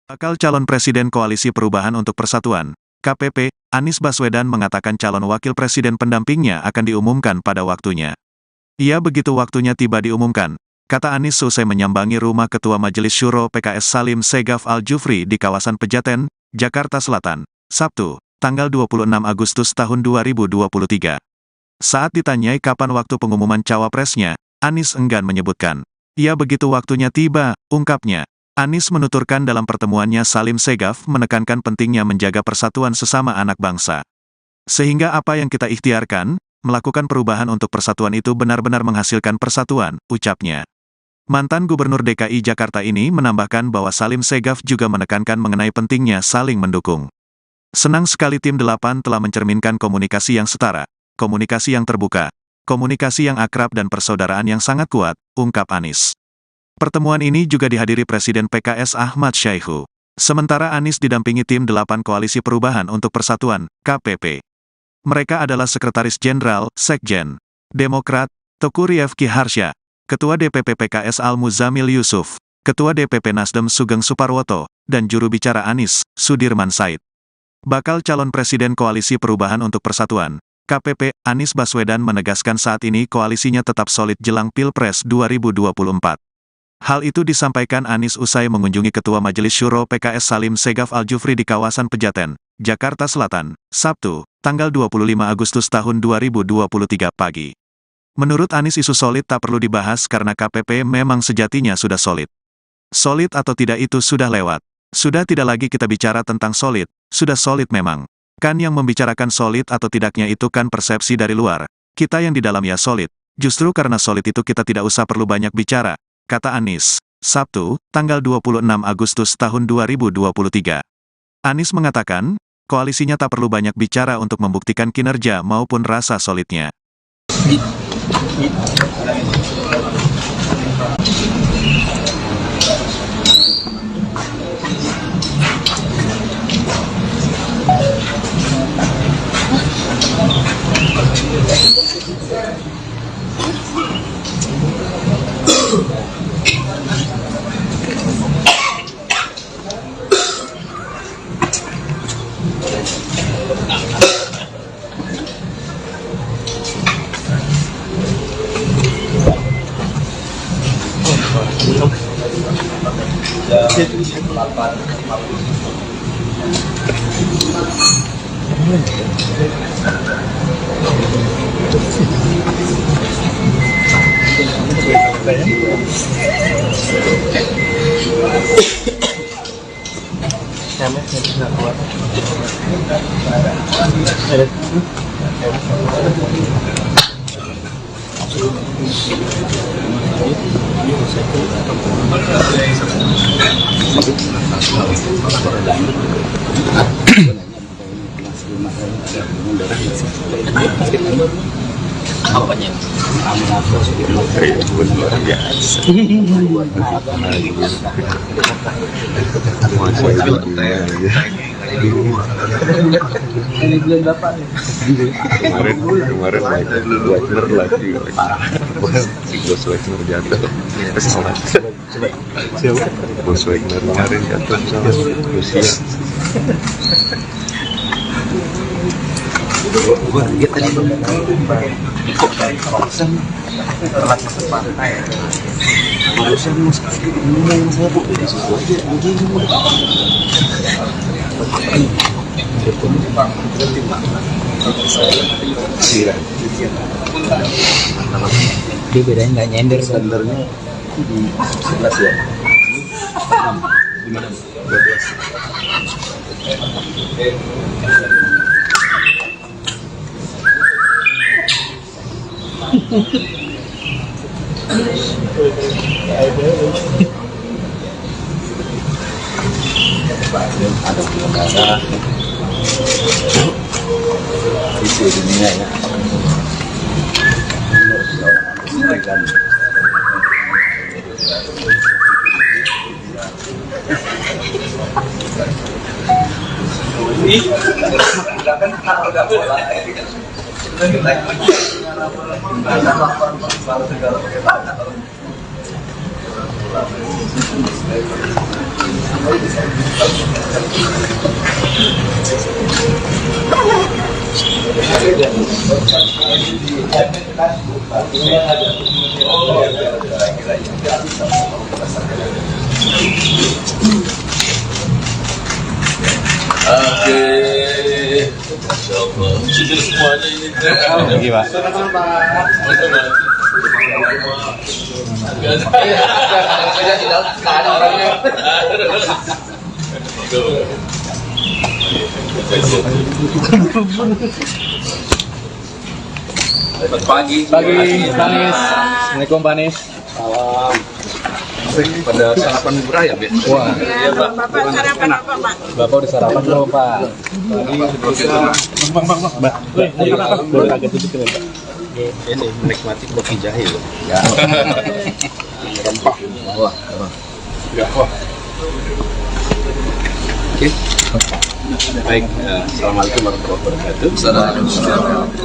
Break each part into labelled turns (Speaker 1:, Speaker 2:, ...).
Speaker 1: Bakal calon Presiden Koalisi Perubahan untuk Persatuan, KPP, Anies Baswedan mengatakan calon wakil presiden pendampingnya akan diumumkan pada waktunya. Ia begitu waktunya tiba diumumkan, kata Anies selesai menyambangi rumah Ketua Majelis Syuro PKS Salim Segaf Al-Jufri di kawasan Pejaten, Jakarta Selatan, Sabtu, tanggal 26 Agustus tahun 2023. Saat ditanyai kapan waktu pengumuman cawapresnya, Anies enggan menyebutkan. Ia begitu waktunya tiba, ungkapnya. Anies menuturkan dalam pertemuannya Salim Segaf menekankan pentingnya menjaga persatuan sesama anak bangsa. Sehingga apa yang kita ikhtiarkan, melakukan perubahan untuk persatuan itu benar-benar menghasilkan persatuan, ucapnya. Mantan Gubernur DKI Jakarta ini menambahkan bahwa Salim Segaf juga menekankan mengenai pentingnya saling mendukung. Senang sekali tim 8 telah mencerminkan komunikasi yang setara, komunikasi yang terbuka, komunikasi yang akrab dan persaudaraan yang sangat kuat, ungkap Anies. Pertemuan ini juga dihadiri Presiden PKS Ahmad Syaihu. Sementara Anies didampingi tim 8 Koalisi Perubahan untuk Persatuan, KPP. Mereka adalah Sekretaris Jenderal, Sekjen, Demokrat, Teguh Rifki Harsha, Ketua DPP PKS Al-Muzamil Yusuf, Ketua DPP Nasdem Sugeng Suparwoto, dan juru bicara Anies, Sudirman Said. Bakal calon Presiden Koalisi Perubahan untuk Persatuan, KPP, Anies Baswedan menegaskan saat ini koalisinya tetap solid jelang Pilpres 2024. Hal itu disampaikan Anies usai mengunjungi Ketua Majelis Syuro PKS Salim Segaf Al-Jufri di kawasan Pejaten, Jakarta Selatan, Sabtu, tanggal 25 Agustus tahun 2023 pagi. Menurut Anies isu solid tak perlu dibahas karena KPP memang sejatinya sudah solid. Solid atau tidak itu sudah lewat. Sudah tidak lagi kita bicara tentang solid, sudah solid memang. Kan yang membicarakan solid atau tidaknya itu kan persepsi dari luar. Kita yang di dalam ya solid. Justru karena solid itu kita tidak usah perlu banyak bicara, kata Anies. Sabtu, tanggal 26 Agustus tahun 2023. Anies mengatakan, koalisinya tak perlu banyak bicara untuk membuktikan kinerja maupun rasa solidnya.
Speaker 2: Apanya?
Speaker 3: Kemarin Wagner lagi si Bos Wagner jatuh. Siapa? Bos Wagner kemarin jatuh sama Rusia.
Speaker 2: Gua lihat tadi kok barusan telat masuk pantai. Barusan ngomong saya bu di situ aja begini. Dia bedanya nggak nyender sebenarnya di 11 ya. 6 di mana? 12. Ada pengendara visi dunia ya.
Speaker 4: Sudah semuanya ini.
Speaker 2: Lagi Pak.
Speaker 4: Tidak ada orangnya. Pagi.
Speaker 2: Panis. Assalamualaikum Panis.
Speaker 4: Salam. Pada sarapan bubur ayam ya?
Speaker 2: Wah,
Speaker 4: Iya Pak.
Speaker 5: Bapak sarapan apa, Pak?
Speaker 2: Bapak udah sarapan belum Pak? Mbak, boleh agak duduk ya Pak?
Speaker 4: Ini menikmati kopi jahe loh.
Speaker 2: Ya.
Speaker 4: Rempah. Wah. Ya, wah. Oke. Baik, assalamualaikum warahmatullahi wabarakatuh.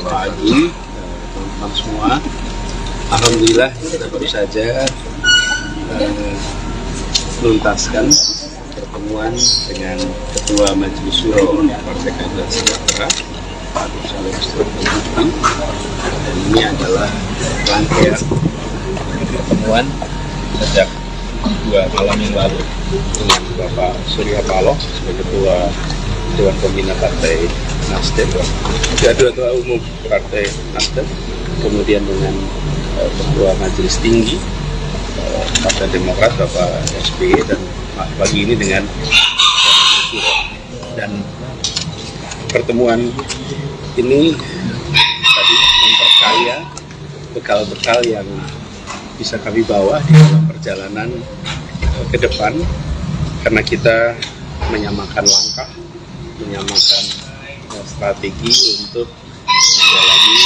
Speaker 4: Pagi, teman-teman semua. Alhamdulillah kita baru saja menuntaskan pertemuan dengan Ketua Majelis Syuro Partai Keadilan Sejahtera, Pak Salim Budi. Dan ini adalah rangkaian pertemuan sejak 2 malam yang lalu dengan Bapak Surya Paloh sebagai Ketua Dewan Pembina Partai Nasdem, Ketua Umum Partai Nasdem, kemudian dengan Ketua Majelis Tinggi Partai Demokrat Bapak SBY, dan pagi ini dengan Majelis Syuro. Dan pertemuan ini tadi memperkaya bekal-bekal yang bisa kami bawa di dalam perjalanan ke depan, karena kita menyamakan langkah, menyamakan strategi untuk menjalani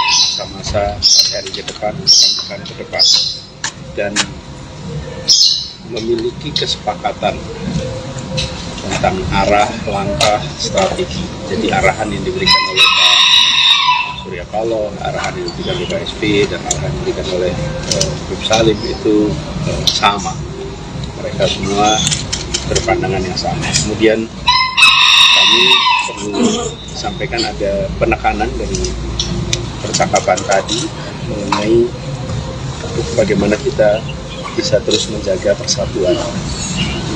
Speaker 4: masa-masa hari ke depan, pekan ke depan, dan memiliki kesepakatan tentang arah, langkah, strategi. Jadi arahan yang diberikan oleh Pak Surya Paloh, arahan yang diberikan oleh Pak SBY, dan arahan yang diberikan oleh Prof. Salim itu sama. Mereka semua berpandangan yang sama. Kemudian kami perlu sampaikan ada penekanan dari percakapan tadi mengenai bagaimana kita bisa terus menjaga persatuan,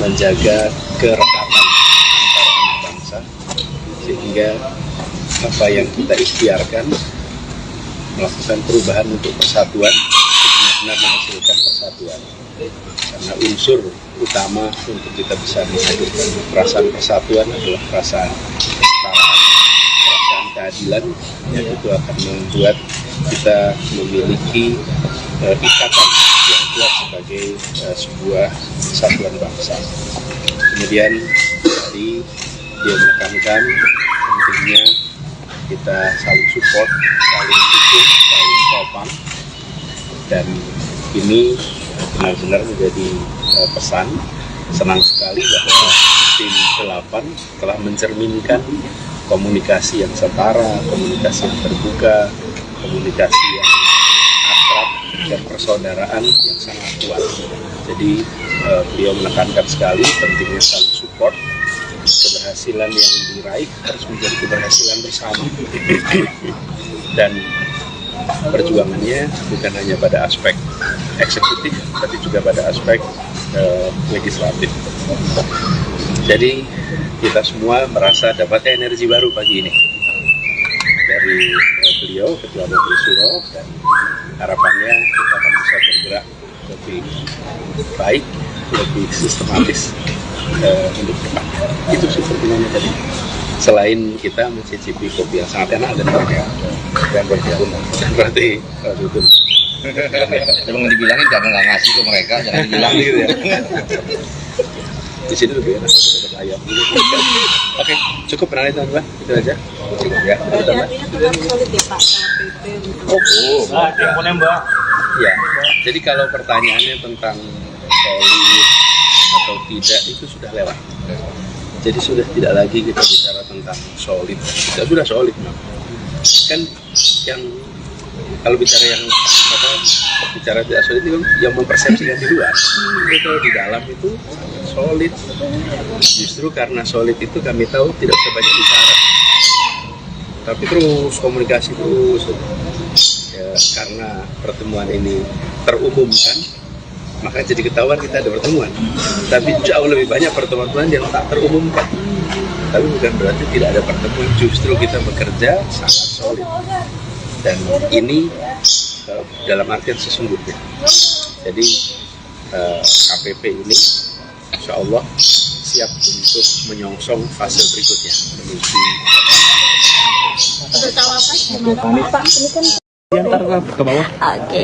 Speaker 4: menjaga kerekatan antar anak bangsa, sehingga apa yang kita ikhtiarkan melakukan perubahan untuk persatuan benar-benar menghasilkan persatuan. Karena unsur utama untuk kita bisa menghadirkan perasaan persatuan adalah perasaan kesetaraan, perasaan keadilan, yang itu akan membuat kita memiliki ikatan yang kuat sebagai sebuah kesatuan bangsa. Kemudian tadi dia menekankan pentingnya kita saling support, saling dukung, saling topang, dan ini benar-benar menjadi pesan. Senang sekali bahwa tim 8 telah mencerminkan komunikasi yang setara, komunikasi yang terbuka, komunikasi yang akrab, dan persaudaraan yang sangat kuat. Jadi beliau menekankan sekali pentingnya saling support. Keberhasilan yang diraih harus menjadi keberhasilan bersama. Dan perjuangannya bukan hanya pada aspek eksekutif, tapi juga pada aspek legislatif. Jadi kita semua merasa dapat energi baru pagi ini dari beliau, Ketua Majelis Syuro, dan harapannya kita akan bisa bergerak lebih baik, lebih sistematis untuk depan. Itu sepertinya tadi. Selain kita mencicipi kopi yang sangat enak dan berarti itu.
Speaker 2: Emang dibilangin jangan nggak ngasih ke mereka, jangan dibilang
Speaker 4: gitu ya. Di sini lebih enak dapat ayam. Oke, cukup penanya teman-teman. Itu aja. Cukup ya.
Speaker 5: Artinya tetap solid ya Pak, KPP untuk
Speaker 2: Mbak.
Speaker 4: Ya. Jadi kalau pertanyaannya tentang solid atau tidak itu sudah lewat. Jadi sudah tidak lagi kita bicara tentang solid. Kita sudah solid, kan yang kalau bicara yang bicara tidak solid itu yang mempersepsikan di luar. Tapi kalau di dalam itu solid. Justru karena solid itu kami tahu tidak usah banyak bicara, tapi terus komunikasi terus. Ya, karena pertemuan ini terumumkan, maka jadi ketahuan kita ada pertemuan. Tapi jauh lebih banyak pertemuan yang tak terumumkan. Tapi bukan berarti tidak ada pertemuan, justru kita bekerja sangat solid. Dan ini dalam artian sesungguhnya. Jadi KPP ini insya Allah siap untuk menyongsong fase berikutnya menuju
Speaker 5: Untuk cawapres gimana Pak? Ini kan
Speaker 2: Ntar ke bawah.
Speaker 5: oke.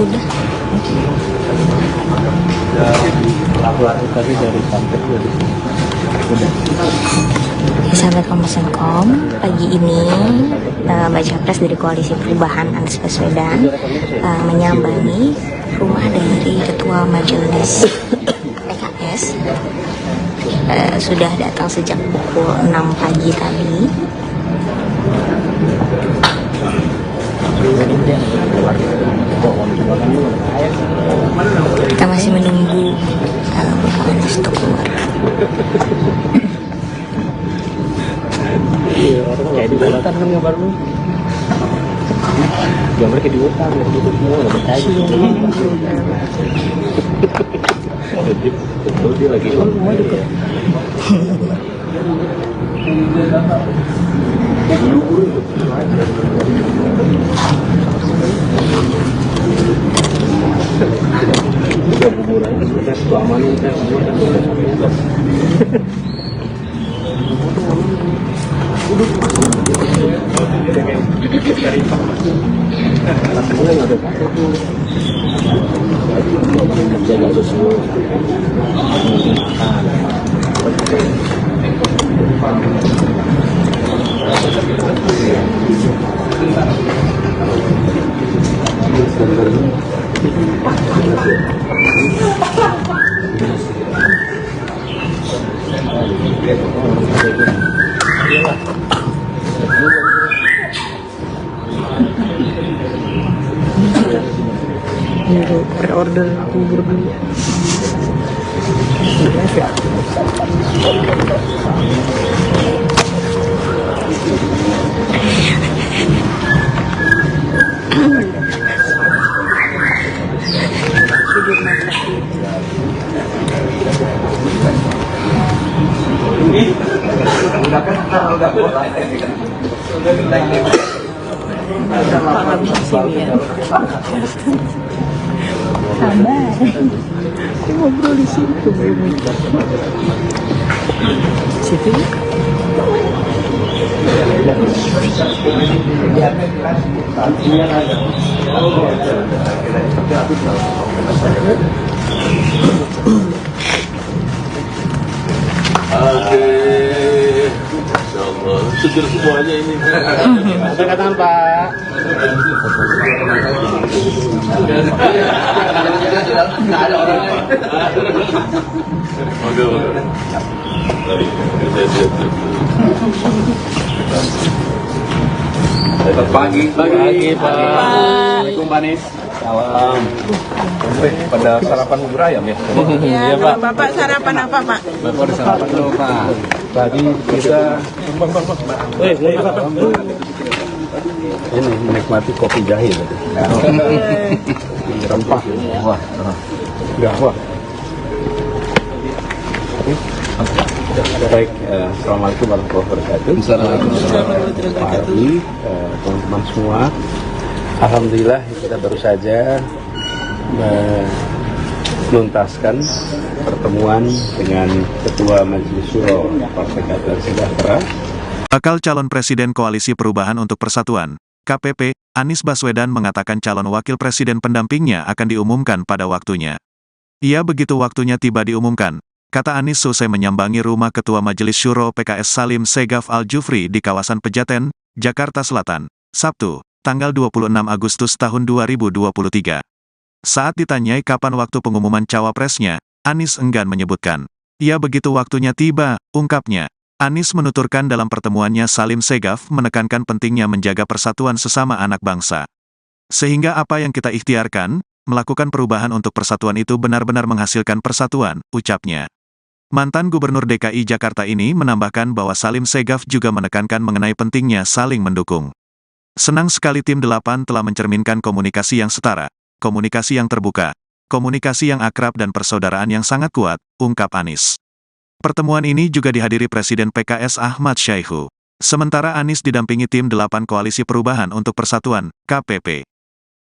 Speaker 5: Udah.
Speaker 2: Lalu tadi dari sampai udah.
Speaker 6: Sahabat Kompas.com, pagi ini Baca Pres dari Koalisi Perubahan Anies Baswedan menyambangi rumah dari Ketua Majelis PKS. Sudah datang sejak pukul 6 pagi tadi. Kita masih menunggu Bapak Anies untuk keluar.
Speaker 2: Kayak di hutan kan gambar lu. Gambar kayak di hutan, kayak di hutan semua udah percaya. Betul dia lagi semua juga. Tiga buburan sudah selama ini kan semua kan sudah. Pre-order bubur dulu.
Speaker 6: Sabar. Ngobrol di situ belum. Situ.
Speaker 3: Seger semuanya ini.
Speaker 2: Angkat tangan Pak.
Speaker 3: Nggak ada orangnya. Oke.
Speaker 4: pagi.
Speaker 2: Pagi Pak.
Speaker 4: Assalamualaikum Pak Anies.
Speaker 3: Salam. Pada sarapan bubur ayam ya?
Speaker 5: Iya Pak. Bapak sarapan apa Pak?
Speaker 3: Bapak ada sarapan dulu Pak. Tadi kita
Speaker 4: Ini menikmati kopi jahe tadi.
Speaker 3: rempah. Wah. Enggak, wah.
Speaker 4: Baik, Assalamualaikum warahmatullahi wabarakatuh. Pak Ardi, teman-teman semua. Alhamdulillah kita baru saja menuntaskan pertemuan dengan Ketua Majelis Syuro Partai Keadilan Sejahtera.
Speaker 1: Bakal calon Presiden Koalisi Perubahan untuk Persatuan, KPP, Anies Baswedan mengatakan calon wakil presiden pendampingnya akan diumumkan pada waktunya. Ia begitu waktunya tiba diumumkan, kata Anies selesai menyambangi rumah Ketua Majelis Syuro PKS Salim Segaf Al-Jufri di kawasan Pejaten, Jakarta Selatan, Sabtu, tanggal 26 Agustus tahun 2023. Saat ditanyai kapan waktu pengumuman cawapresnya, Anies enggan menyebutkan. Ia begitu waktunya tiba, ungkapnya. Anies menuturkan dalam pertemuannya Salim Segaf menekankan pentingnya menjaga persatuan sesama anak bangsa. Sehingga apa yang kita ikhtiarkan, melakukan perubahan untuk persatuan itu benar-benar menghasilkan persatuan, ucapnya. Mantan Gubernur DKI Jakarta ini menambahkan bahwa Salim Segaf juga menekankan mengenai pentingnya saling mendukung. Senang sekali tim 8 telah mencerminkan komunikasi yang setara, komunikasi yang terbuka, komunikasi yang akrab dan persaudaraan yang sangat kuat, ungkap Anies. Pertemuan ini juga dihadiri Presiden PKS Ahmad Syaihu. Sementara Anies didampingi tim 8 Koalisi Perubahan untuk Persatuan, KPP.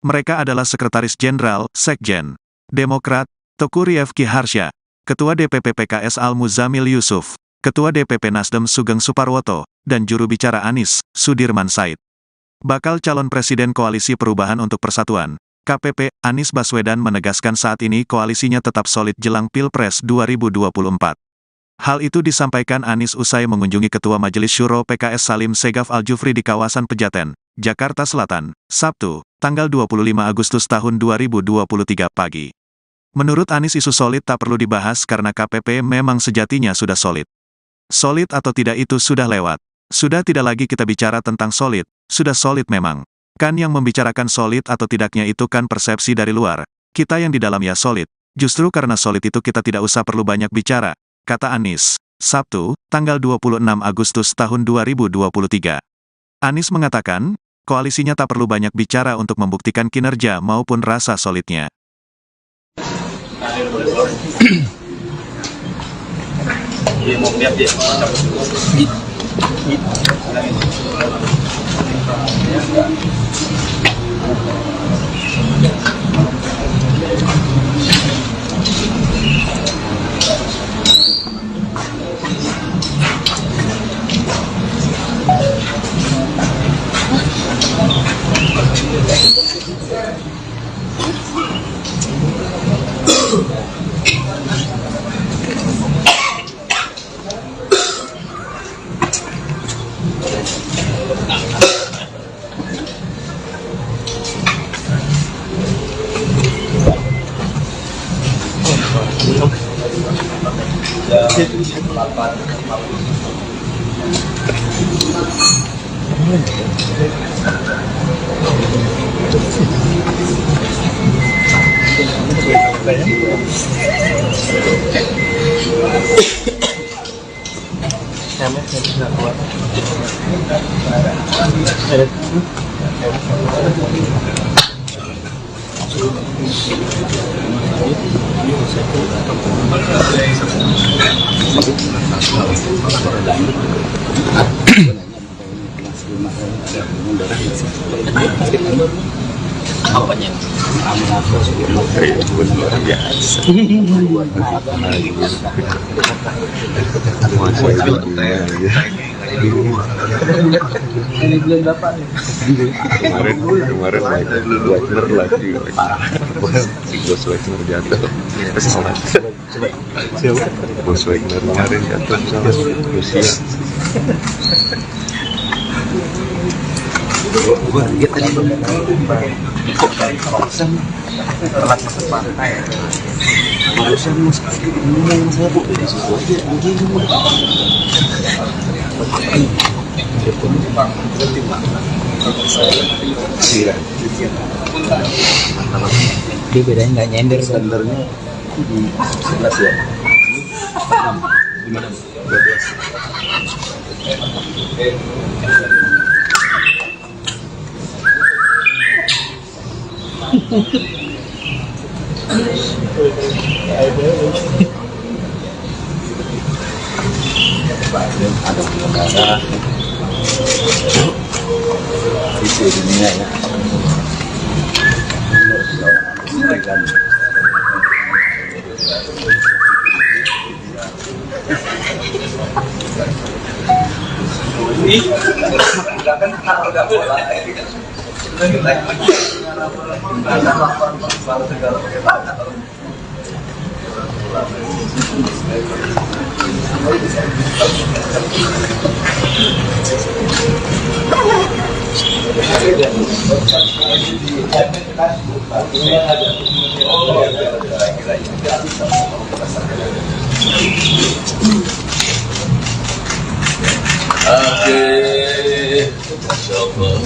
Speaker 1: Mereka adalah Sekretaris Jenderal, Sekjen, Demokrat, Teguh Rifki Harsha, Ketua DPP PKS Al-Muzamil Yusuf, Ketua DPP Nasdem Sugeng Suparwoto, dan juru bicara Anies, Sudirman Said. Bakal calon Presiden Koalisi Perubahan untuk Persatuan, KPP, Anies Baswedan menegaskan saat ini koalisinya tetap solid jelang Pilpres 2024. Hal itu disampaikan Anies usai mengunjungi Ketua Majelis Syuro PKS Salim Segaf Al-Jufri di kawasan Pejaten, Jakarta Selatan, Sabtu, tanggal 25 Agustus tahun 2023 pagi. Menurut Anies isu solid tak perlu dibahas karena KPP memang sejatinya sudah solid. Solid atau tidak itu sudah lewat. Sudah tidak lagi kita bicara tentang solid, sudah solid memang. Kan yang membicarakan solid atau tidaknya itu kan persepsi dari luar. Kita yang di dalam ya solid. Justru karena solid itu kita tidak usah perlu banyak bicara, kata Anies. Sabtu, tanggal 26 Agustus tahun 2023. Anies mengatakan, koalisinya tak perlu banyak bicara untuk membuktikan kinerja maupun rasa solidnya.
Speaker 3: Kemarin Wagner lagi si Bos Wagner jatuh pesawat. Siapa? Bos Wagner kemarin jatuh pesawat Rusia.
Speaker 2: Gue lihat tadi kok barusan telat masuk pantai. Barusan mas ngomong saya kok di situ aja anjing. Dia bedanya nggak nyender standarnya di 11 ya. Di mana? 12. ada penyelenggara itu dunia ya.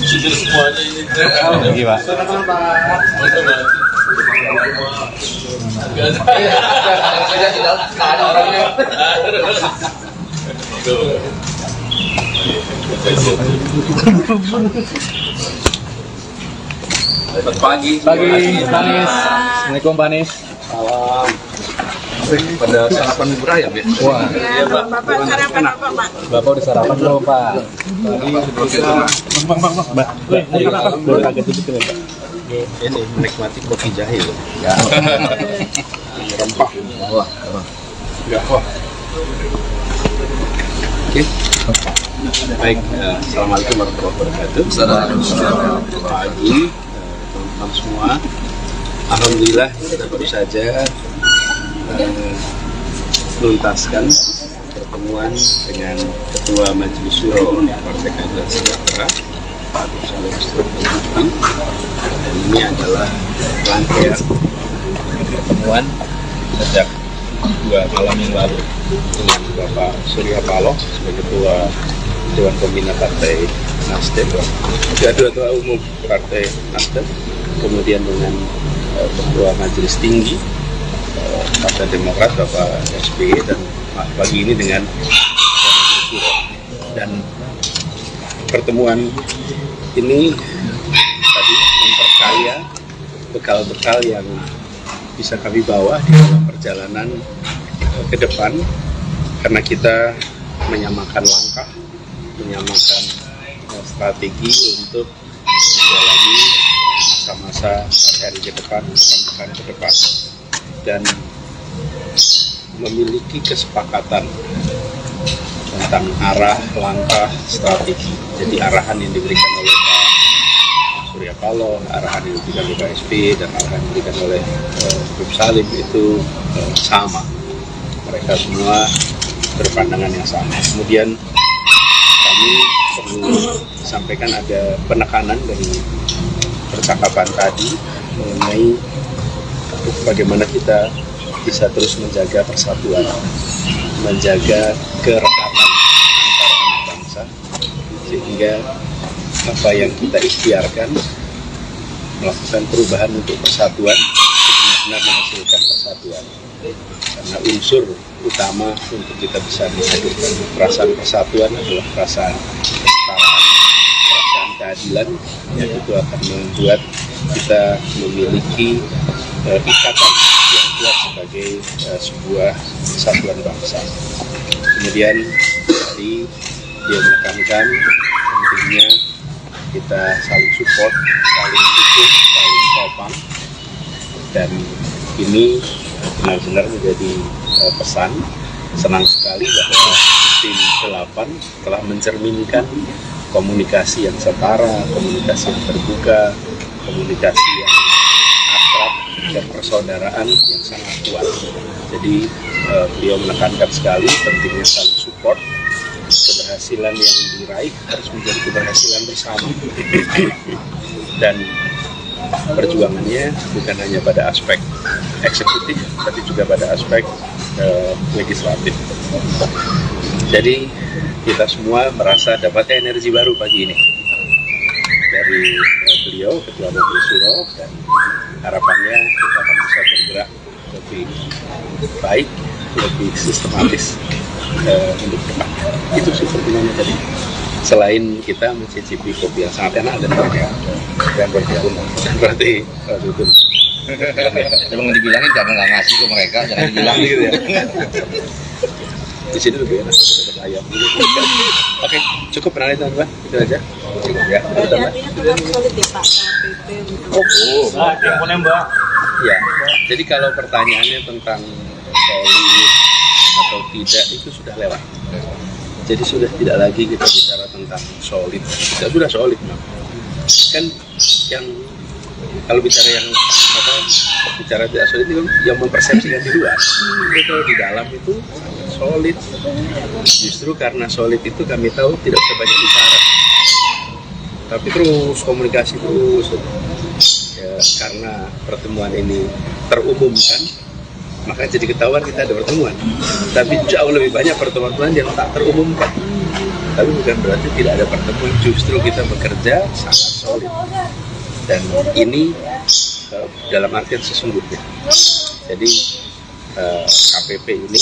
Speaker 3: Sudah semuanya ini.
Speaker 2: Lagi Pak.
Speaker 3: Pagi,
Speaker 2: Panis. Assalamualaikum Panis.
Speaker 3: salam. Pada sarapan bubur ayam ya?
Speaker 2: Wah,
Speaker 5: Ya, Bapak sarapan apa, Pak?
Speaker 2: Bapak udah sarapan belum Pak? Baru kaget itu Pak.
Speaker 4: Ini menikmati kopi jahe loh.
Speaker 2: Ya.
Speaker 4: Rempah.
Speaker 2: Wah,
Speaker 4: Enggak kok. Oke. Baik, assalamualaikum warahmatullahi wabarakatuh. Pagi, teman-teman semua. Alhamdulillah kita baru saja menuntaskan pertemuan dengan Ketua Majelis Syuro Partai Keadilan Sejahtera, Pak Salim Segaf. Dan ini adalah rangkaian pertemuan sejak 2 malam yang lalu dengan Bapak Surya Paloh sebagai Ketua Dewan Pembina Partai Nasdem, Ketua Umum Partai Nasdem, kemudian dengan Ketua Majelis Tinggi Partai Demokrat Bapak SBY, dan pagi ini dengan Majelis Syuro. Dan pertemuan ini tadi memperkaya bekal-bekal yang bisa kami bawa di dalam perjalanan ke depan, karena kita menyamakan langkah, menyamakan strategi untuk menjalani masa-masa hari ke depan, pekan ke depan, dan memiliki kesepakatan tentang arah, langkah, strategi. Jadi arahan yang diberikan oleh Pak Surya Paloh, arahan yang diberikan oleh Pak SBY, dan arahan yang diberikan oleh Prof. Salim itu sama. Mereka semua berpandangan yang sama. Kemudian kami perlu sampaikan ada penekanan dari percakapan tadi mengenai bagaimana kita bisa terus menjaga persatuan, menjaga kerekatan antar anak bangsa, sehingga apa yang kita ikhtiarkan melakukan perubahan untuk persatuan benar-benar menghasilkan persatuan. Karena unsur utama untuk kita bisa menghadirkan perasaan persatuan adalah perasaan kesetaraan, perasaan keadilan, yang itu akan membuat kita memiliki ikatan yang kuat sebagai sebuah kesatuan bangsa. Kemudian tadi dia menekankan pentingnya kita saling support, saling dukung, saling topang, dan ini benar-benar menjadi pesan. Senang sekali bahwa tim 8 telah mencerminkan komunikasi yang setara, komunikasi yang terbuka, komunikasi yang akrab, dan persaudaraan yang sangat kuat. Jadi beliau menekankan sekali pentingnya saling support. Keberhasilan yang diraih harus menjadi keberhasilan bersama, dan perjuangannya bukan hanya pada aspek eksekutif, tapi juga pada aspek legislatif. Jadi kita semua merasa dapat energi baru pagi ini dari beliau, Ketua Majelis Syuro, dan harapannya kita akan bisa bergerak lebih baik, lebih sistematis untuk depan. Itu sih pertimbangannya tadi. Selain kita mencicipi kopi yang sangat enak dan berguna, berarti itu.
Speaker 2: Emang dibilangin jangan nggak ngasih ke mereka, jangan dibilang gitu ya.
Speaker 4: Di sini lebih enak tetap ayam. Oke, cukup penalih teman-teman, itu aja. Cukup ya.
Speaker 5: Berarti artinya tetap solid ya Pak sama PP untuk
Speaker 4: Ya, jadi kalau pertanyaannya tentang solid atau tidak itu sudah lewat. Jadi sudah tidak lagi kita bicara tentang solid. Kita sudah solid, kan yang kalau bicara yang apa, bicara tidak solid itu yang mempersepsikan di luar. Tapi kalau di dalam itu solid. Justru karena solid itu kami tahu tidak usah banyak bicara, tapi terus komunikasi terus. Ya, karena pertemuan ini terumumkan, maka jadi ketahuan kita ada pertemuan. Tapi jauh lebih banyak pertemuan yang tak terumumkan. Tapi bukan berarti tidak ada pertemuan, justru kita bekerja sangat solid. Dan ini dalam artian sesungguhnya. Jadi KPP ini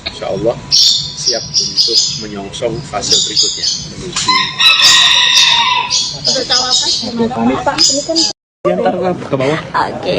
Speaker 4: insya Allah siap untuk menyongsong fase berikutnya menuju
Speaker 5: untuk cawapres gimana Pak? Ini kan
Speaker 2: Diantar ke bawah.
Speaker 6: Oke.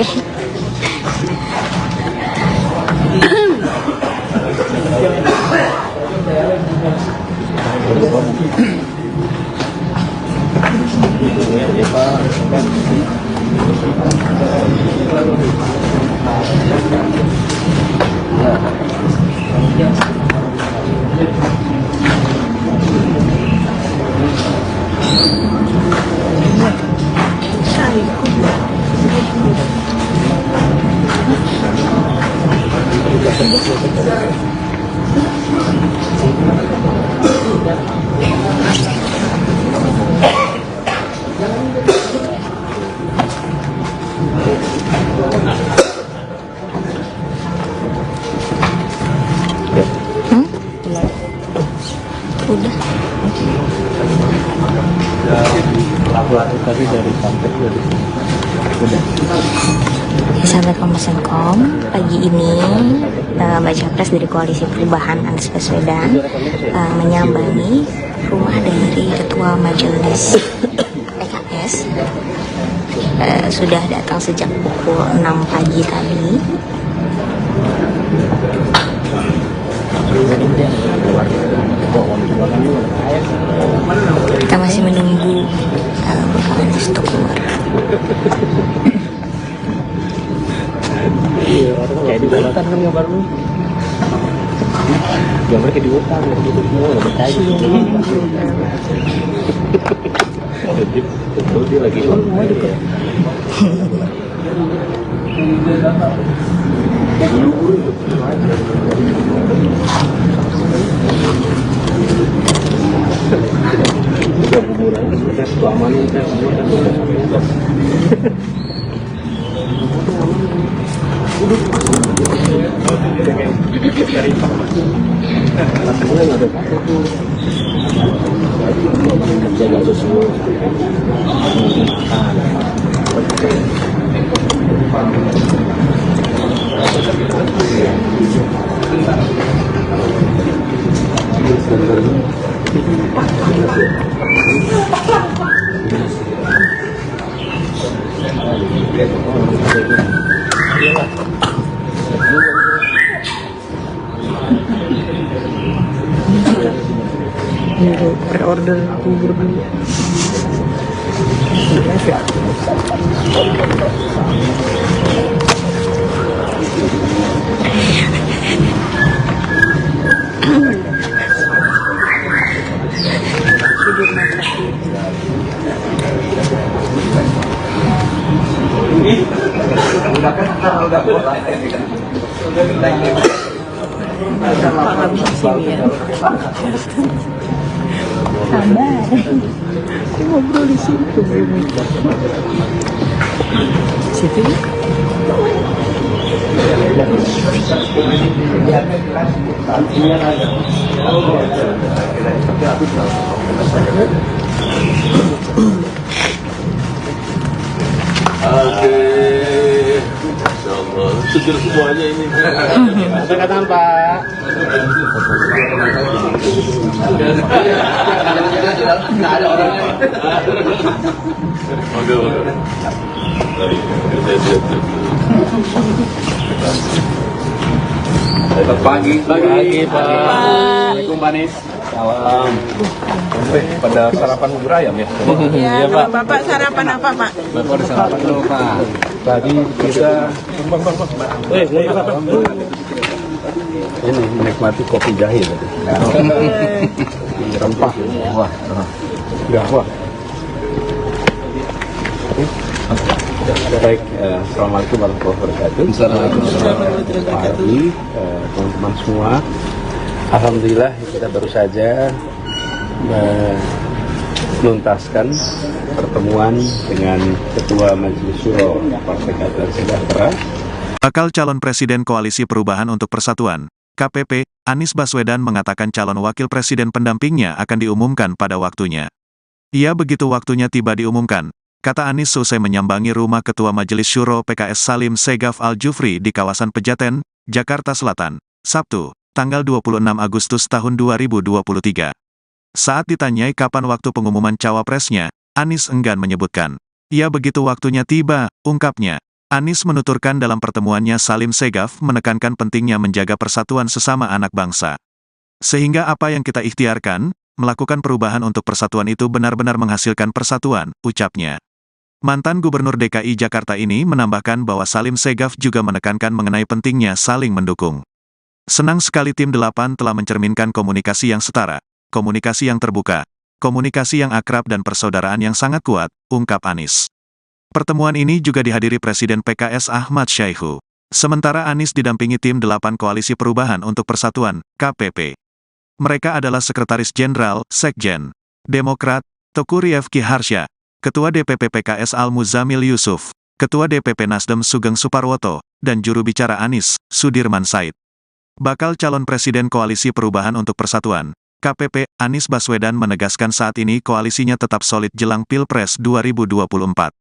Speaker 6: Udah.
Speaker 2: Tadi dari sampai dari
Speaker 6: Sahabat Kompas.com, pagi ini baca pres dari Koalisi Perubahan Anies Baswedan menyambangi rumah dari Ketua Majelis PKS. Sudah datang sejak pukul 6 pagi tadi. Kita masih menunggu Bapak Anies untuk keluar.
Speaker 2: kayak di hutan kan gambar lu. Gambar kayak di hutan gitu semua enggak percaya. Jadi betul dia lagi rumah juga. Udah kuburan sudah selama ini kita semua kan udah jaga sesuatu. Pre-order bubur dulu.
Speaker 6: Sabar. Ngobrol di situ. Situ.
Speaker 3: Insyaallah seger semuanya ini.
Speaker 2: Katakan Pak.
Speaker 3: Nggak ada orangnya. Oke. Baik.
Speaker 4: Selamat pagi. Pagi, Pak. Assalamualaikum, Pak Anies. Salam. Pada sarapan bubur ayam ya?
Speaker 5: Iya, Bapak sarapan apa, Pak?
Speaker 4: Bapak ada sarapan dulu, Pak. Tadi kita ini menikmati kopi jahe tadi. Rempah. Wah. Wah. Baik, assalamualaikum warahmatullahi wabarakatuh. Assalamualaikum warahmatullahi wabarakatuh. Teman-teman semua, alhamdulillah kita baru saja menuntaskan pertemuan dengan Ketua Majelis Syuro Partai Keadilan Sejahtera.
Speaker 1: Bakal calon Presiden Koalisi Perubahan untuk Persatuan, KPP, Anies Baswedan mengatakan calon wakil presiden pendampingnya akan diumumkan pada waktunya. Ia begitu waktunya tiba diumumkan, kata Anies selesai menyambangi rumah Ketua Majelis Syuro PKS Salim Segaf Al-Jufri di kawasan Pejaten, Jakarta Selatan, Sabtu, tanggal 26 Agustus tahun 2023. Saat ditanyai kapan waktu pengumuman cawapresnya, Anies enggan menyebutkan. Ia begitu waktunya tiba, ungkapnya. Anies menuturkan dalam pertemuannya Salim Segaf menekankan pentingnya menjaga persatuan sesama anak bangsa. Sehingga apa yang kita ikhtiarkan, melakukan perubahan untuk persatuan itu benar-benar menghasilkan persatuan, ucapnya. Mantan Gubernur DKI Jakarta ini menambahkan bahwa Salim Segaf juga menekankan mengenai pentingnya saling mendukung. Senang sekali tim 8 telah mencerminkan komunikasi yang setara, komunikasi yang terbuka, komunikasi yang akrab dan persaudaraan yang sangat kuat, ungkap Anies. Pertemuan ini juga dihadiri Presiden PKS Ahmad Syaihu. Sementara Anies didampingi tim 8 Koalisi Perubahan untuk Persatuan, KPP. Mereka adalah Sekretaris Jenderal, Sekjen, Demokrat, Teguh Rifki Harsha, Ketua DPP PKS Al-Muzamil Yusuf, Ketua DPP Nasdem Sugeng Suparwoto, dan juru bicara Anies, Sudirman Said. Bakal calon Presiden Koalisi Perubahan untuk Persatuan, KPP, Anies Baswedan menegaskan saat ini koalisinya tetap solid jelang Pilpres 2024.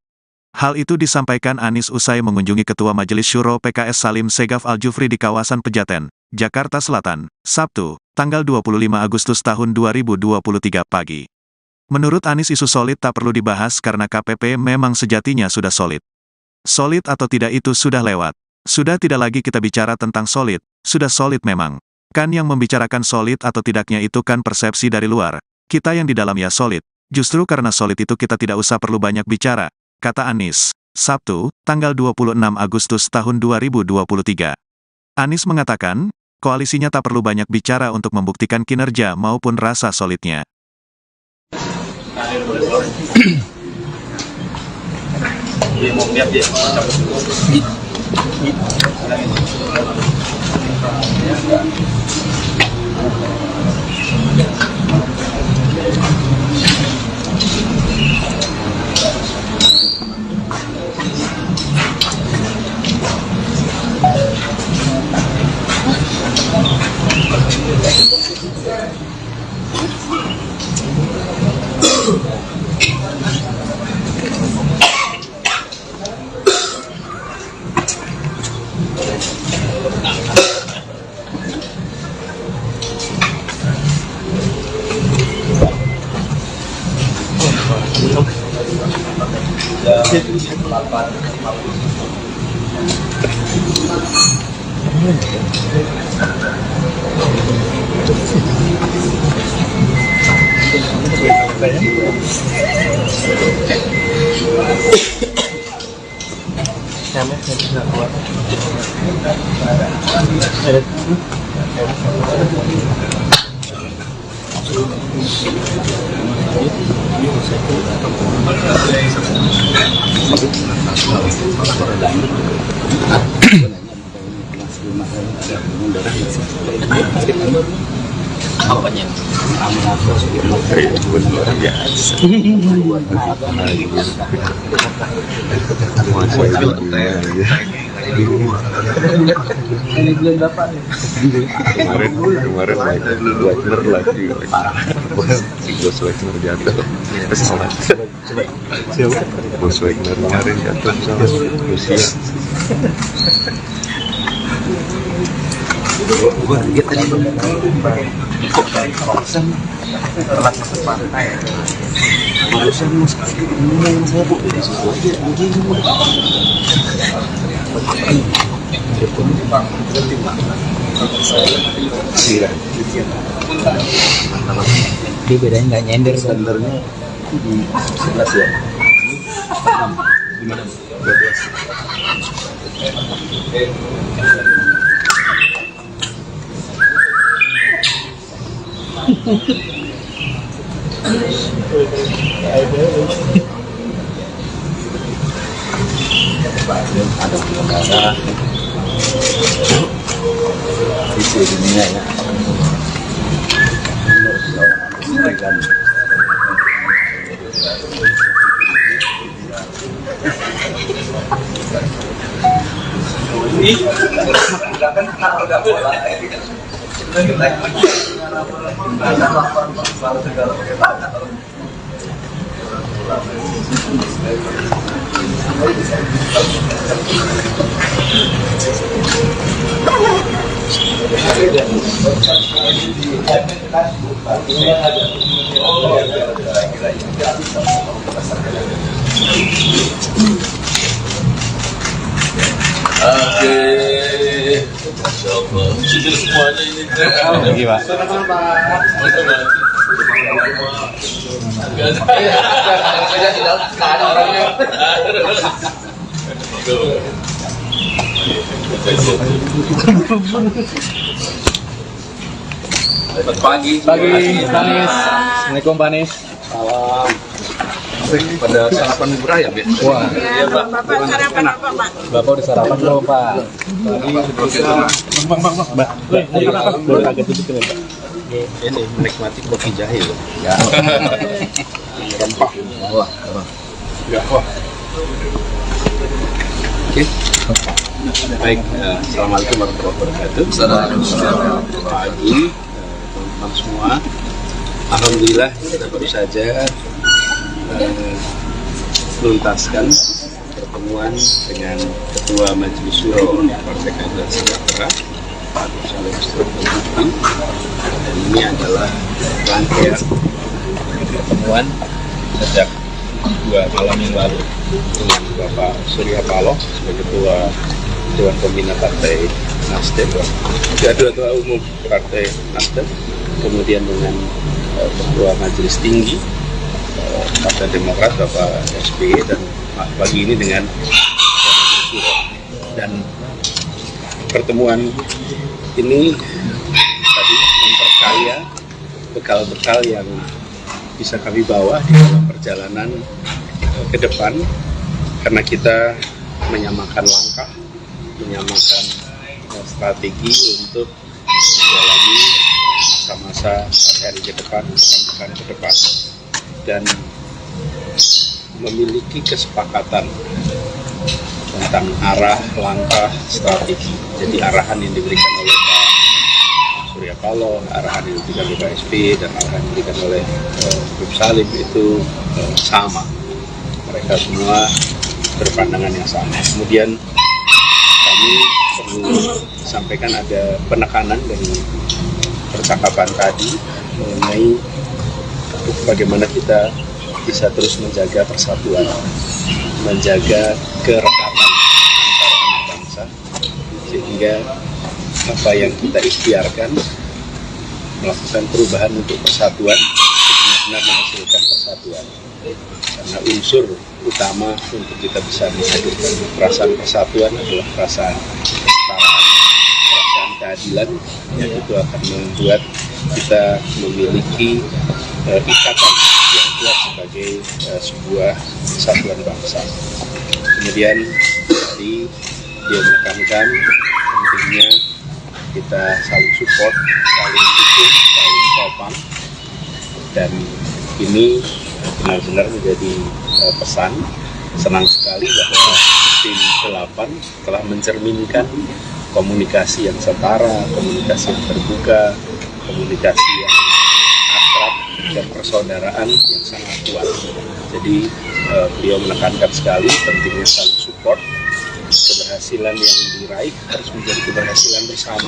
Speaker 1: Hal itu disampaikan Anies usai mengunjungi Ketua Majelis Syuro PKS Salim Segaf Al-Jufri di kawasan Pejaten, Jakarta Selatan, Sabtu, tanggal 25 Agustus tahun 2023 pagi. Menurut Anies isu solid tak perlu dibahas karena KPP memang sejatinya sudah solid. Solid atau tidak itu sudah lewat. Sudah tidak lagi kita bicara tentang solid, sudah solid memang. Kan yang membicarakan solid atau tidaknya itu kan persepsi dari luar. Kita yang di dalam ya solid. Justru karena solid itu kita tidak usah perlu banyak bicara, kata Anies. Sabtu, tanggal 26 Agustus tahun 2023. Anies mengatakan, koalisinya tak perlu banyak bicara untuk membuktikan kinerja maupun rasa solidnya.
Speaker 3: Kemarin bener lagi Bos Wagner jatuh. Pasti salah. Bos Wagner kemarin jatuh sama Rusia.
Speaker 2: Gua lihat tadi kok dari kawasan telat masuk pantai. Barusan mas ngomong saya bu dari situ aja anjing. Dia bedanya nggak nyender standarnya di 11 ya. 12. Ada penyelenggara di dunia ya.
Speaker 3: Sudah semuanya ini.
Speaker 2: Lagi Pak.
Speaker 3: Tidak ada orangnya. Pagi.
Speaker 2: Panis. Assalamualaikum Panis.
Speaker 3: Salam. Pada sarapan bubur ayam ya?
Speaker 2: Wah,
Speaker 5: Ya, Bapak sarapan apa, Pak?
Speaker 2: Bapak udah sarapan belum Pak? Mbak, boleh agak tutup ya Pak?
Speaker 4: Ini menikmati kopi jahe loh.
Speaker 2: Ya.
Speaker 4: Rempah.
Speaker 2: Wah,
Speaker 4: Enggak, wah. Oke. Baik, assalamualaikum warahmatullahi wabarakatuh. Selamat pagi, teman-teman semua. Alhamdulillah kita baru saja menuntaskan pertemuan dengan Ketua Majelis Syuro Partai Keadilan Sejahtera, Pak Saleh Budi. Dan ini adalah rangkaian pertemuan sejak 2 malam yang lalu dengan Bapak Surya Paloh sebagai Ketua Dewan Pembina Partai Nasdem, Ketua Umum Partai Nasdem, kemudian dengan Ketua Majelis Tinggi Partai Demokrat Bapak SBY, dan pagi ini dengan Majelis Syuro. Dan pertemuan ini tadi memperkaya bekal-bekal yang bisa kami bawa di dalam perjalanan ke depan, karena kita menyamakan langkah, menyamakan strategi untuk menjalani masa-masa hari ke depan, pekan ke depan, dan memiliki kesepakatan tentang arah, langkah, strategi. Jadi arahan yang diberikan oleh Pak Surya Paloh, arahan yang diberikan oleh Pak SBY, dan arahan yang diberikan oleh Bung Salim itu sama. Mereka semua berpandangan yang sama. Kemudian kami perlu sampaikan ada penekanan dari percakapan tadi mengenai bagaimana kita bisa terus menjaga persatuan, menjaga kerekatan antar anak bangsa, sehingga apa yang kita ikhtiarkan melakukan perubahan untuk persatuan benar-benar menghasilkan persatuan. Karena unsur utama untuk kita bisa menghadirkan perasaan persatuan adalah perasaan kesetaraan, perasaan keadilan, yang itu akan membuat kita memiliki ikatan yang kuat sebagai sebuah kesatuan bangsa. Kemudian tadi dia menekankan pentingnya kita saling support, saling dukung, saling topang, dan ini benar-benar menjadi pesan. Senang sekali bahwa tim 8 telah mencerminkan komunikasi yang setara, komunikasi yang terbuka, komunikasi yang akrab, dan persaudaraan yang sangat kuat. Jadi beliau menekankan sekali pentingnya saling support. Keberhasilan yang diraih harus menjadi keberhasilan bersama,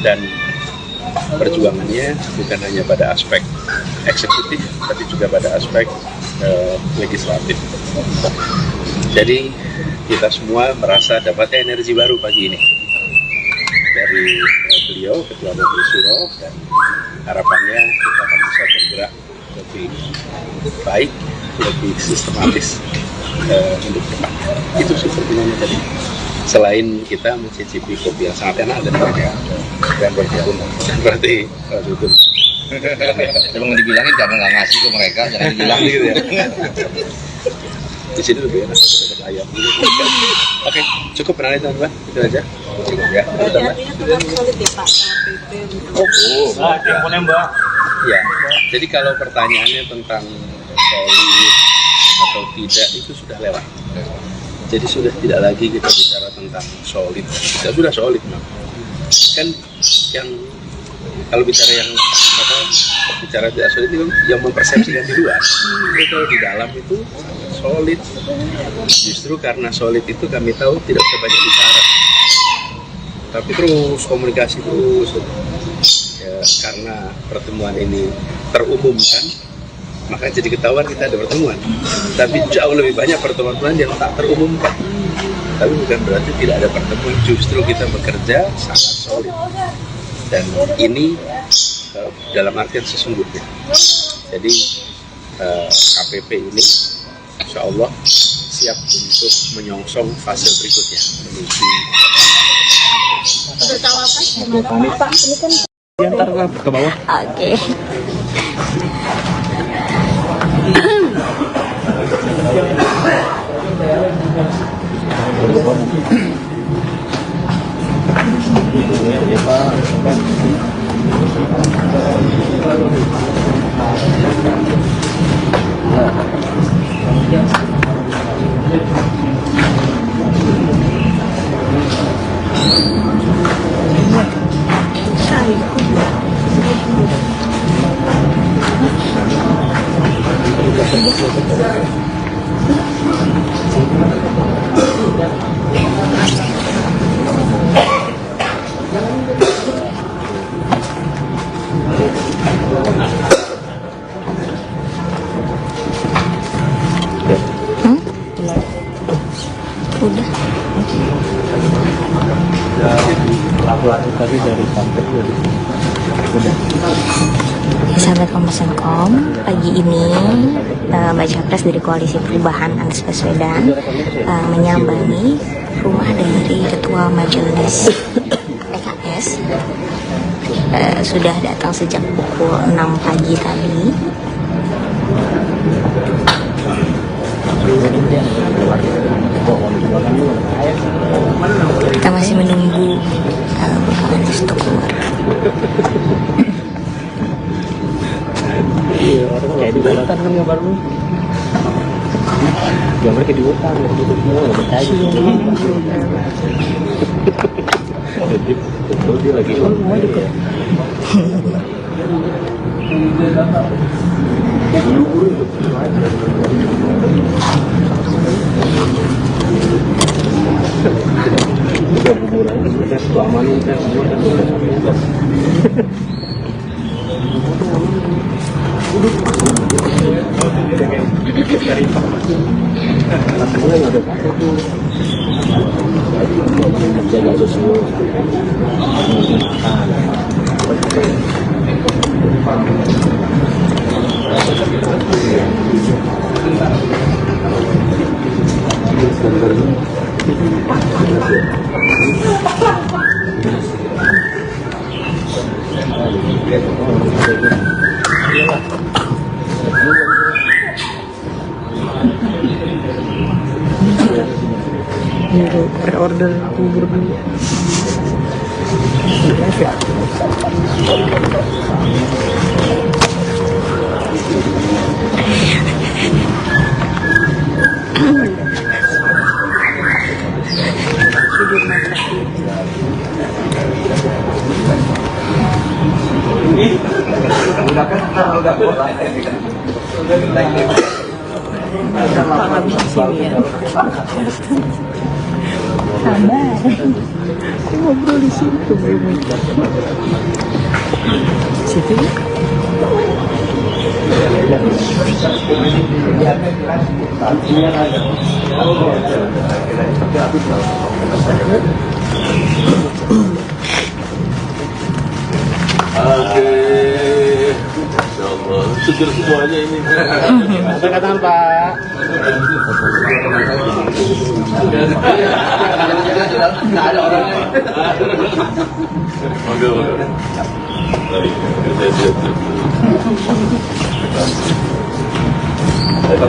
Speaker 4: dan perjuangannya bukan hanya pada aspek eksekutif, tapi juga pada aspek legislatif. Jadi kita semua merasa dapat energi baru pagi ini, dari beliau, Ketua Majelis Syuro, dan harapannya kita akan bisa bergerak lebih baik, lebih sistematis untuk depan. Itu sih pertimbangannya tadi. Selain kita mencicipi kopi yang sangat enak dan mereka yang berkebun, berarti itu.
Speaker 2: Emang dibilangin jangan nggak ngasih ke mereka, jangan dibilangin gitu ya.
Speaker 4: Di sini lebih enak dapat ayam. Oke, cukup pernah teman-teman, itu aja. Cukup ya.
Speaker 5: Berarti artinya tetap solid ya Pak sama PP untuk
Speaker 4: Ya, jadi kalau pertanyaannya tentang solid atau tidak itu sudah lewat. Jadi sudah tidak lagi kita bicara tentang solid. Kita sudah solid, nah. Kan yang kalau bicara yang bicara tidak solid itu yang mempersepsikan di luar. Tapi kalau di dalam itu solid. Justru karena solid itu kami tahu tidak usah banyak bicara. Tapi terus komunikasi terus. Ya, karena pertemuan ini terumumkan, maka jadi ketahuan kita ada pertemuan. Tapi jauh lebih banyak pertemuan yang tak terumumkan. Tapi bukan berarti tidak ada pertemuan, justru kita bekerja sangat solid. Dan ini dalam artian sesungguhnya. Jadi KPP ini insya Allah siap untuk menyongsong fase berikutnya menuju
Speaker 5: untuk cawapres gimana Pak? Ini kan
Speaker 2: Diantar ke bawah.
Speaker 6: Oke. Sahabat Kompas.com, pagi ini baca pres dari Koalisi Perubahan Anies Baswedan menyambangi rumah dari Ketua Majelis PKS. Sudah datang sejak pukul 6 pagi tadi. Kita masih menunggu Bapak Anies untuk keluar.
Speaker 2: Kayak di hutan kan gambar lu. Gambar kayak di hutan, gitu semua nggak bertanya. Jadi betul dia lagi semua juga. Tiga buburan kita selama ini kita semua kan sudah sampai. Jaga sesuatu. Order bubur dulu.
Speaker 6: Sabar. Aku ngobrol di situ, situ.
Speaker 3: Oke. Insya Allah. Syukur semuanya ini.
Speaker 4: Kata-kata Pak.
Speaker 2: Nggak ada orangnya.
Speaker 3: Oke.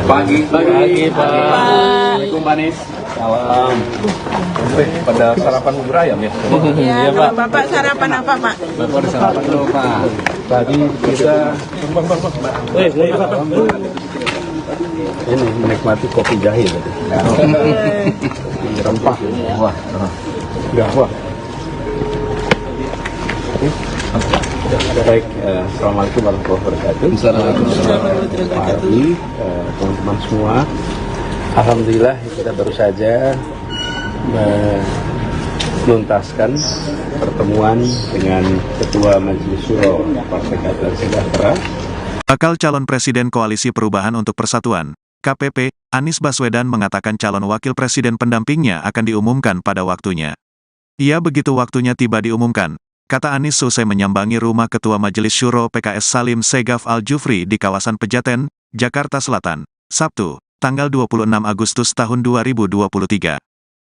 Speaker 4: Pagi Pak. Assalamualaikum Pak Nis.
Speaker 3: Salam. Pada sarapan bubur ayam ya?
Speaker 5: Ya, Bapak sarapan apa, Pak?
Speaker 4: Bapak ada sarapan dulu Pak. Tadi kita ini menikmati kopi jahe tadi. Rempah. Wah. Enggak, wah. Baik, Assalamualaikum warahmatullahi wabarakatuh. Pagi, teman-teman semua. Alhamdulillah kita baru saja menuntaskan pertemuan dengan Ketua Majelis Syuro Partai Keadilan Sejahtera.
Speaker 1: Bakal calon Presiden Koalisi Perubahan untuk Persatuan, KPP, Anies Baswedan mengatakan calon wakil presiden pendampingnya akan diumumkan pada waktunya. Ia begitu waktunya tiba diumumkan, kata Anies selesai menyambangi rumah Ketua Majelis Syuro PKS Salim Segaf Al-Jufri di kawasan Pejaten, Jakarta Selatan, Sabtu, tanggal 26 Agustus tahun 2023.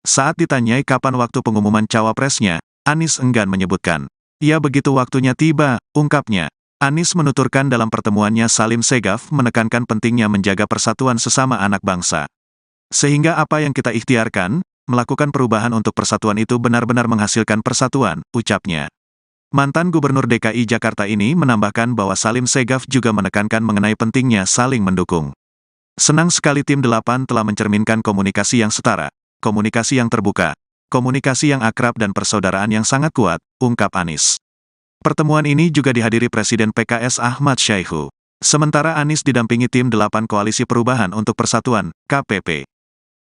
Speaker 1: Saat ditanyai kapan waktu pengumuman cawapresnya, Anies enggan menyebutkan. Ia begitu waktunya tiba, ungkapnya. Anies menuturkan dalam pertemuannya Salim Segaf menekankan pentingnya menjaga persatuan sesama anak bangsa. Sehingga apa yang kita ikhtiarkan, melakukan perubahan untuk persatuan itu benar-benar menghasilkan persatuan, ucapnya. Mantan Gubernur DKI Jakarta ini menambahkan bahwa Salim Segaf juga menekankan mengenai pentingnya saling mendukung. Senang sekali tim 8 telah mencerminkan komunikasi yang setara, komunikasi yang terbuka, komunikasi yang akrab dan persaudaraan yang sangat kuat, ungkap Anies. Pertemuan ini juga dihadiri Presiden PKS Ahmad Syaihu. Sementara Anies didampingi tim 8 Koalisi Perubahan untuk Persatuan, KPP.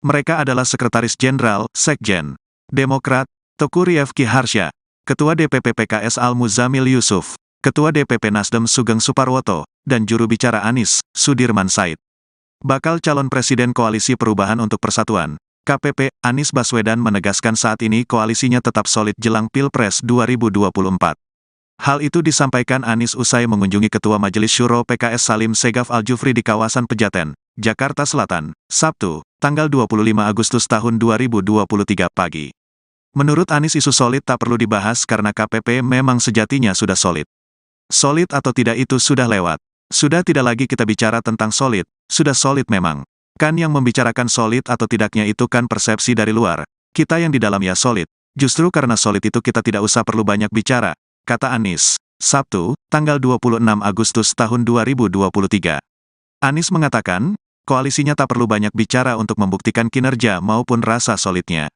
Speaker 1: Mereka adalah Sekretaris Jenderal, Sekjen, Demokrat, Teguh Rifki Harsha, Ketua DPP PKS Al-Muzamil Yusuf, Ketua DPP Nasdem Sugeng Suparwoto, dan juru bicara Anies, Sudirman Said. Bakal calon Presiden Koalisi Perubahan untuk Persatuan, KPP, Anies Baswedan menegaskan saat ini koalisinya tetap solid jelang Pilpres 2024. Hal itu disampaikan Anies usai mengunjungi Ketua Majelis Syuro PKS Salim Segaf Al-Jufri di kawasan Pejaten, Jakarta Selatan, Sabtu, tanggal 25 Agustus tahun 2023 pagi. Menurut Anies isu solid tak perlu dibahas karena KPP memang sejatinya sudah solid. Solid atau tidak itu sudah lewat. Sudah tidak lagi kita bicara tentang solid, sudah solid memang. Kan yang membicarakan solid atau tidaknya itu kan persepsi dari luar. Kita yang di dalam ya solid. Justru karena solid itu kita tidak usah perlu banyak bicara, kata Anies. Sabtu, tanggal 26 Agustus tahun 2023. Anies mengatakan, koalisinya tak perlu banyak bicara untuk membuktikan kinerja maupun rasa solidnya.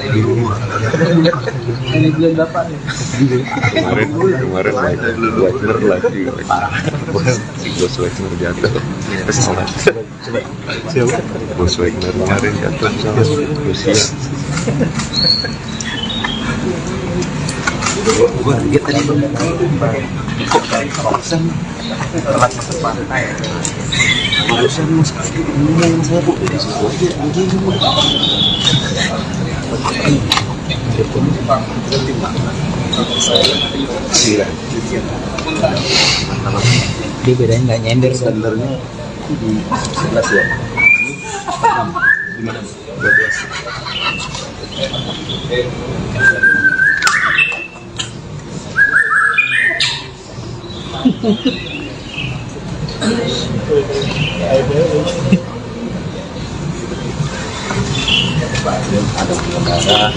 Speaker 2: Ini bulan bapak nih.
Speaker 3: kemarin Wagner lagi si Bos Wagner jatuh pas sholat.
Speaker 2: Siapa?
Speaker 3: Bos Wagner kemarin jatuh sama Rusia.
Speaker 2: Gue lihat tadi kok kawasan telat masuk pantai. Barusan mas ngomong saya bu di situ aja anjing. Dia bedanya nggak nyender standarnya di 11 ya. 12. Ada negara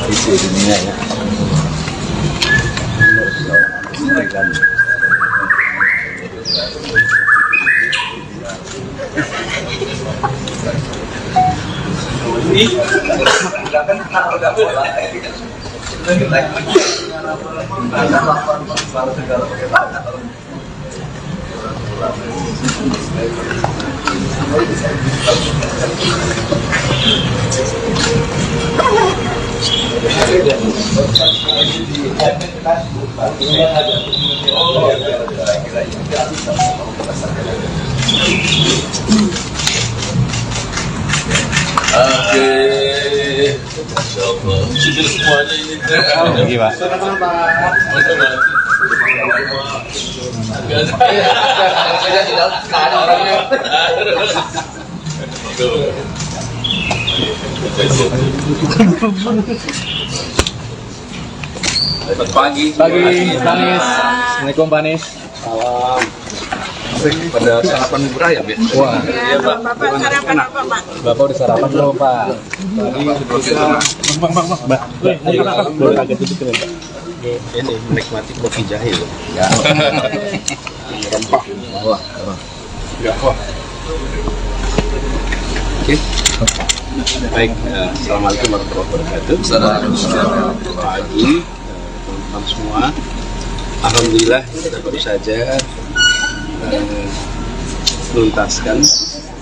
Speaker 2: di seluruh dunia ya.
Speaker 7: Sudah semuanya ini.
Speaker 2: Lagi pak.
Speaker 7: Pagi,
Speaker 2: Panis. Assalamualaikum Panis.
Speaker 7: salam. Pada sarapan bubur ayam ya?
Speaker 2: Wah,
Speaker 7: Iya Pak.
Speaker 5: Bapak sarapan apa, Pak?
Speaker 2: Bapak udah sarapan belum Pak? Mbak, boleh agak dikit ya Pak?
Speaker 4: Ini menikmati kopi jahe loh.
Speaker 2: Ya.
Speaker 4: Rempah.
Speaker 2: Wah,
Speaker 4: Ya, wah. Oke. Baik, assalamualaikum warahmatullahi wabarakatuh. Selamat pagi, teman-teman semua. Alhamdulillah kita baru saja menuntaskan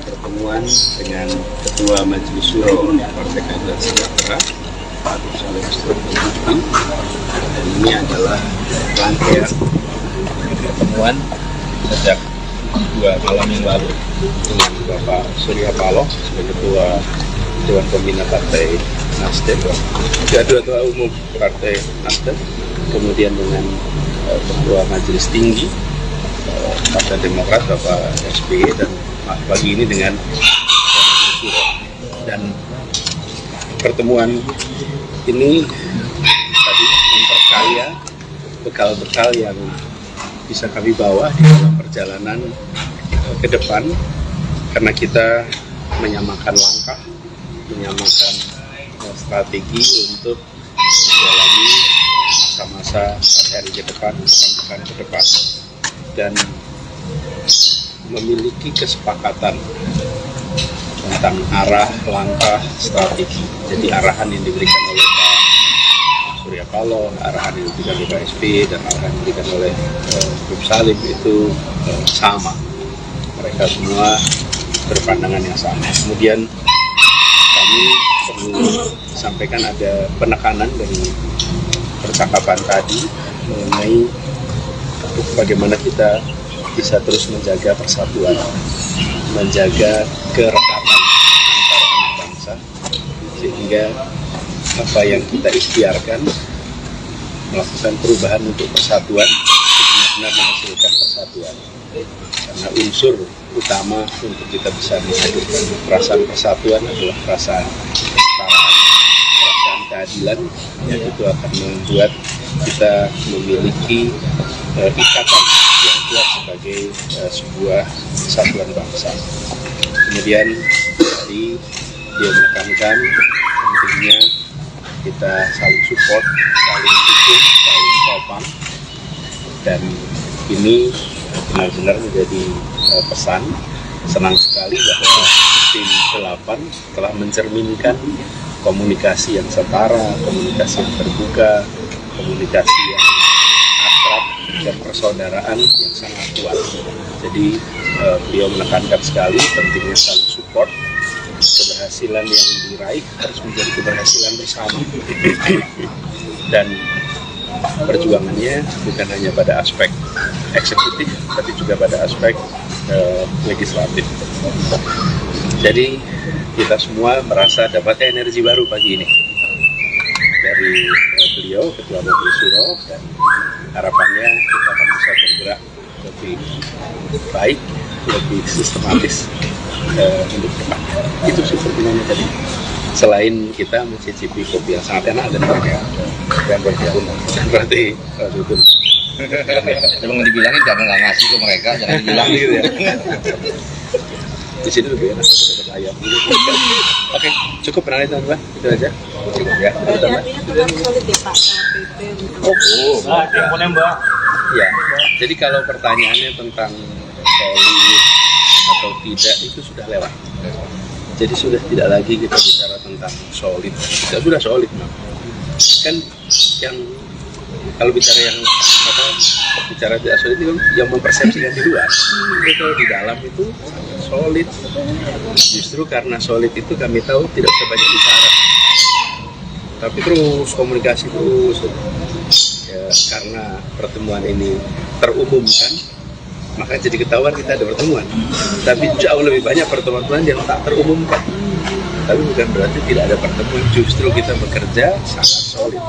Speaker 4: pertemuan dengan Ketua Majelis Syuro Partai Keadilan Sejahtera, Pak Agus Salim. Dan ini adalah rangkaian pertemuan sejak 2 malam yang lalu dengan Bapak Surya Paloh sebagai Ketua Dewan Pembina Partai Nasdem, Ketua Umum Partai Nasdem, kemudian dengan Ketua Majelis Tinggi Partai Demokrat Bapak SBY, dan pagi ini dengan dan pertemuan ini tadi memperkaya bekal-bekal yang bisa kami bawa di dalam perjalanan ke depan, karena kita menyamakan langkah, menyamakan strategi untuk menjalani masa-masa hari ke depan, pekan ke depan, dan memiliki kesepakatan tentang arah, langkah, strategi. Jadi arahan yang diberikan oleh Pak Surya Paloh, arahan yang diberikan oleh Pak SBY, dan arahan yang diberikan oleh Bung Salim itu sama. Mereka semua berpandangan yang sama. Kemudian kami perlu sampaikan ada penekanan dari percakapan tadi mengenai bagaimana kita bisa terus menjaga persatuan, menjaga kerekatan antar anak bangsa, sehingga apa yang kita ikhtiarkan melakukan perubahan untuk persatuan benar-benar menghasilkan persatuan. Karena unsur utama untuk kita bisa menghadirkan perasaan persatuan adalah perasaan kesetaraan, perasaan keadilan, yang itu akan membuat kita memiliki ikatan yang kuat sebagai sebuah kesatuan bangsa. Kemudian tadi dia menekankan pentingnya kita saling support, saling dukung, saling topang, dan ini benar-benar menjadi pesan. Senang sekali bahwa tim 8 telah mencerminkan komunikasi yang setara, komunikasi yang terbuka, komunikasi yang akrab dan persaudaraan yang sangat kuat. Jadi beliau menekankan sekali pentingnya saling support. Keberhasilan yang diraih harus menjadi keberhasilan bersama. Dan perjuangannya bukan hanya pada aspek eksekutif, tapi juga pada aspek legislatif. Jadi kita semua merasa dapatnya energi baru pagi ini dari beliau, Ketua Majelis Syuro, dan harapannya kita akan bisa bergerak lebih baik, lebih sistematis untuk depan. Itu sepertinya tadi. Selain kita mencicipi kopi yang sangat enak dan banyak yang berarti itu.
Speaker 2: Emang dibilangin jangan nggak ngasih ke mereka, jangan dibilang gitu ya.
Speaker 4: Di sini lebih enak dapat ayam. Oke, cukup penanya teman-teman, itu aja. Cukup ya.
Speaker 5: Artinya tetap solid ya Pak KPP untuk
Speaker 4: Ya, jadi kalau pertanyaannya tentang solid atau tidak itu sudah lewat. Jadi sudah tidak lagi kita bicara tentang solid. Kita sudah solid, kan yang kalau bicara yang bicara tidak solid itu yang mempersepsikan di luar. Tapi kalau di dalam itu solid. Justru karena solid itu kami tahu tidak sebanyak bicara. Tapi terus komunikasi terus. Ya, karena pertemuan ini terumumkan, maka jadi ketahuan kita ada pertemuan. Tapi jauh lebih banyak pertemuan yang tak terumumkan. Tapi bukan berarti tidak ada pertemuan, justru kita bekerja sangat solid.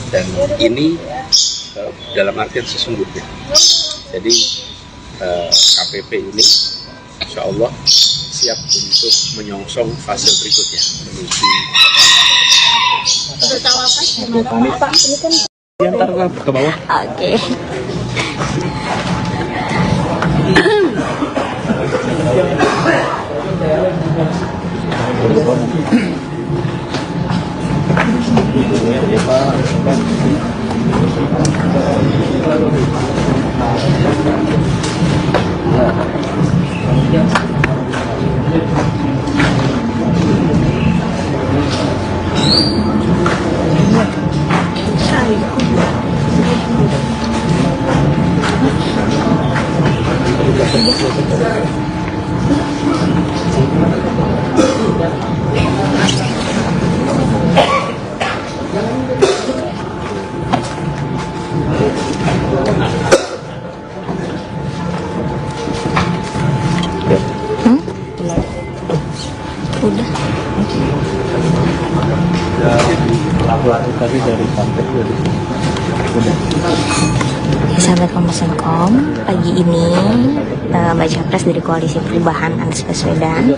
Speaker 4: Dan ini dalam artian sesungguhnya. Jadi KPP ini insya Allah siap untuk menyongsong fase berikutnya menuju
Speaker 5: untuk cawapres gimana Pak? Ini kan
Speaker 6: Oke. Sahabat Kompas.com, pagi ini Baca Pres dari Koalisi Perubahan Anies Baswedan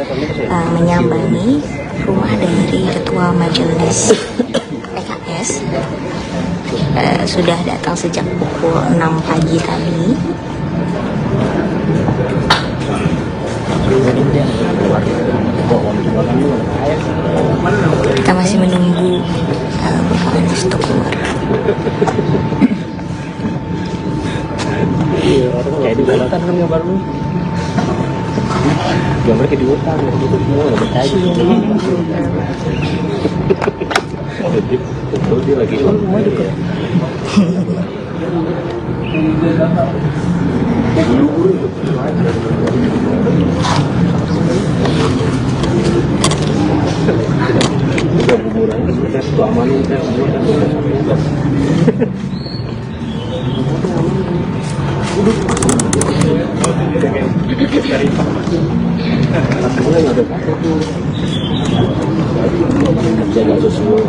Speaker 6: menyambangi rumah dari Ketua Majelis PKS. Sudah datang sejak pukul 6 pagi tadi. Kita masih menunggu Bapak Anies untuk keluar.
Speaker 2: Kayak di hutan kan gambar lu. Gambar kayak di hutan, gitu semua nggak percaya. Betul dia lagi rumah dekat. Udah kuburan, kita keamanan kan semua kan. Jaga semua.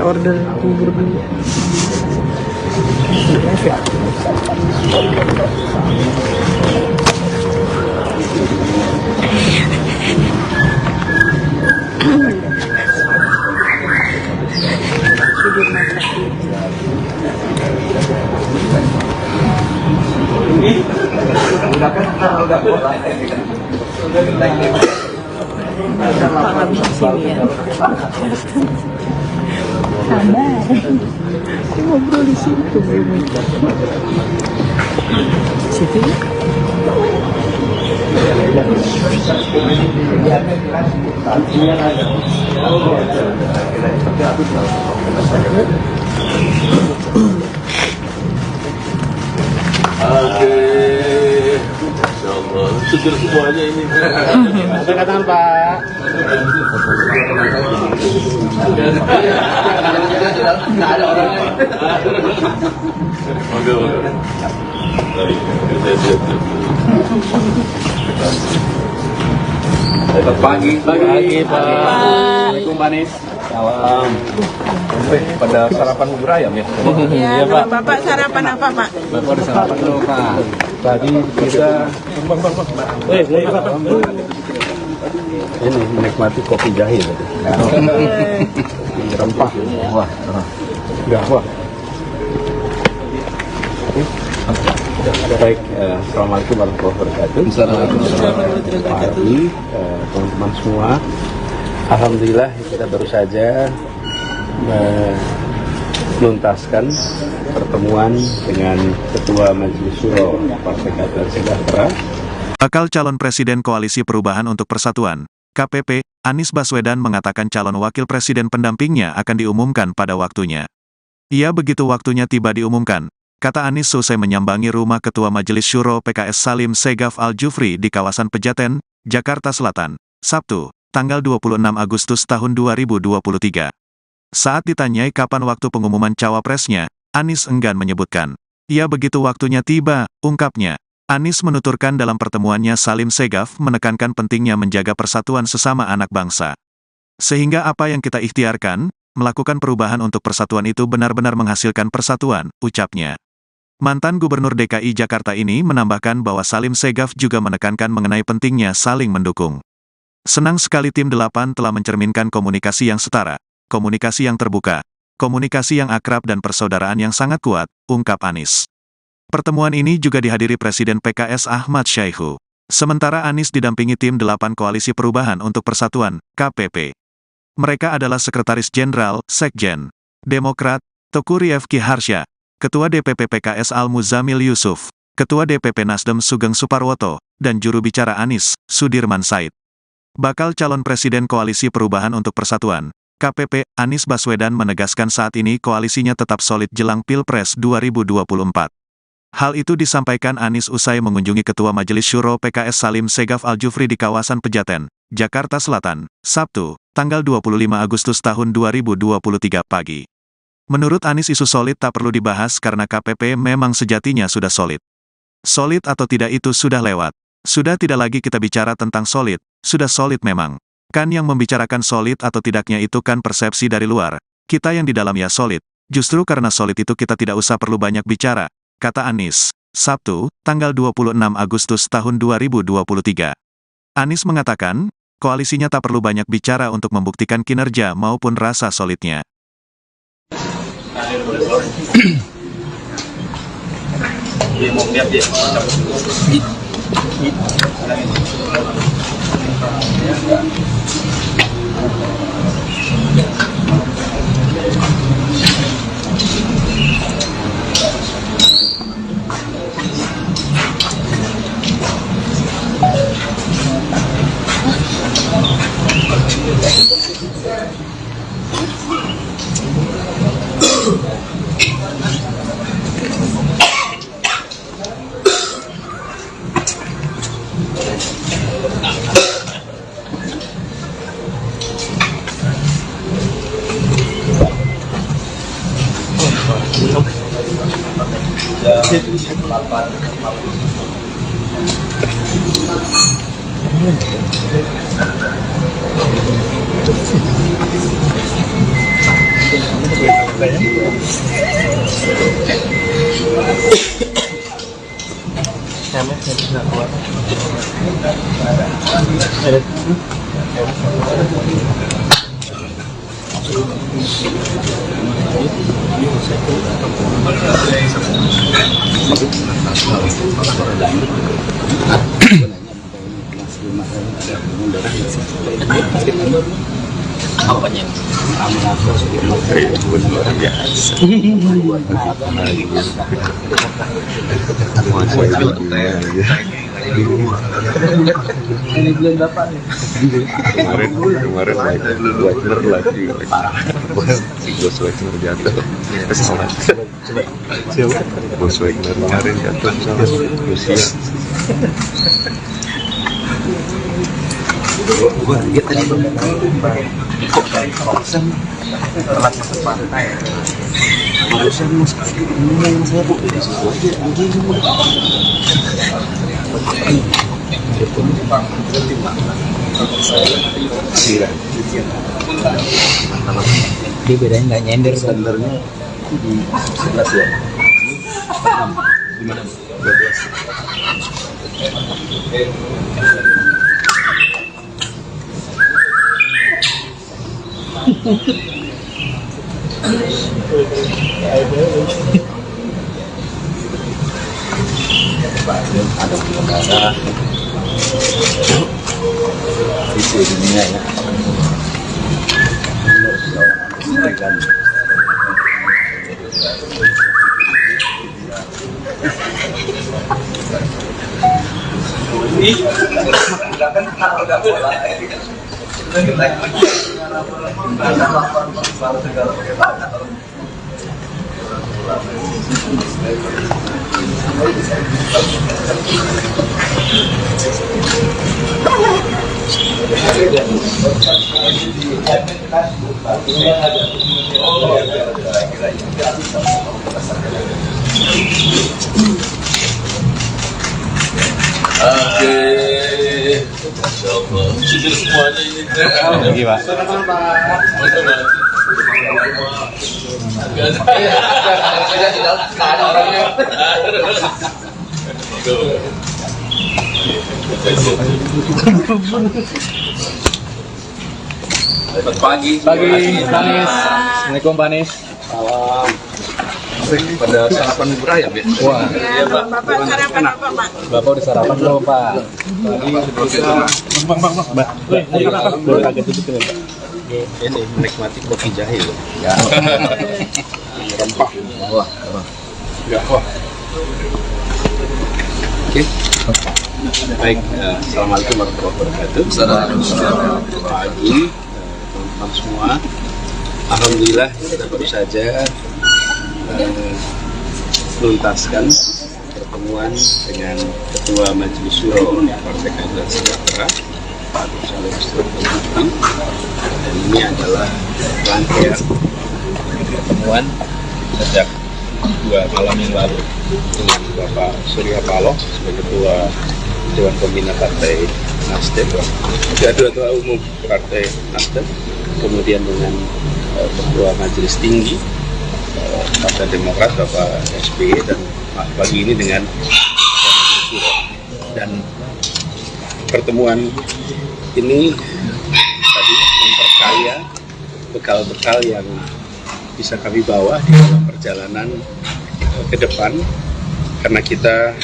Speaker 2: Order kubur dulu.
Speaker 6: Pak kami di sini ya. Sabar. Saya ngobrol di situ. Situ ya?
Speaker 3: Oke. Masya Allah. Seger semuanya ini.
Speaker 4: Angkat tangan Pak.
Speaker 3: Oke, oke. Baik, siap.
Speaker 7: Pagi
Speaker 4: Pak.
Speaker 7: Assalamualaikum Pak Anies. Salam. Pada sarapan bubur ayam ya?
Speaker 5: Iya, Pak. Bapak sarapan apa, Pak?
Speaker 7: Bapak ada sarapan dulu Pak. Tadi kita ini menikmati kopi jahe tadi. Rempah. Wah. Wah. Baik, Assalamualaikum warahmatullahi wabarakatuh. Pak Ardi, teman-teman semua. Alhamdulillah kita baru saja menuntaskan pertemuan dengan Ketua Majelis Syuro Partai Keadilan Sejahtera.
Speaker 1: Bakal calon Presiden Koalisi Perubahan untuk Persatuan, KPP, Anies Baswedan mengatakan calon wakil presiden pendampingnya akan diumumkan pada waktunya. Ia begitu waktunya tiba diumumkan, kata Anies selesai menyambangi rumah Ketua Majelis Syuro PKS Salim Segaf Al-Jufri di kawasan Pejaten, Jakarta Selatan, Sabtu, tanggal 26 Agustus tahun 2023. Saat ditanyai kapan waktu pengumuman cawapresnya, Anies enggan menyebutkan. Ia begitu waktunya tiba, ungkapnya. Anies menuturkan dalam pertemuannya Salim Segaf menekankan pentingnya menjaga persatuan sesama anak bangsa. Sehingga apa yang kita ikhtiarkan, melakukan perubahan untuk persatuan itu benar-benar menghasilkan persatuan, ucapnya. Mantan Gubernur DKI Jakarta ini menambahkan bahwa Salim Segaf juga menekankan mengenai pentingnya saling mendukung. Senang sekali tim 8 telah mencerminkan komunikasi yang setara, komunikasi yang terbuka, komunikasi yang akrab dan persaudaraan yang sangat kuat, ungkap Anies. Pertemuan ini juga dihadiri Presiden PKS Ahmad Syaihu. Sementara Anies didampingi tim 8 Koalisi Perubahan untuk Persatuan, KPP. Mereka adalah Sekretaris Jenderal, Sekjen, Demokrat, Teguh Rifki Harsha, Ketua DPP PKS Al-Muzamil Yusuf, Ketua DPP Nasdem Sugeng Suparwoto, dan juru bicara Anies, Sudirman Said. Bakal calon Presiden Koalisi Perubahan untuk Persatuan, KPP, Anies Baswedan menegaskan saat ini koalisinya tetap solid jelang Pilpres 2024. Hal itu disampaikan Anies usai mengunjungi Ketua Majelis Syuro PKS Salim Segaf Al-Jufri di kawasan Pejaten, Jakarta Selatan, Sabtu, tanggal 25 Agustus tahun 2023 pagi. Menurut Anies isu solid tak perlu dibahas karena KPP memang sejatinya sudah solid. Solid atau tidak itu sudah lewat. Sudah tidak lagi kita bicara tentang solid, sudah solid memang. Kan yang membicarakan solid atau tidaknya itu kan persepsi dari luar. Kita yang di dalam ya solid. Justru karena solid itu kita tidak usah perlu banyak bicara, kata Anies. Sabtu, tanggal 26 Agustus tahun 2023. Anies mengatakan, koalisinya tak perlu banyak bicara untuk membuktikan kinerja maupun rasa solidnya.
Speaker 2: Apanya?
Speaker 3: Kemarin Wagner lagi si Bos Wagner jatuh terus sholat. Bos Wagner kemarin jatuh sama Rusia.
Speaker 2: Gua lihat tadi kok kawasan telat masuk pantai. Barusan sekali ngomong saya bu di situ aja anjing. Dia bedanya nggak nyender sebenarnya di 11 ya. 6 di mana? 12. Ada pengendara di dunia ya.
Speaker 7: Sudah semuanya ini
Speaker 2: Lagi Pak.
Speaker 7: ada orangnya. Pagi,
Speaker 2: Panis. Assalamualaikum Panis.
Speaker 7: salam. Pada sarapan bubur ayam ya?
Speaker 2: Wah,
Speaker 7: Iya Pak.
Speaker 5: Bapak sarapan apa, Pak?
Speaker 2: Bapak udah sarapan belum Pak? Mbak, boleh kaget dulu kan Pak?
Speaker 4: Ini menikmati kopi jahe loh.
Speaker 2: Ya.
Speaker 4: Rempah.
Speaker 2: Wah,
Speaker 4: Ya, wah. Oke. Baik, assalamualaikum warahmatullahi wabarakatuh. Selamat pagi, teman-teman semua. Alhamdulillah kita baru saja menuntaskan pertemuan dengan Ketua Majelis Syuro Partai Keadilan Sejahtera, Pak Salim Bukti. Dan ini adalah rangkaian pertemuan sejak 2 malam yang lalu dengan Bapak Surya Paloh sebagai Ketua Dewan Pembina Partai Nasdem, Ketua Umum Partai Nasdem, kemudian dengan Ketua Majelis Tinggi Partai Demokrat Bapak SBY, dan pagi ini dengan Majelis Syuro. Dan pertemuan ini tadi memperkaya bekal-bekal yang bisa kami bawa di dalam perjalanan ke depan, karena kita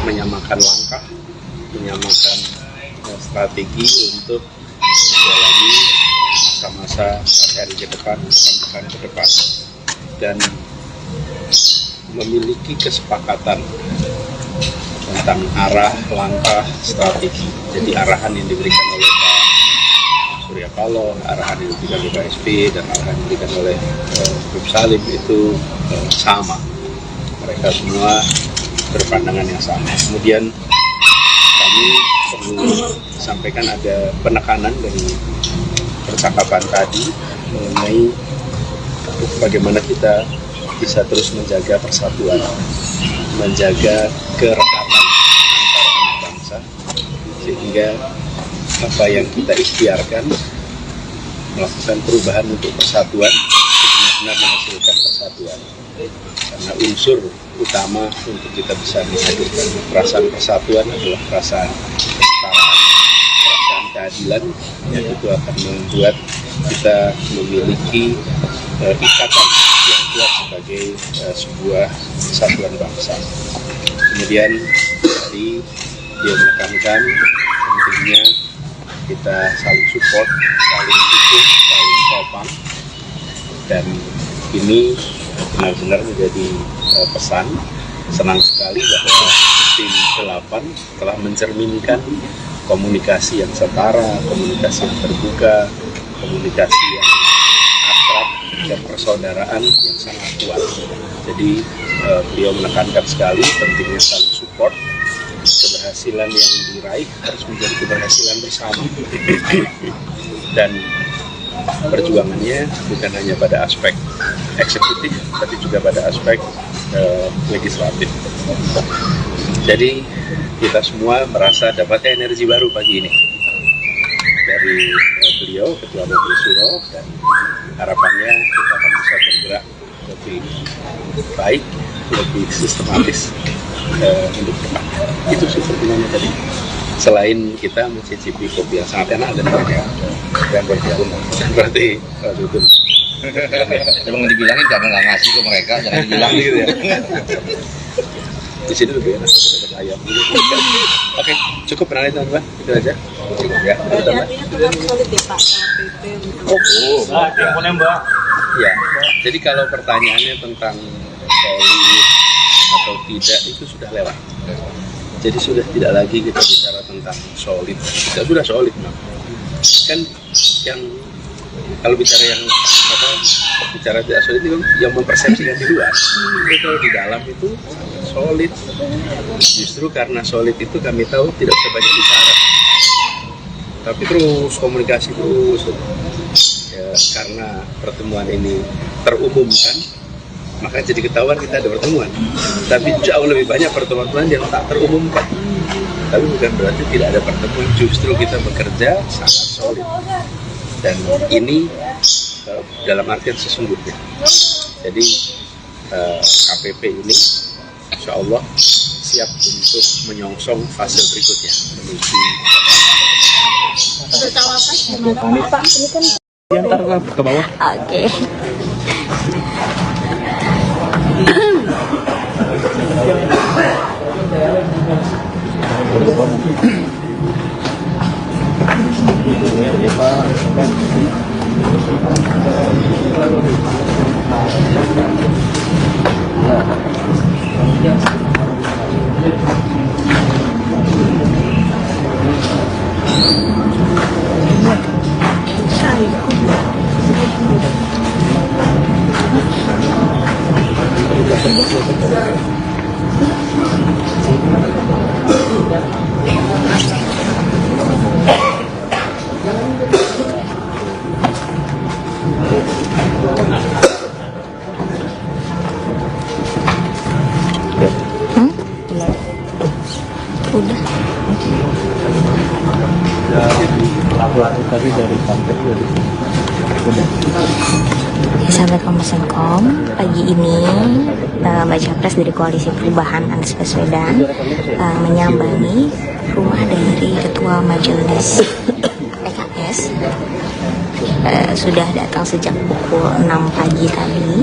Speaker 4: menyamakan langkah, menyamakan strategi untuk menjalani masa-masa hari ke depan, pekan ke depan, dan memiliki kesepakatan tentang arah, langkah, strategi. Jadi arahan yang diberikan oleh Pak Surya Paloh, arahan yang diberikan oleh Pak SBY, dan arahan yang diberikan oleh Prof. Salim itu sama. Mereka semua berpandangan yang sama. Kemudian kami perlu sampaikan ada penekanan dari percakapan tadi mengenai bagaimana kita bisa terus menjaga persatuan, menjaga kerekaman antar anak bangsa, sehingga apa yang kita ikhtiarkan melakukan perubahan untuk persatuan benar-benar menghasilkan persatuan. Karena unsur utama untuk kita bisa menghadirkan perasaan persatuan adalah perasaan kesetaraan, perasaan keadilan, itu akan membuat kita memiliki ikatan yang kuat sebagai sebuah kesatuan bangsa. Kemudian tadi dia menekankan pentingnya kita saling support, saling dukung, saling topang, dan ini benar-benar menjadi pesan. Senang sekali bahwa tim 8 telah mencerminkan komunikasi yang setara, komunikasi yang terbuka, komunikasi yang akrab, dan persaudaraan yang sangat kuat. Jadi beliau menekankan sekali pentingnya saling support. Keberhasilan yang diraih harus menjadi keberhasilan bersama. Dan perjuangannya bukan hanya pada aspek eksekutif, tapi juga pada aspek legislatif. Jadi kita semua merasa dapat energi baru pagi ini dari beliau, Ketua Majelis Syuro, dan harapannya kita akan bisa bergerak lebih baik, lebih sistematis untuk depan. Itu sepertinya tadi. Selain kita mencicipi kopi yang sangat enak dan banyak yang berarti itu.
Speaker 2: Emang dibilangin karena nggak ngasih ke mereka, jangan dibilang gitu ya.
Speaker 4: Di sini lebih enak daripada ayam. Oke, cukup penanya teman-teman, itu aja. Cukup ya.
Speaker 5: Berarti artinya tetap solid ya Pak KPP untuk
Speaker 7: Mbak.
Speaker 4: Ya, jadi kalau pertanyaannya tentang solid atau tidak itu sudah lewat. Jadi sudah tidak lagi kita bicara tentang solid. Kita sudah solid, kan yang kalau bicara yang bicara tidak solid itu yang mempersepsikan di luar. Tapi kalau di dalam itu solid. Justru karena solid itu kami tahu tidak usah banyak bicara, tapi terus komunikasi terus. Ya, karena pertemuan ini terumumkan, maka jadi ketahuan kita ada pertemuan. Tapi jauh lebih banyak pertemuan yang tak terumumkan. Tapi bukan berarti tidak ada pertemuan, justru kita bekerja sangat solid. Dan ini dalam artian sesungguhnya. Jadi KPP ini insya Allah siap untuk menyongsong fase berikutnya menuju
Speaker 5: untuk cawapres gimana Pak? Ini kan
Speaker 7: Ntar ke bawah.
Speaker 6: Oke. Udah.
Speaker 7: Lagu-lagu tadi dari sampai udah.
Speaker 6: Sahabat Kompas.com, pagi ini Baca Pres dari Koalisi Perubahan Anies Baswedan menyambangi rumah dari Ketua Majelis PKS. Sudah datang sejak pukul 6 pagi tadi.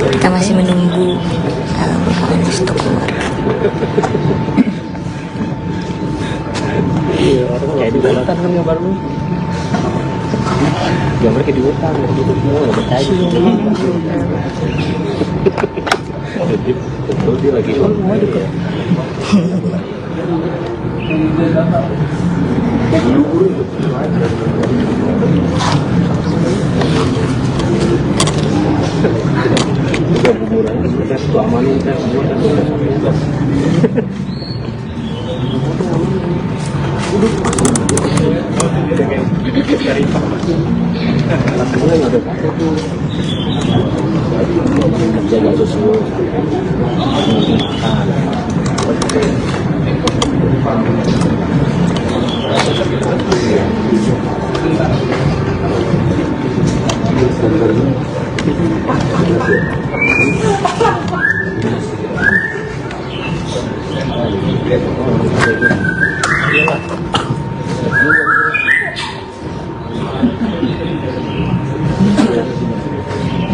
Speaker 6: Kita masih menunggu Bapak Anies untuk keluar.
Speaker 7: Kayak di hutan kan gambar lu. Gambar kayak di hutan, gitu semua nggak percaya. Betul dia lagi semua juga. Juga buburan sudah selama ini kan semua kan sudah.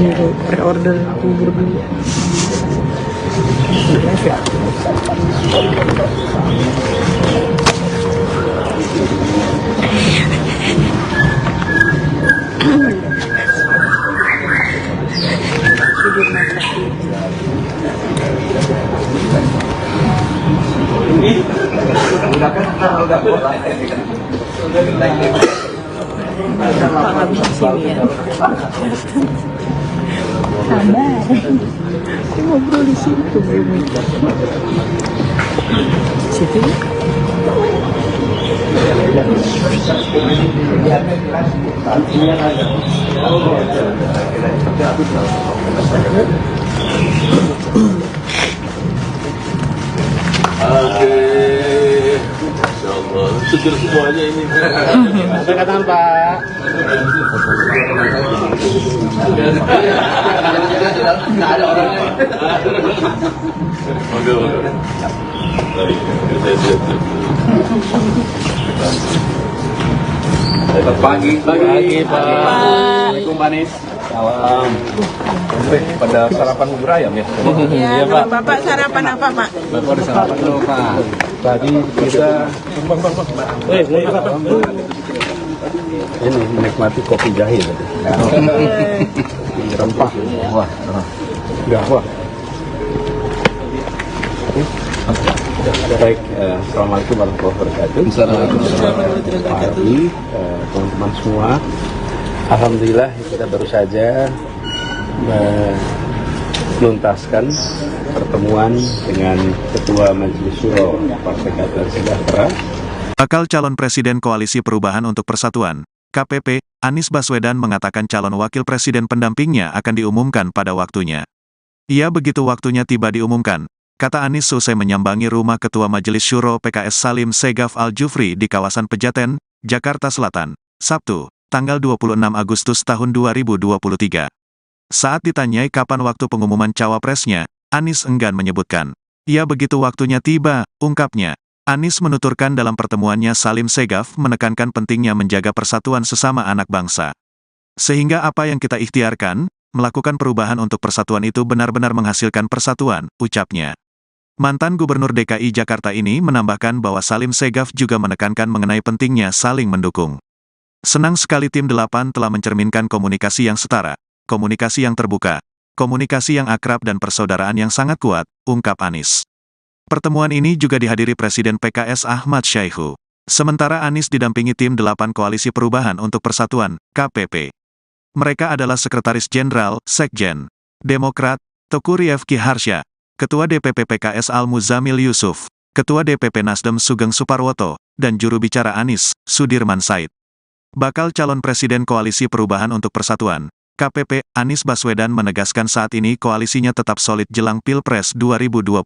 Speaker 6: untuk pre-order bubur dulu. Live ya. Sabar. Saya ngobrol di situ belum. Situ.
Speaker 3: Masya Allah, seger semuanya ini.
Speaker 7: Angkat tangan, Pak.
Speaker 3: Pagi,
Speaker 7: Pak. Assalamualaikum, Pak Anies. Salam. Pada sarapan bubur ayam ya?
Speaker 5: Ya, Bapak sarapan apa, Pak?
Speaker 7: Bapak ada sarapan dulu, Pak. Tadi kita ini menikmati kopi jahe tadi. Rempah. Wah. Wah. Baik, Assalamualaikum warahmatullahi wabarakatuh. Pak Ardi, teman-teman semua. Alhamdulillah kita baru saja menuntaskan pertemuan dengan Ketua Majelis Syuro Partai Keadilan Sejahtera.
Speaker 1: Bakal calon Presiden Koalisi Perubahan untuk Persatuan, KPP, Anies Baswedan mengatakan calon wakil presiden pendampingnya akan diumumkan pada waktunya. Ia begitu waktunya tiba diumumkan, kata Anies selesai menyambangi rumah Ketua Majelis Syuro PKS Salim Segaf Al-Jufri di kawasan Pejaten, Jakarta Selatan, Sabtu, tanggal 26 Agustus tahun 2023. Saat ditanyai kapan waktu pengumuman cawapresnya, Anies enggan menyebutkan. Ia begitu waktunya tiba, ungkapnya. Anies menuturkan dalam pertemuannya Salim Segaf menekankan pentingnya menjaga persatuan sesama anak bangsa. Sehingga apa yang kita ikhtiarkan, melakukan perubahan untuk persatuan itu benar-benar menghasilkan persatuan, ucapnya. Mantan Gubernur DKI Jakarta ini menambahkan bahwa Salim Segaf juga menekankan mengenai pentingnya saling mendukung. Senang sekali tim 8 telah mencerminkan komunikasi yang setara, komunikasi yang terbuka, komunikasi yang akrab dan persaudaraan yang sangat kuat, ungkap Anies. Pertemuan ini juga dihadiri Presiden PKS Ahmad Syaihu. Sementara Anies didampingi tim 8 Koalisi Perubahan untuk Persatuan, KPP. Mereka adalah Sekretaris Jenderal, Sekjen, Demokrat, Teguh Rifki Harsha, Ketua DPP PKS Al-Muzamil Yusuf, Ketua DPP Nasdem Sugeng Suparwoto, dan juru bicara Anies, Sudirman Said. Bakal calon Presiden Koalisi Perubahan untuk Persatuan, KPP, Anies Baswedan menegaskan saat ini koalisinya tetap solid jelang Pilpres 2024.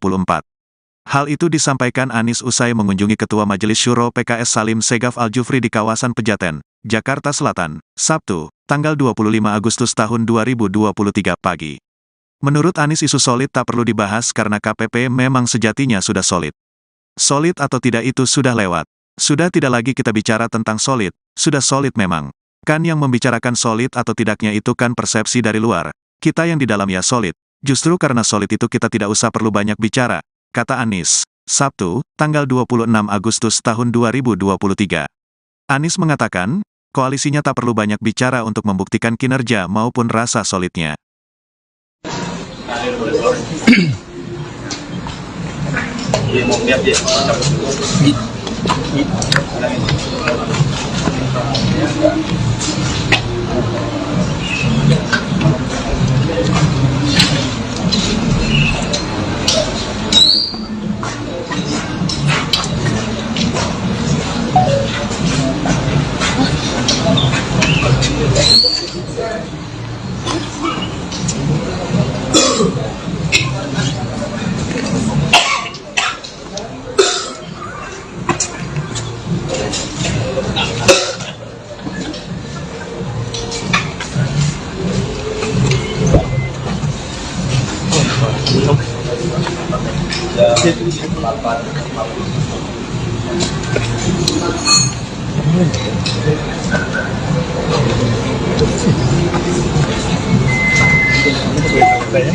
Speaker 1: Hal itu disampaikan Anies usai mengunjungi Ketua Majelis Syuro PKS Salim Segaf Al-Jufri di kawasan Pejaten, Jakarta Selatan, Sabtu, tanggal 25 Agustus tahun 2023 pagi. Menurut Anies isu solid tak perlu dibahas karena KPP memang sejatinya sudah solid. Solid atau tidak itu sudah lewat. Sudah tidak lagi kita bicara tentang solid, sudah solid memang. Kan yang membicarakan solid atau tidaknya itu kan persepsi dari luar. Kita yang di dalam ya solid. Justru karena solid itu kita tidak usah perlu banyak bicara, kata Anies. Sabtu, tanggal 26 Agustus tahun 2023. Anies mengatakan, koalisinya tak perlu banyak bicara untuk membuktikan kinerja maupun rasa solidnya.
Speaker 3: Kemarin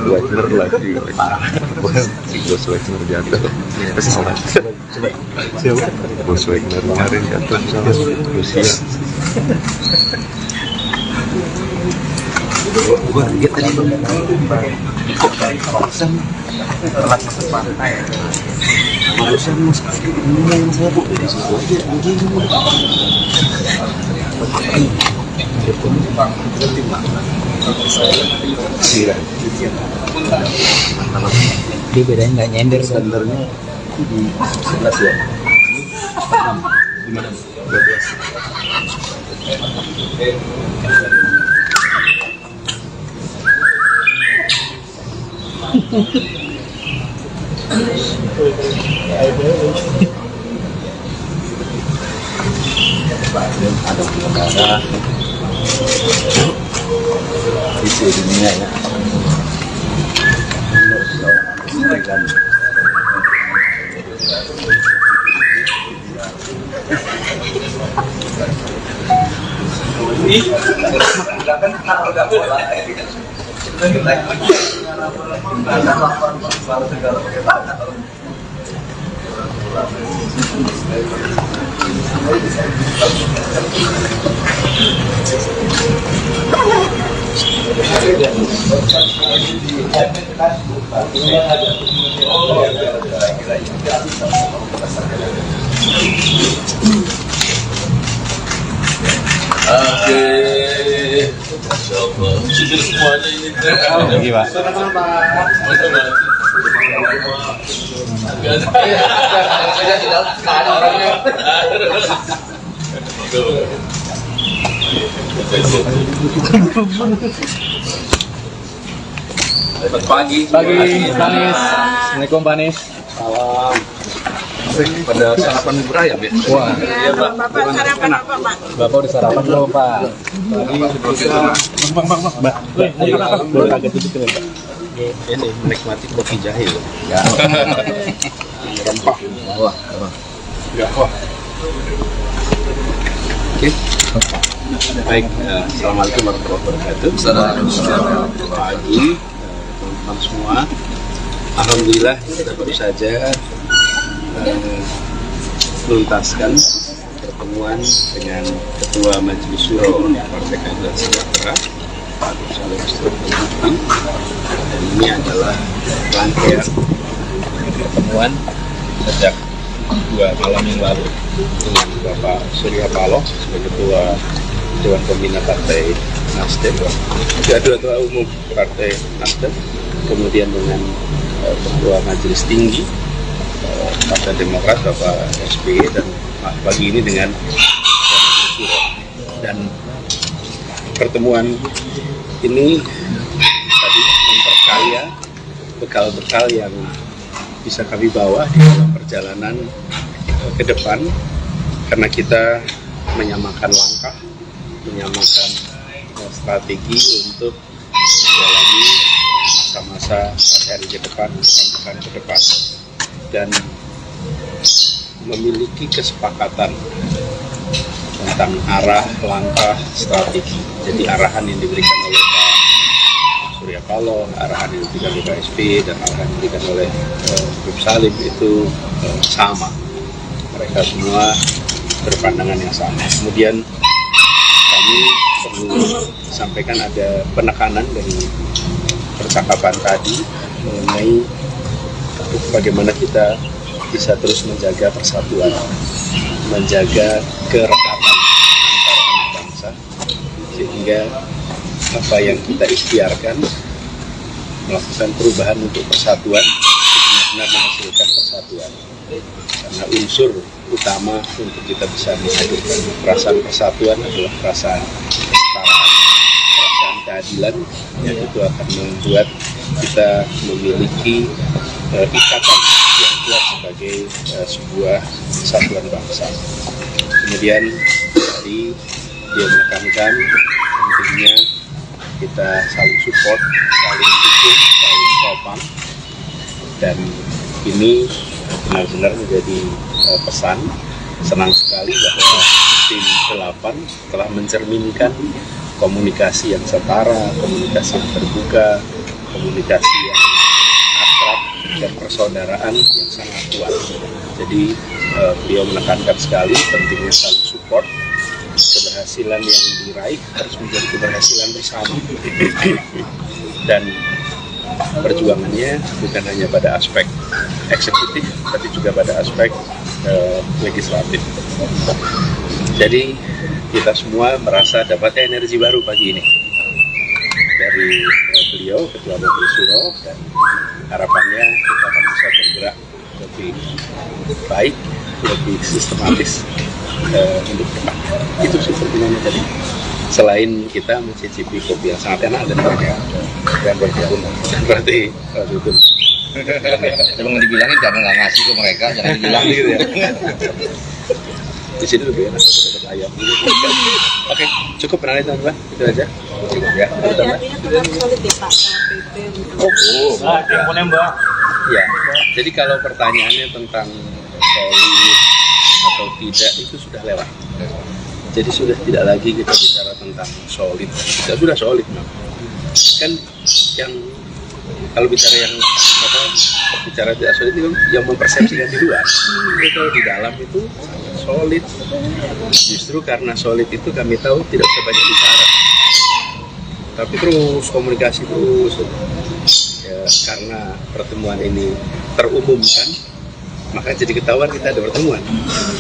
Speaker 3: Wagner lagi si Bos Wagner jatuh. Pasti salah. Siapa? Bos Wagner kemarin jatuh sama Rusia.
Speaker 2: Gua lihat tadi kok barusan telat masuk pantai. Barusan ngomong saya bu di situ aja anjing. Dia bedanya nggak nyender sebenarnya di 11 ya. 12. Ada pengendara di dunia ya.
Speaker 7: Sudah semuanya ini lagi Pak. Pagi, Panis. Assalamualaikum Panis. Salam. Pada sarapan bubur ayam ya? Wah, iya Pak.
Speaker 5: Bapak sarapan apa Pak?
Speaker 7: Bapak udah sarapan belum Pak? Mbak, boleh kaget dikit ya Pak?
Speaker 4: Ini menikmati kopi jahe loh.
Speaker 7: Ya.
Speaker 4: Rempah.
Speaker 7: Wah,
Speaker 4: Ya, wah. Oke. Baik, assalamualaikum warahmatullahi wabarakatuh. Selamat pagi, teman-teman semua. Alhamdulillah kita baru saja menuntaskan pertemuan dengan Ketua Majelis Syuro Partai Keadilan Sejahtera, Pak Salim Budi. Dan ini adalah rangkaian pertemuan sejak 2 malam yang lalu dengan Bapak Surya Paloh sebagai Ketua Dewan Pembina Partai Nasdem, Ketua Umum Partai Nasdem, kemudian dengan Ketua Majelis Tinggi Partai Demokrat Bapak SBY, dan pagi ini dengan dan pertemuan ini tadi memperkaya bekal-bekal yang bisa kami bawa di dalam perjalanan ke depan, karena kita menyamakan langkah, menyamakan strategi untuk menjalani masa-masa hari ke depan, pekan ke depan, dan memiliki kesepakatan tentang arah, langkah, strategi. Jadi arahan yang diberikan oleh Pak Surya Paloh, arahan yang diberikan oleh Pak SBY, dan arahan yang diberikan oleh Prof. Salim itu sama. Mereka semua berpandangan yang sama. Kemudian kami perlu sampaikan ada penekanan dari percakapan tadi mengenai bagaimana kita bisa terus menjaga persatuan, menjaga kerekatan antar anak bangsa, sehingga apa yang kita ikhtiarkan melakukan perubahan untuk persatuan benar-benar menghasilkan persatuan persatuan. Karena unsur utama untuk kita bisa menghadirkan perasaan persatuan adalah perasaan kesetaraan, perasaan keadilan, yang itu akan membuat kita memiliki ikatan yang kuat sebagai sebuah kesatuan bangsa. Kemudian tadi dia menekankan pentingnya kita saling support, saling dukung, saling topang, dan ini benar-benar menjadi pesan. Senang sekali bahwa tim 8 telah mencerminkan komunikasi yang setara, komunikasi yang terbuka, komunikasi yang akrab, dan persaudaraan yang sangat kuat. Jadi beliau menekankan sekali pentingnya saling support. Keberhasilan yang diraih harus menjadi keberhasilan bersama. Dan perjuangannya bukan hanya pada aspek eksekutif, tapi juga pada aspek legislatif. Jadi kita semua merasa dapat energi baru pagi ini dari beliau, Ketua Majelis Syuro, dan harapannya kita akan bisa bergerak lebih baik, lebih sistematis untuk depan. Itu sih pertimbangannya tadi. Selain kita mencicipi kopi yang sangat enak dan berarti itu.
Speaker 7: Emang dibilangin jangan nggak ngasih ke mereka, jangan dibilang gitu ya.
Speaker 4: Di sini lebih enak dapat ayam. Oke, cukup penanya teman-teman, itu aja. Cukup ya.
Speaker 5: Berarti artinya tetap solid ya Pak KPP untuk
Speaker 7: Mbak.
Speaker 4: Ya, jadi kalau pertanyaannya tentang solid atau tidak itu sudah lewat. Jadi sudah tidak lagi kita bicara tentang solid. Kita sudah solid, kan yang kalau bicara yang bicara tidak solid itu yang mempersepsikan di luar. Tapi kalau di dalam itu solid. Justru karena solid itu kami tahu tidak usah banyak bicara, tapi terus komunikasi terus. Ya, karena pertemuan ini terumumkan, maka jadi ketahuan kita ada pertemuan.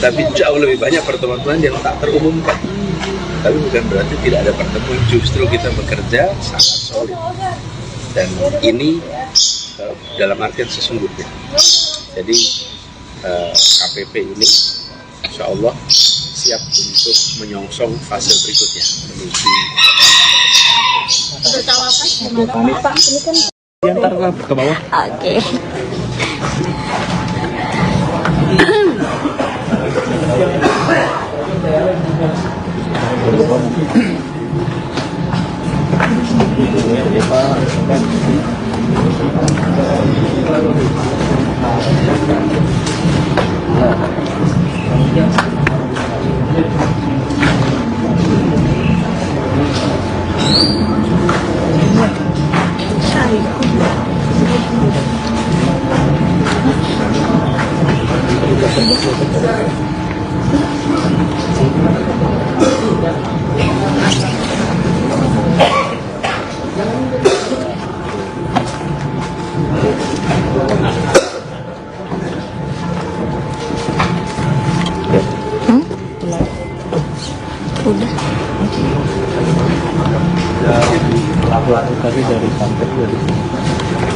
Speaker 4: Tapi jauh lebih banyak pertemuan yang tak terumumkan. Tapi bukan berarti tidak ada pertemuan, justru kita bekerja sangat solid. Dan ini dalam artian sesungguhnya. Jadi KPP ini insya Allah siap untuk menyongsong fase berikutnya menuju
Speaker 5: untuk cawapres gimana Pak? Ini kan
Speaker 7: Ntar ke bawah.
Speaker 6: Oke.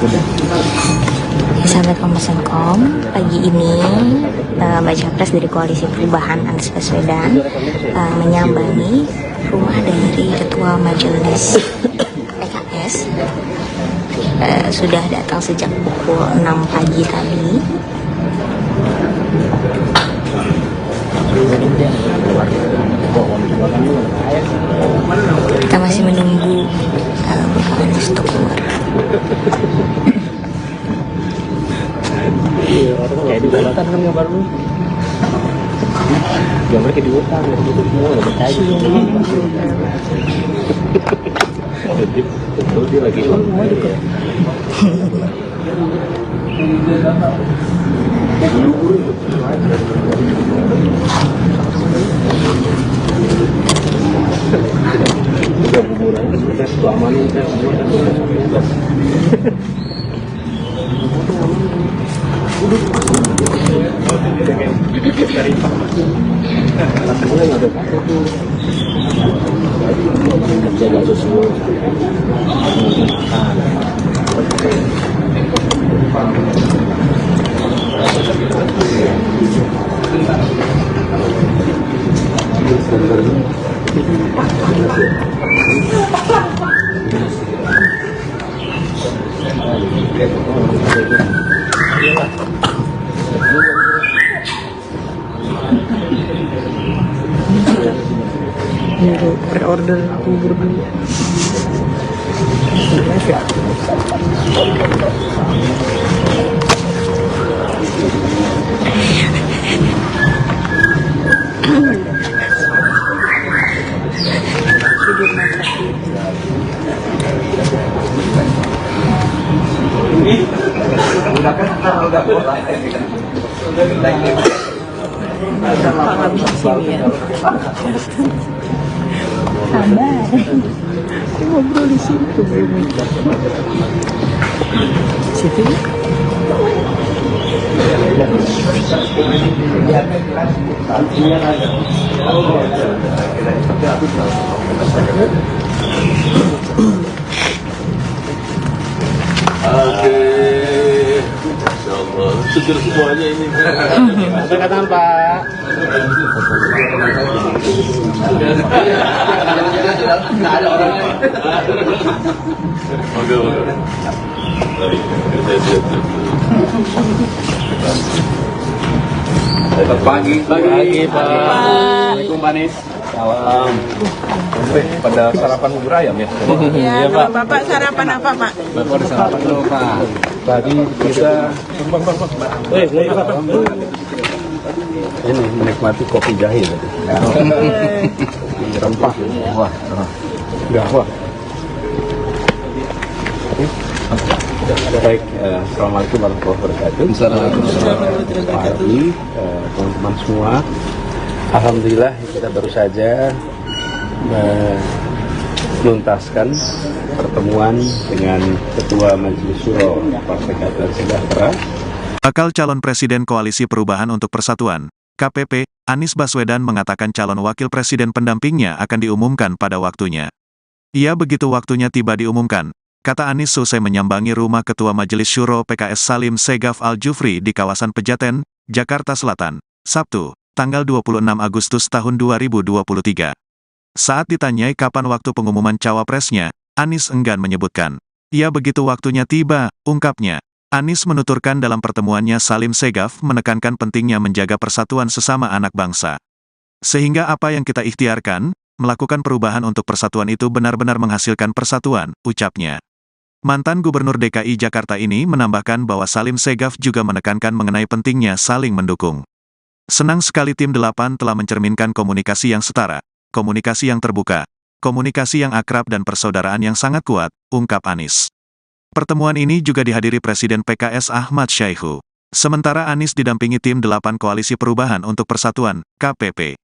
Speaker 6: Udah. Sahabat Kompas.com, pagi ini Baca Pres dari Koalisi Perubahan Anies Baswedan menyambangi rumah dari Ketua Majelis PKS. Sudah datang sejak pukul 6 pagi tadi. Kita masih menunggu Bapak Anies untuk keluar.
Speaker 2: Kayak di hutan kan gambar lu. Gambar kayak di hutan, gitu semua udah percaya. Betul dia lagi semua juga. Udah buburan sudah selama ini kan semua kan. Jaga
Speaker 6: suruh pre-order bubur dulu. Live ya. Sabar. Aku ngobrol di situ belum. Situ.
Speaker 3: Oke, Masya Allah, seger semuanya ini.
Speaker 7: Angkat tangan Pak.
Speaker 3: Oke, oke.
Speaker 7: Pagi Pak. Assalamualaikum Pak Anies. Salam. Pada sarapan bubur ayam ya?
Speaker 5: Ya, Bapak sarapan apa, Pak?
Speaker 7: Bapak ada sarapan dulu Pak. Tadi kita ini menikmati kopi jahe tadi. Rempah. Wah, gawat. Baik, Assalamualaikum warahmatullahi wabarakatuh. Pak Ardi, teman-teman semua. Alhamdulillah kita baru saja menuntaskan pertemuan dengan Ketua Majelis Syuro Partai Keadilan Sejahtera.
Speaker 1: Bakal calon Presiden Koalisi Perubahan untuk Persatuan, KPP, Anies Baswedan mengatakan calon wakil presiden pendampingnya akan diumumkan pada waktunya. Ia begitu waktunya tiba diumumkan, kata Anies selesai menyambangi rumah Ketua Majelis Syuro PKS Salim Segaf Al-Jufri di kawasan Pejaten, Jakarta Selatan, Sabtu, tanggal 26 Agustus tahun 2023. Saat ditanyai kapan waktu pengumuman cawapresnya, Anies enggan menyebutkan. Ia begitu waktunya tiba, ungkapnya. Anies menuturkan dalam pertemuannya Salim Segaf menekankan pentingnya menjaga persatuan sesama anak bangsa. Sehingga apa yang kita ikhtiarkan, melakukan perubahan untuk persatuan itu benar-benar menghasilkan persatuan, ucapnya. Mantan Gubernur DKI Jakarta ini menambahkan bahwa Salim Segaf juga menekankan mengenai pentingnya saling mendukung. Senang sekali tim 8 telah mencerminkan komunikasi yang setara, komunikasi yang terbuka, komunikasi yang akrab dan persaudaraan yang sangat kuat, ungkap Anies. Pertemuan ini juga dihadiri Presiden PKS Ahmad Syaihu. Sementara Anies didampingi tim 8 Koalisi Perubahan untuk Persatuan, KPP.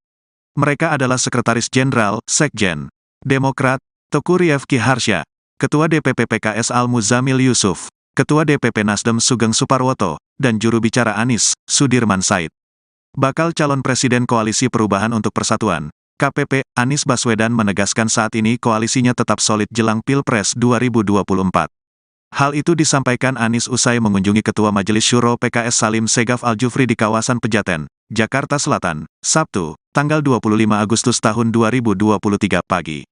Speaker 1: Mereka adalah Sekretaris Jenderal, Sekjen, Demokrat, Teguh Rifki Harsha, Ketua DPP PKS Al-Muzamil Yusuf, Ketua DPP Nasdem Sugeng Suparwoto, dan juru bicara Anies, Sudirman Said. Bakal calon Presiden Koalisi Perubahan untuk Persatuan, KPP, Anies Baswedan menegaskan saat ini koalisinya tetap solid jelang Pilpres 2024. Hal itu disampaikan Anies usai mengunjungi Ketua Majelis Syuro PKS Salim Segaf Al-Jufri di kawasan Pejaten, Jakarta Selatan, Sabtu, tanggal 25 Agustus tahun 2023 pagi.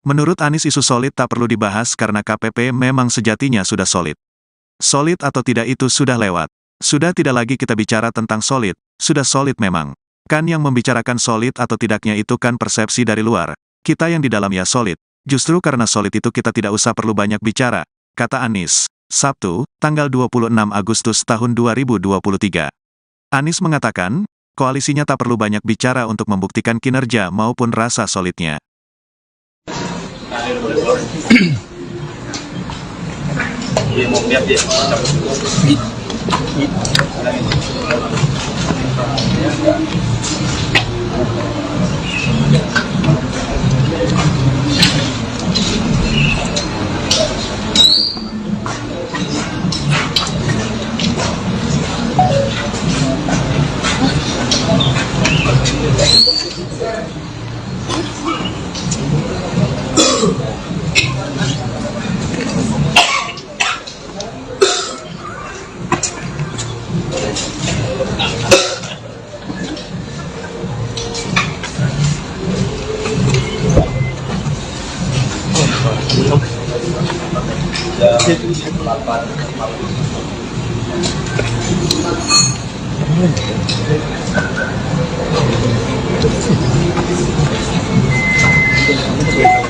Speaker 1: Menurut Anies isu solid tak perlu dibahas karena KPP memang sejatinya sudah solid. Solid atau tidak itu sudah lewat. Sudah tidak lagi kita bicara tentang solid, sudah solid memang. Kan yang membicarakan solid atau tidaknya itu kan persepsi dari luar. Kita yang di dalam ya solid. Justru karena solid itu kita tidak usah perlu banyak bicara, kata Anies. Sabtu, tanggal 26 Agustus tahun 2023. Anies mengatakan, koalisinya tak perlu banyak bicara untuk membuktikan kinerja maupun rasa solidnya.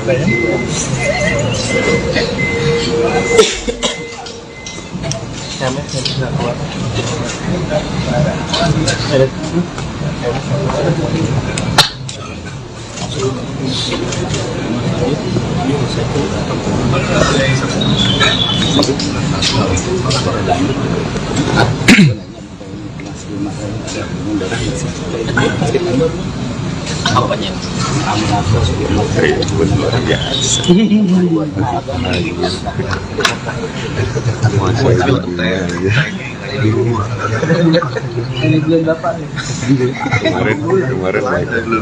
Speaker 3: Kemarin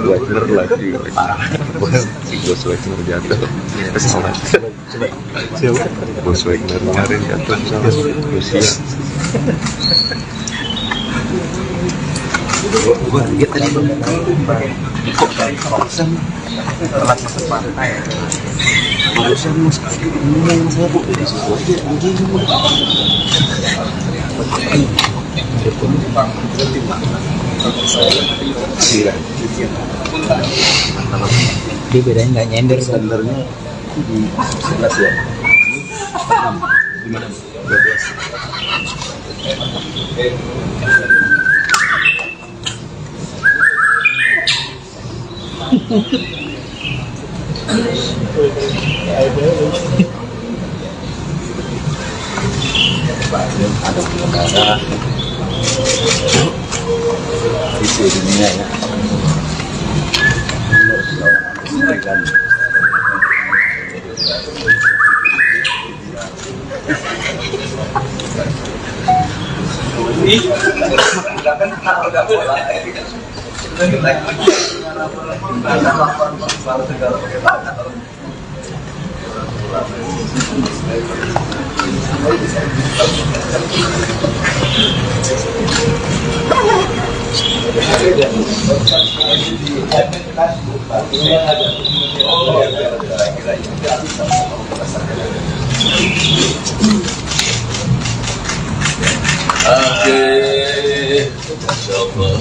Speaker 3: Wagner lagi si Bos Wagner jatuh pesawat. Bos Wagner kemarin jatuh pesawat Rusia.
Speaker 2: Gue lihat tadi kok barusan telat masuk pantai. Barusan mas ngomong saya kok dari situ aja anjing. Dia bedanya nggak nyender standarnya di 11 ya. 6 di mana? 12. Ada pengendara di dunia ya.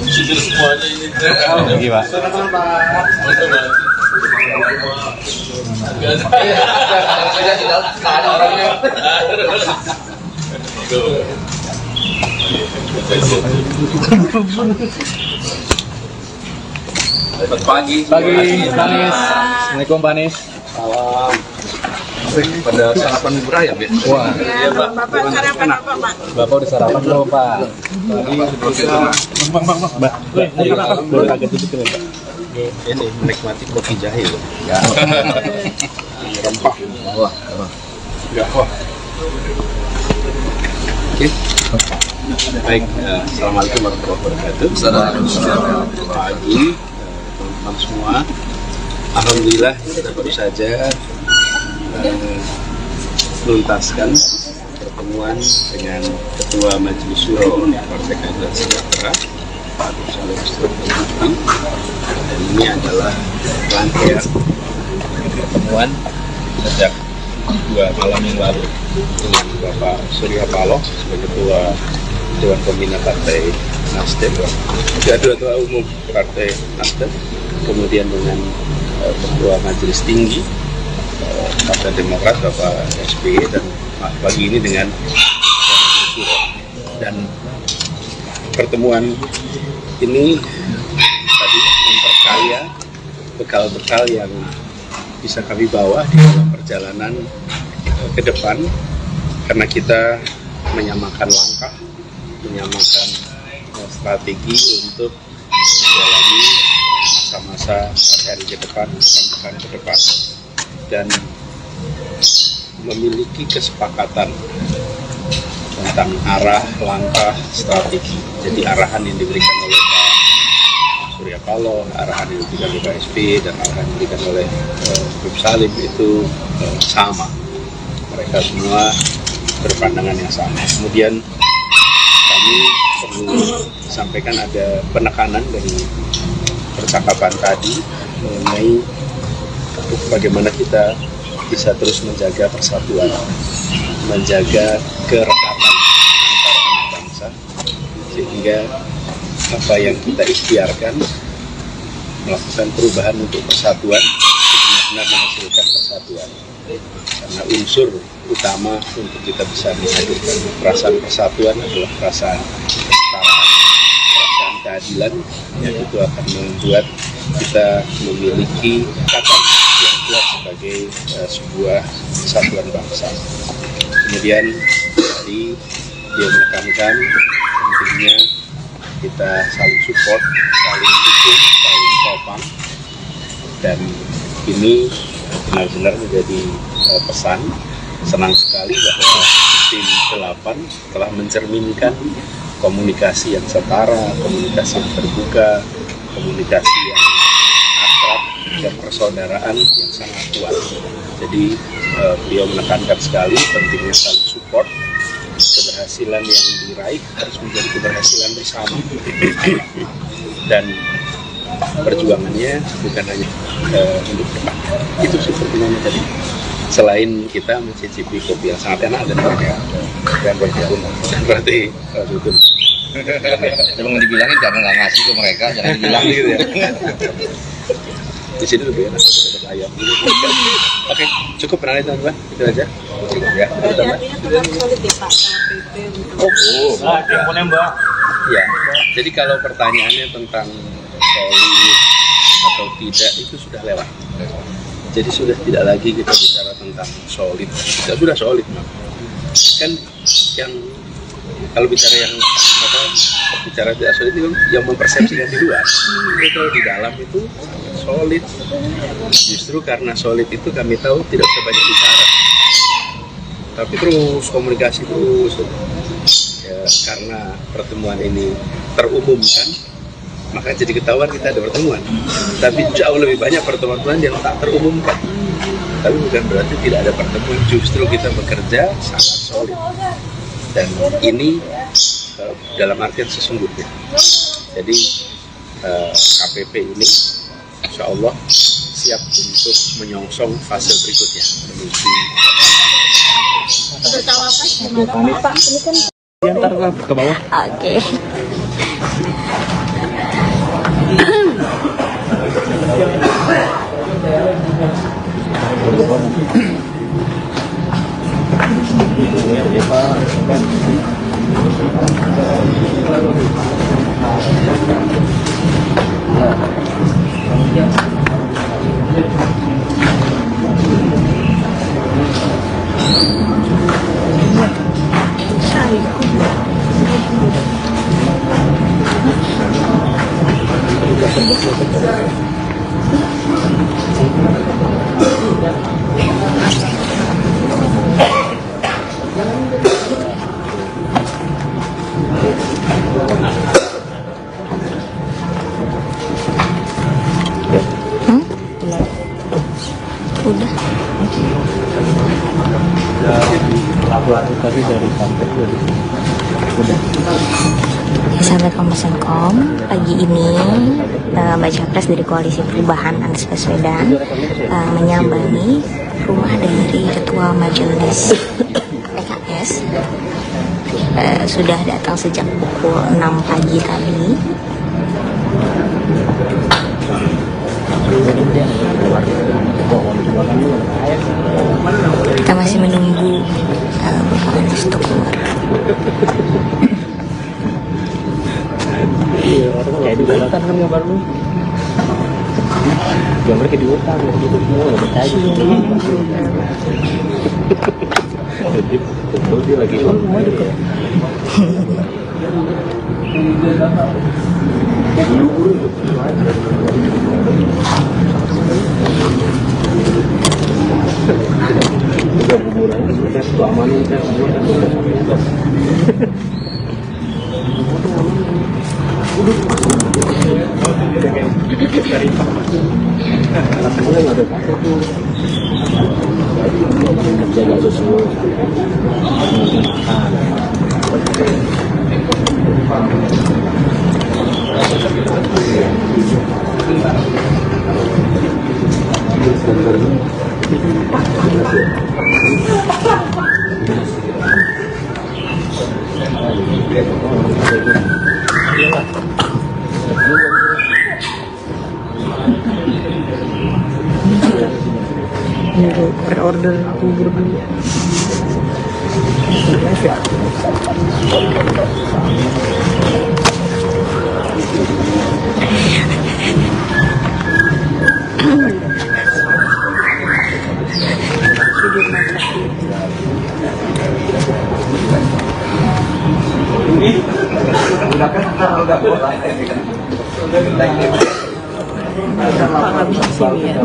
Speaker 7: Sudah semuanya ini. Pagi, Panis. Assalamualaikum, Panis. Salam. Pada sarapan bubur ayam ya? Wah,
Speaker 5: Ya, Bapak sarapan apa, Pak?
Speaker 7: Bapak udah sarapan belum, Pak? Bang. Kaget itu kan, Pak.
Speaker 4: Ini menikmati kopi jahe loh.
Speaker 7: Ya.
Speaker 4: Rempah. Wah. Ya, wah. Oke. Baik, assalamualaikum warahmatullahi wabarakatuh. Selamat pagi, teman-teman semua. Alhamdulillah kita baru saja menuntaskan pertemuan dengan Ketua Majelis Syuro Partai Keadilan Sejahtera, Pak Salim Segaf. Dan ini adalah rangkaian pertemuan sejak 2 malam yang lalu dengan Bapak Surya Paloh sebagai Ketua Dewan Pembina Partai Nasdem, Ketua Umum Partai Nasdem, kemudian dengan Ketua Majelis Tinggi Partai Demokrat Bapak SBY, dan pagi ini dengan Syuro. Dan pertemuan ini tadi memperkaya bekal-bekal yang bisa kami bawa di dalam perjalanan ke depan, karena kita menyamakan langkah, menyamakan strategi untuk menjalani masa-masa hari ke depan, pekan ke depan, dan memiliki kesepakatan tentang arah, langkah, strategi. Jadi arahan yang diberikan oleh Pak Surya Paloh, arahan yang diberikan oleh Pak SBY, dan arahan yang diberikan oleh Bung Salim itu sama. Mereka semua berpandangan yang sama. Kemudian kami perlu sampaikan ada penekanan dari percakapan tadi mengenai bagaimana kita bisa terus menjaga persatuan, menjaga kerekatan antar anak bangsa, sehingga apa yang kita ikhtiarkan melakukan perubahan untuk persatuan sebenarnya benar-benar menghasilkan persatuan. Karena unsur utama untuk kita bisa menghadirkan perasaan persatuan adalah perasaan kesetaraan, perasaan keadilan, yang itu akan membuat kita memiliki ikatan yang kuat sebagai sebuah kesatuan bangsa. Kemudian tadi dia menekankan pentingnya kita saling support, saling dukung, saling topang, dan ini benar-benar menjadi pesan. Senang sekali bahwa tim 8 telah mencerminkan komunikasi yang setara, komunikasi yang terbuka, komunikasi yang akrab, dan persaudaraan yang sangat kuat. Jadi beliau menekankan sekali pentingnya saling support. Keberhasilan yang diraih harus menjadi keberhasilan bersama, dan perjuangannya bukan hanya untuk depan. Itu sih perjuangannya tadi. Selain kita mencicipi kopi yang sangat enak dan mereka yang berkebun, berarti itu.
Speaker 7: Emang dibilangin jangan nggak ngasih ke mereka, jangan dibilang gitu ya.
Speaker 4: Di sini lebih enak daripada ayam. Oke, cukup pernah teman-teman, itu aja. Cukup ya.
Speaker 5: Berarti artinya tetap solid ya Pak sama PP untuk
Speaker 4: Ya, jadi kalau pertanyaannya tentang solid atau tidak itu sudah lewat. Jadi sudah tidak lagi kita bicara tentang solid. Kita sudah solid, Mak. Kan yang kalau bicara yang bicara tidak solid itu yang mempersepsikan di luar. Tapi kalau di dalam itu solid. Justru karena solid itu kami tahu tidak usah banyak bicara, tapi terus komunikasi terus. Ya, karena pertemuan ini terumumkan, maka jadi ketahuan kita ada pertemuan. Tapi jauh lebih banyak pertemuan yang tak terumumkan. Tapi bukan berarti tidak ada pertemuan, justru kita bekerja sangat solid. Dan ini dalam artian sesungguhnya. Jadi KPP ini insya Allah siap untuk menyongsong fase berikutnya menuju
Speaker 5: bertawakan gimana Pak? Ini kan
Speaker 7: Diantar ke bawah.
Speaker 6: Oke. Udah. Sahabat Kompas.com, pagi ini baca pres dari Koalisi Perubahan Anies Baswedan menyambangi rumah dari Ketua Majelis PKS. Sudah datang sejak pukul 6 pagi tadi. Kita masih menunggu Bapak Anies untuk keluar.
Speaker 2: Kayak di hutan kan gambar lu. Gambar kayak di hutan, gitu semua udah aja. Jadi betul dia lagi rumah dekat. Juga buburan kita selama ini kita semua kan sudah sampai atas. Lakukan ada satu tuh jaga sesuatu
Speaker 6: Untuk pre-order bubur dulu. Pak nggak bisa sini ya.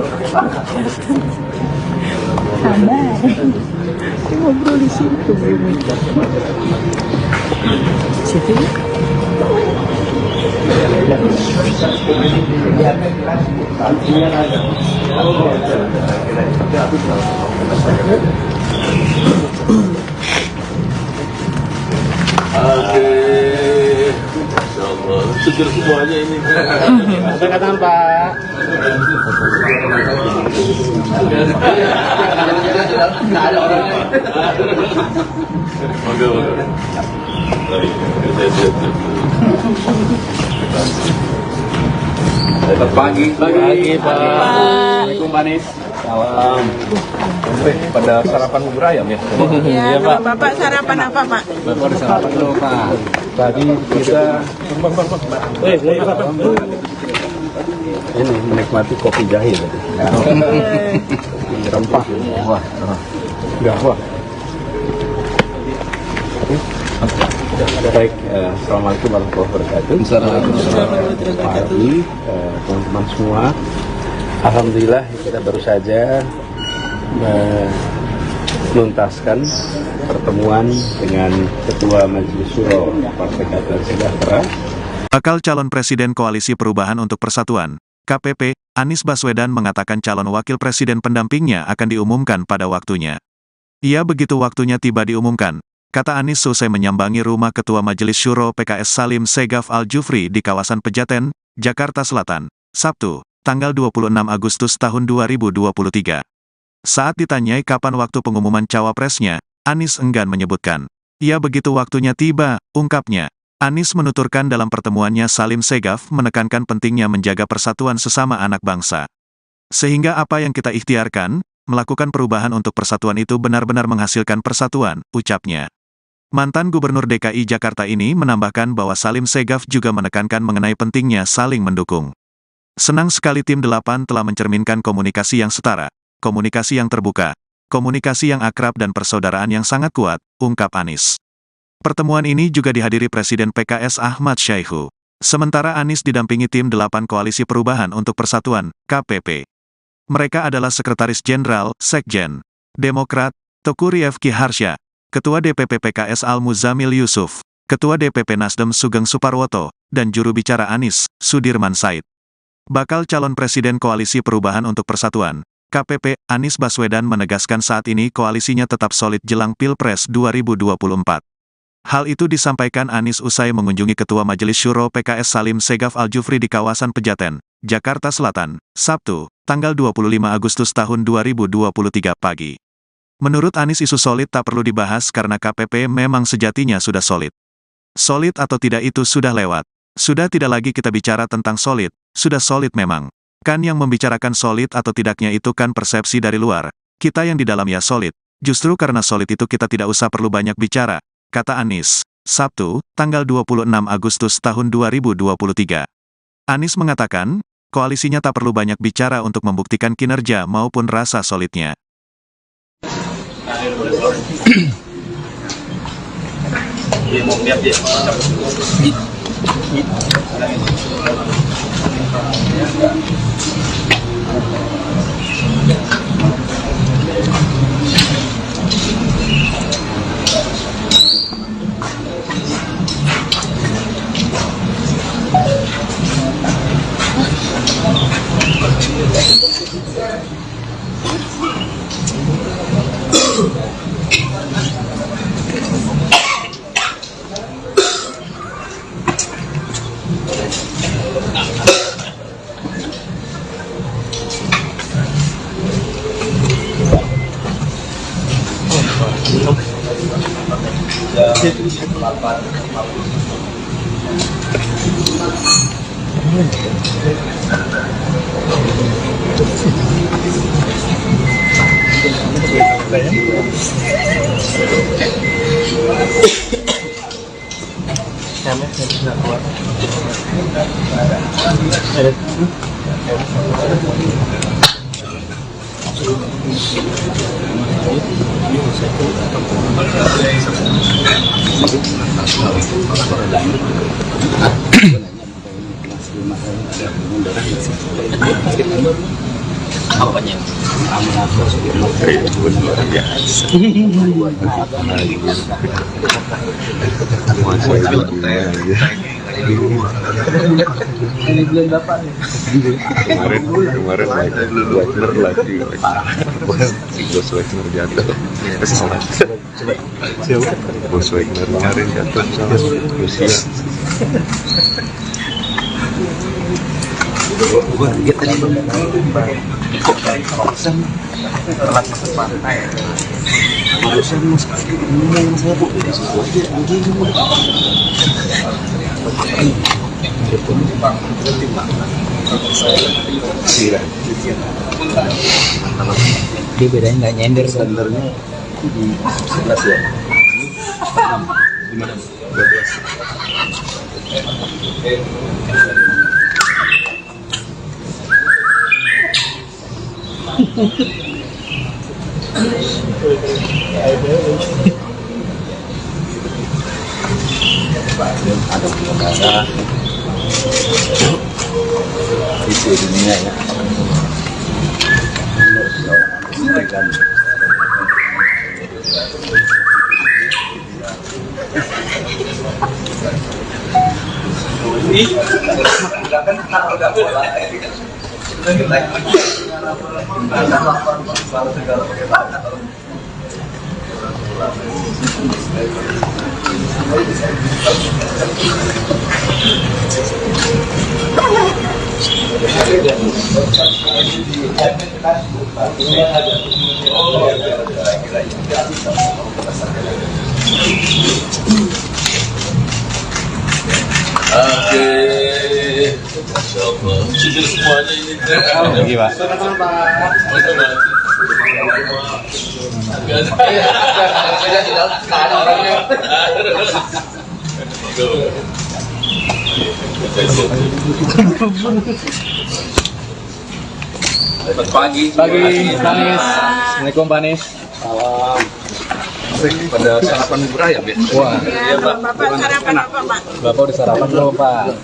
Speaker 6: Sabar. Dia ngobrol di situ. Situ ya.
Speaker 3: Seger semuanya ini.
Speaker 7: Katakan Pak.
Speaker 3: Nggak ada orangnya. Oke.
Speaker 7: Pagi Pak. Assalamualaikum Pak Anies. Salam. Pada sarapan bubur ayam ya?
Speaker 5: Ya, Bapak sarapan apa, Pak?
Speaker 7: Bapak ada sarapan dulu Pak. Tadi kita ini menikmati kopi jahe tadi. Rempah. Wah. Enggak wah. Baik, assalamualaikum warahmatullahi wabarakatuh. Pagi, teman-teman semua. Alhamdulillah kita baru saja menuntaskan pertemuan dengan Ketua Majelis Syuro Partai Keadilan Sejahtera.
Speaker 1: Bakal calon Presiden Koalisi Perubahan untuk Persatuan, KPP, Anies Baswedan mengatakan calon wakil presiden pendampingnya akan diumumkan pada waktunya. Ia begitu waktunya tiba diumumkan, kata Anies selesai menyambangi rumah Ketua Majelis Syuro PKS Salim Segaf Al-Jufri di kawasan Pejaten, Jakarta Selatan, Sabtu, tanggal 26 Agustus tahun 2023. Saat ditanyai kapan waktu pengumuman cawapresnya, Anies enggan menyebutkan. Ia begitu waktunya tiba, ungkapnya. Anies menuturkan dalam pertemuannya Salim Segaf menekankan pentingnya menjaga persatuan sesama anak bangsa. Sehingga apa yang kita ikhtiarkan, melakukan perubahan untuk persatuan itu benar-benar menghasilkan persatuan, ucapnya. Mantan Gubernur DKI Jakarta ini menambahkan bahwa Salim Segaf juga menekankan mengenai pentingnya saling mendukung. Senang sekali tim 8 telah mencerminkan komunikasi yang setara, komunikasi yang terbuka, komunikasi yang akrab dan persaudaraan yang sangat kuat, ungkap Anies. Pertemuan ini juga dihadiri Presiden PKS Ahmad Syaihu. Sementara Anies didampingi tim 8 Koalisi Perubahan untuk Persatuan, KPP. Mereka adalah Sekretaris Jenderal, Sekjen, Demokrat, Teguh Rifki Harsha, Ketua DPP PKS Al-Muzamil Yusuf, Ketua DPP Nasdem Sugeng Suparwoto, dan juru bicara Anies, Sudirman Said. Bakal calon Presiden Koalisi Perubahan untuk Persatuan, KPP, Anies Baswedan menegaskan saat ini koalisinya tetap solid jelang Pilpres 2024. Hal itu disampaikan Anies usai mengunjungi Ketua Majelis Syuro PKS Salim Segaf Al-Jufri di kawasan Pejaten, Jakarta Selatan, Sabtu, tanggal 25 Agustus tahun 2023 pagi. Menurut Anies isu solid tak perlu dibahas karena KPP memang sejatinya sudah solid. Solid atau tidak itu sudah lewat. Sudah tidak lagi kita bicara tentang solid, sudah solid memang. Kan yang membicarakan solid atau tidaknya itu kan persepsi dari luar. Kita yang di dalam ya solid. Justru karena solid itu kita tidak usah perlu banyak bicara, kata Anies. Sabtu, tanggal 26 Agustus tahun 2023. Anies mengatakan, koalisinya tak perlu banyak bicara untuk membuktikan kinerja maupun rasa solidnya.
Speaker 3: Kemarin Wagner lagi Bos Wagner jatuh. Masih sholat. Bos Wagner kemarin jatuh sama Rusia.
Speaker 2: Gua lihat tadi kok dari kawasan telat masuk pantai. Barusan mas ngomong saya bu dari situ aja anjing. Dia bedanya nggak nyender sebenarnya di 11 ya. Di mana? 12. Ada penyelenggara visi dunia ya.
Speaker 7: Sudah semuanya ini.
Speaker 3: Lagi Pak.
Speaker 7: Pagi, Panis. Assalamualaikum Panis.
Speaker 4: Salam. Pada sarapan bubur ayam ya?
Speaker 7: Wah,
Speaker 5: Ya, Bapak sarapan apa, Pak?
Speaker 7: Bapak udah sarapan belum Pak?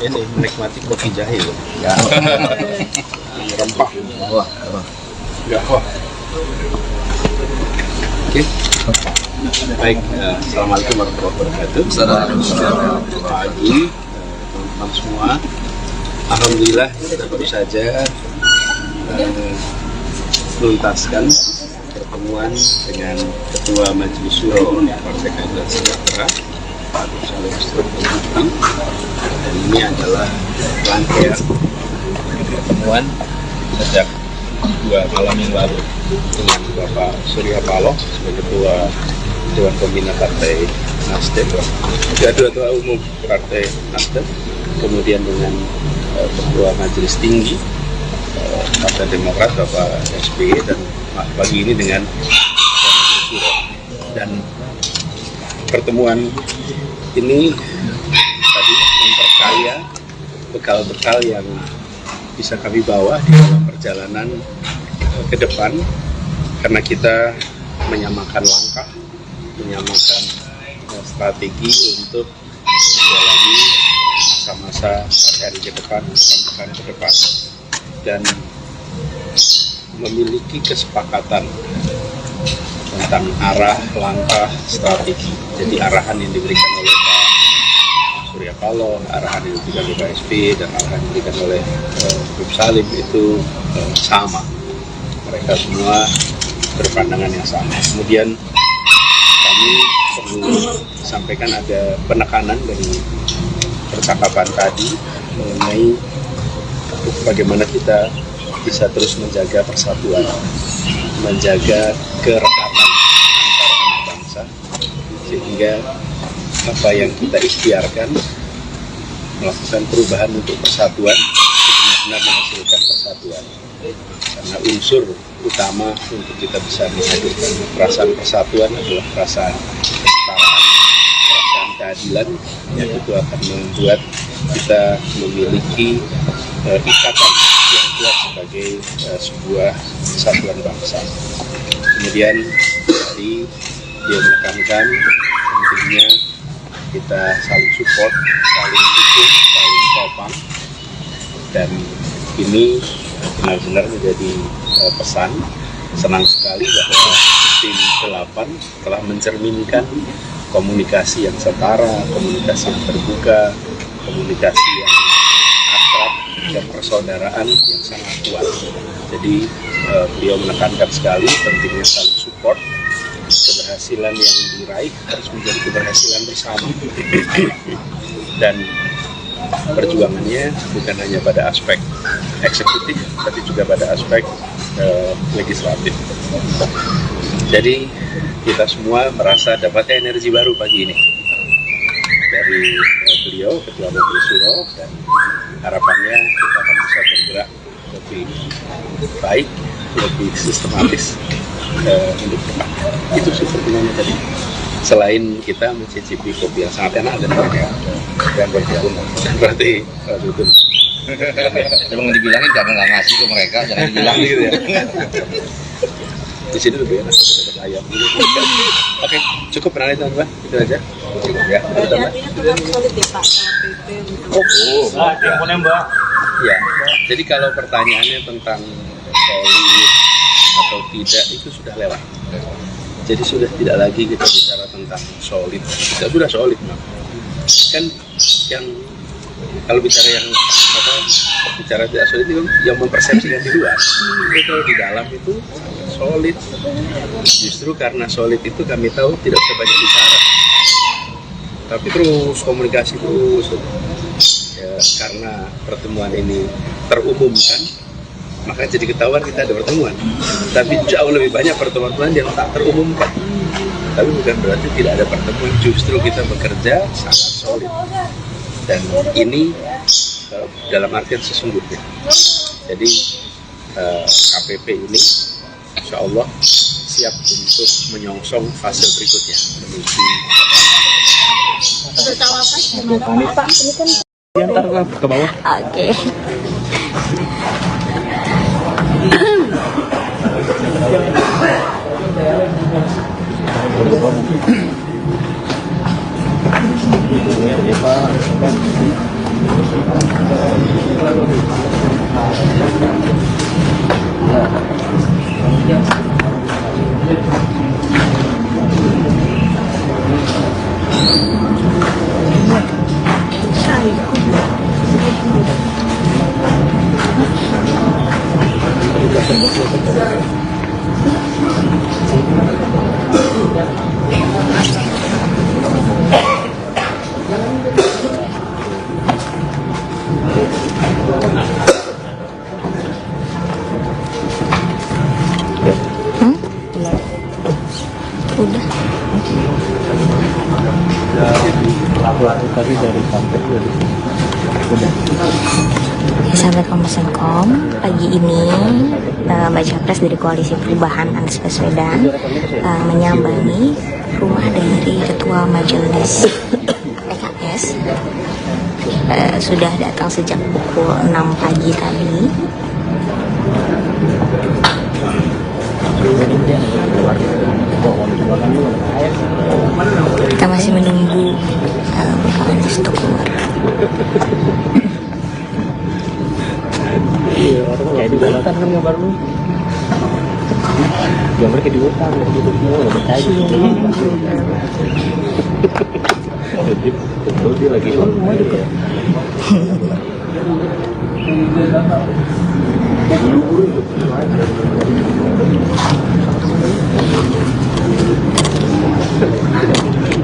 Speaker 4: Ini menikmati kopi jahe loh. Ya. Rempah. Wah. Ya, wah. Oke. Baik, assalamualaikum warahmatullahi wabarakatuh. Selamat pagi, teman-teman semua. Alhamdulillah kita baru saja menuntaskan pertemuan dengan Ketua Majelis Syuro Partai Keadilan Sejahtera Pak Agus Harimurti. Dan ini adalah rangkaian pertemuan sejak 2 malam yang lalu dengan Bapak Surya Paloh sebagai Ketua Dewan Pembina Partai Nasdem, Ketua Umum Partai Nasdem, kemudian dengan Ketua Majelis Tinggi Partai Demokrat Bapak SBY, dan pagi ini dengan Majelis Syuro. Dan pertemuan ini tadi memperkaya bekal-bekal yang bisa kami bawa di dalam perjalanan ke depan, karena kita menyamakan langkah, menyamakan strategi untuk menjalani masa-masa hari ke depan, pekan ke depan, dan memiliki kesepakatan tentang arah, langkah, strategi. Jadi arahan yang diberikan oleh Pak Surya Paloh, arahan yang diberikan oleh Pak SBY, dan arahan yang diberikan oleh Habib Salim itu sama. Mereka semua berpandangan yang sama. Kemudian kami perlu sampaikan ada penekanan dari percakapan tadi mengenai bagaimana kita bisa terus menjaga persatuan, menjaga kerekatan antar bangsa, sehingga apa yang kita ikhtiarkan melakukan perubahan untuk persatuan, benar-benar menghasilkan persatuan. Karena unsur utama untuk kita bisa menghadirkan perasaan persatuan adalah perasaan kesetaraan, perasaan keadilan, yang itu akan membuat kita memiliki ikatan yang kuat sebagai sebuah kesatuan bangsa. Kemudian tadi dia menekankan pentingnya kita saling support, saling dukung, saling topang, dan ini benar-benar menjadi pesan. Senang sekali bahwa tim 8 telah mencerminkan komunikasi yang setara, komunikasi yang terbuka, komunikasi yang akrab, dan persaudaraan yang sangat kuat. Jadi beliau menekankan sekali pentingnya saling support. Keberhasilan yang diraih harus menjadi keberhasilan bersama. Dan perjuangannya bukan hanya pada aspek eksekutif, tapi juga pada aspek legislatif. Jadi kita semua merasa dapat energi baru pagi ini dari beliau, Ketua Majelis Syuro, dan harapannya kita akan bisa bergerak lebih baik, lebih sistematis untuk depan. Itu sih sebenarnya tadi. Selain kita mencicipi kopi yang sangat enak dan banyak yang berkebun, berarti itu.
Speaker 7: Emang dibilangin jangan nggak ngasih ke mereka, jangan dibilang gitu ya.
Speaker 4: Di sini lebih enak dapat ayam gitu. Oke, cukup pernah teman-teman, itu aja. Cukup ya.
Speaker 5: Berarti artinya tetap solid ya Pak sama PP untuk
Speaker 4: Ya, jadi kalau pertanyaannya tentang solid atau tidak itu sudah lewat. Jadi sudah tidak lagi kita bicara tentang solid. Kita sudah solid, Mak. Kan yang kalau bicara yang bicara tidak solid itu yang mempersepsikan di luar. Tapi kalau di dalam itu solid. Justru karena solid itu kami tahu tidak usah banyak bicara. Tapi terus komunikasi terus. Ya, karena pertemuan ini terumumkan, maka jadi ketahuan kita ada pertemuan. Tapi jauh lebih banyak pertemuan yang tak terumumkan. Tapi bukan berarti tidak ada pertemuan, justru kita bekerja sangat solid. Dan ini dalam artian sesungguhnya. Jadi KPP ini insya Allah siap untuk menyongsong fase berikutnya. Menuju
Speaker 5: bertawakan gimana Pak? Ini kan
Speaker 7: Diantar ke bawah.
Speaker 6: Oke. Sahabat Kompas.com, pagi ini baca pres dari Koalisi Perubahan Anies Baswedan menyambangi rumah dari Ketua Majelis PKS. Sudah datang sejak pukul 6 pagi tadi. Kita masih menunggu Bapak Anies untuk keluar.
Speaker 2: Kayak di hutan kan gambar lu. Gambar kayak di hutan, gitu semua udah bertaji. Jadi betul dia lagi rumah juga.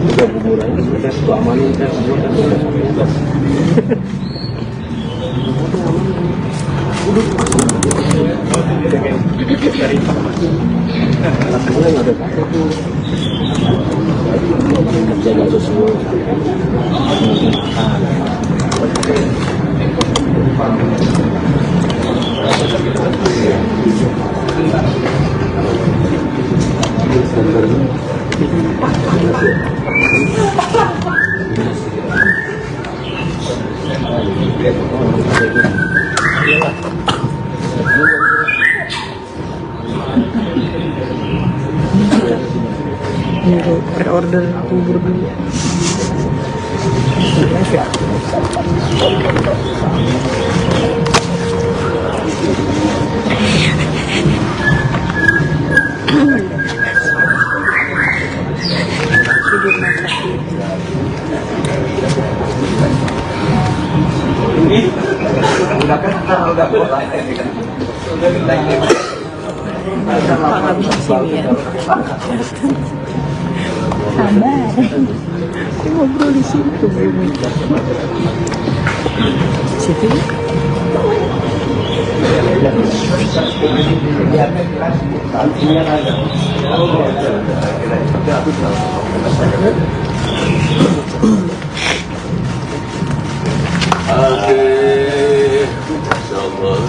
Speaker 2: Juga buburannya kita selamanin kita semua kan sudah sampai. Jaga sesuatu
Speaker 6: Pre-order bubur dulu. Nggak bisa sini ya. Sabar. Dia ngobrol di situ. Situ.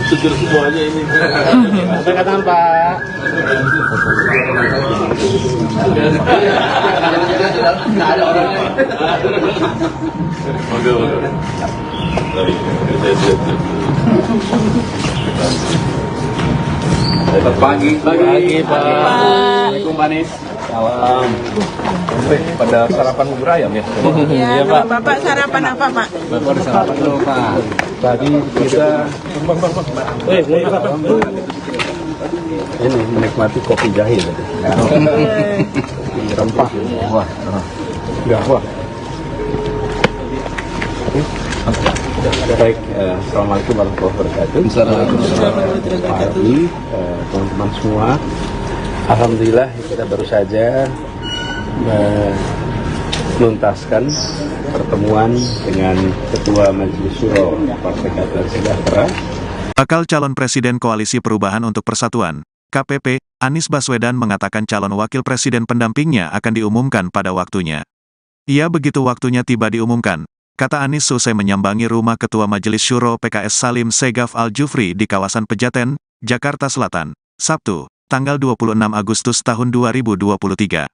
Speaker 3: Seger semuanya ini.
Speaker 7: Katakan Pak.
Speaker 3: Nggak ada orangnya. Oke.
Speaker 7: Pagi Pak. Assalamualaikum Pak Anies. Salam. Pada sarapan bubur ayam ya?
Speaker 5: Iya, Bapak sarapan apa, Pak?
Speaker 7: Bapak ada sarapan dulu Pak. Tadi kita ini menikmati kopi jahe tadi. Rempah. Wah. Enggak, wah. Baik, Assalamualaikum warahmatullahi wabarakatuh. Pagi, teman-teman semua. Alhamdulillah kita baru saja menuntaskan pertemuan dengan Ketua Majelis Syuro Partai Keadilan Sejahtera.
Speaker 1: Bakal calon Presiden Koalisi Perubahan untuk Persatuan, KPP, Anies Baswedan mengatakan calon wakil presiden pendampingnya akan diumumkan pada waktunya. Ia begitu waktunya tiba diumumkan, kata Anies selesai menyambangi rumah Ketua Majelis Syuro PKS Salim Segaf Al-Jufri di kawasan Pejaten, Jakarta Selatan, Sabtu, tanggal 26 Agustus tahun 2023.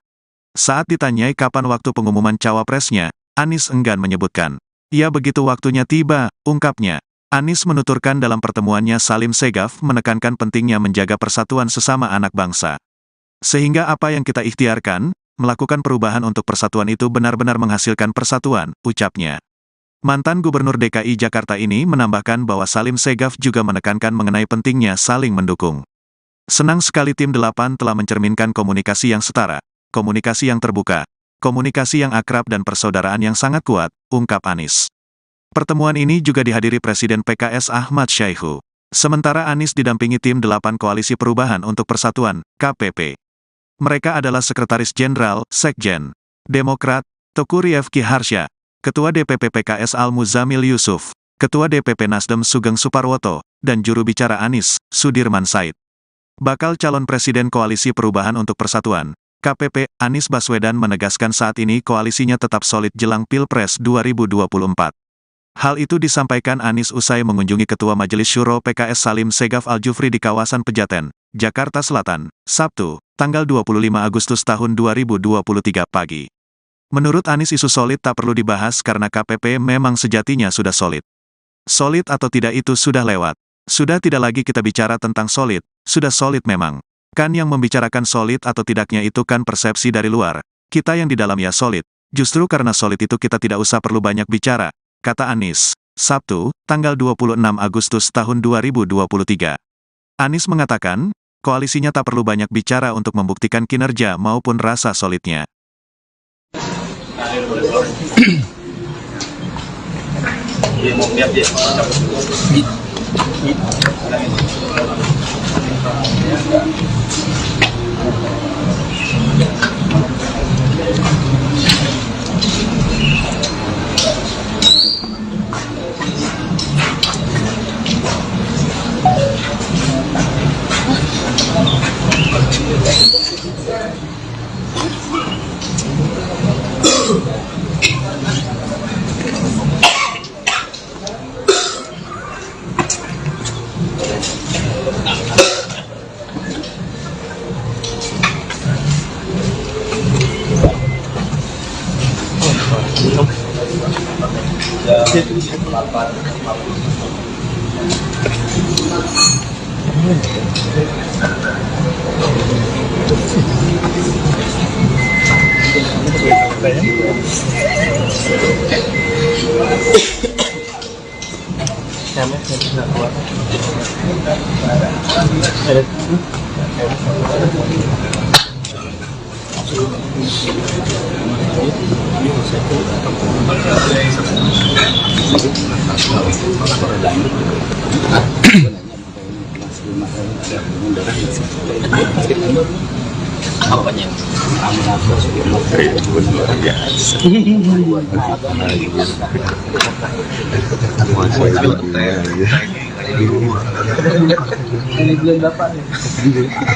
Speaker 1: Saat ditanyai kapan waktu pengumuman cawapresnya, Anies enggan menyebutkan. Ia begitu waktunya tiba, ungkapnya. Anies menuturkan dalam pertemuannya Salim Segaf menekankan pentingnya menjaga persatuan sesama anak bangsa. Sehingga apa yang kita ikhtiarkan, melakukan perubahan untuk persatuan itu benar-benar menghasilkan persatuan, ucapnya. Mantan Gubernur DKI Jakarta ini menambahkan bahwa Salim Segaf juga menekankan mengenai pentingnya saling mendukung. Senang sekali tim 8 telah mencerminkan komunikasi yang setara, komunikasi yang terbuka, komunikasi yang akrab dan persaudaraan yang sangat kuat, ungkap Anies. Pertemuan ini juga dihadiri Presiden PKS Ahmad Syaihu. Sementara Anies didampingi tim 8 Koalisi Perubahan untuk Persatuan, KPP. Mereka adalah Sekretaris Jenderal, Sekjen, Demokrat, Teguh Rifki Harsha, Ketua DPP PKS Al-Muzamil Yusuf, Ketua DPP Nasdem Sugeng Suparwoto, dan juru bicara Anies, Sudirman Said. Bakal calon Presiden Koalisi Perubahan untuk Persatuan, KPP, Anies Baswedan menegaskan saat ini koalisinya tetap solid jelang Pilpres 2024. Hal itu disampaikan Anies usai mengunjungi Ketua Majelis Syuro PKS Salim Segaf Al-Jufri di kawasan Pejaten, Jakarta Selatan, Sabtu, tanggal 25 Agustus tahun 2023 pagi. Menurut Anies isu solid tak perlu dibahas karena KPP memang sejatinya sudah solid. Solid atau tidak itu sudah lewat. Sudah tidak lagi kita bicara tentang solid, sudah solid memang. Kan yang membicarakan solid atau tidaknya itu kan persepsi dari luar. Kita yang di dalam ya solid. Justru karena solid itu kita tidak usah perlu banyak bicara, kata Anies. Sabtu, tanggal 26 Agustus tahun 2023. Anies mengatakan, koalisinya tak perlu banyak bicara untuk membuktikan kinerja maupun rasa solidnya.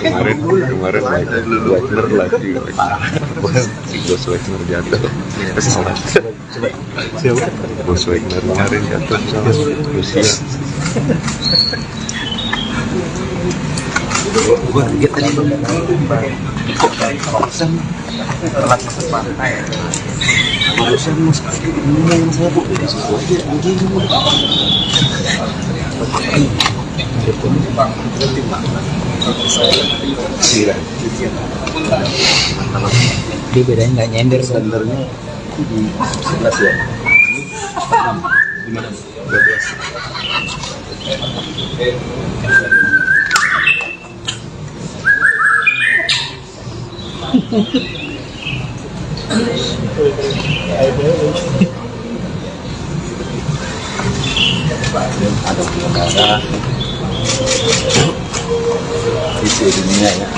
Speaker 3: Kemarin Wagner lagi si Bos Wagner jatuh. Pasti salah. Siapa? Bos Wagner kemarin jatuh sama Rusia.
Speaker 2: Gua lihat tadi kok dari kawasan telat masuk pantai. Barusan mas ngomong saya bu di situ aja anjing. Dia bedanya nggak nyender sebenarnya di 11 ya. Di mana? 12. Ada penyelenggara visi dunia ya.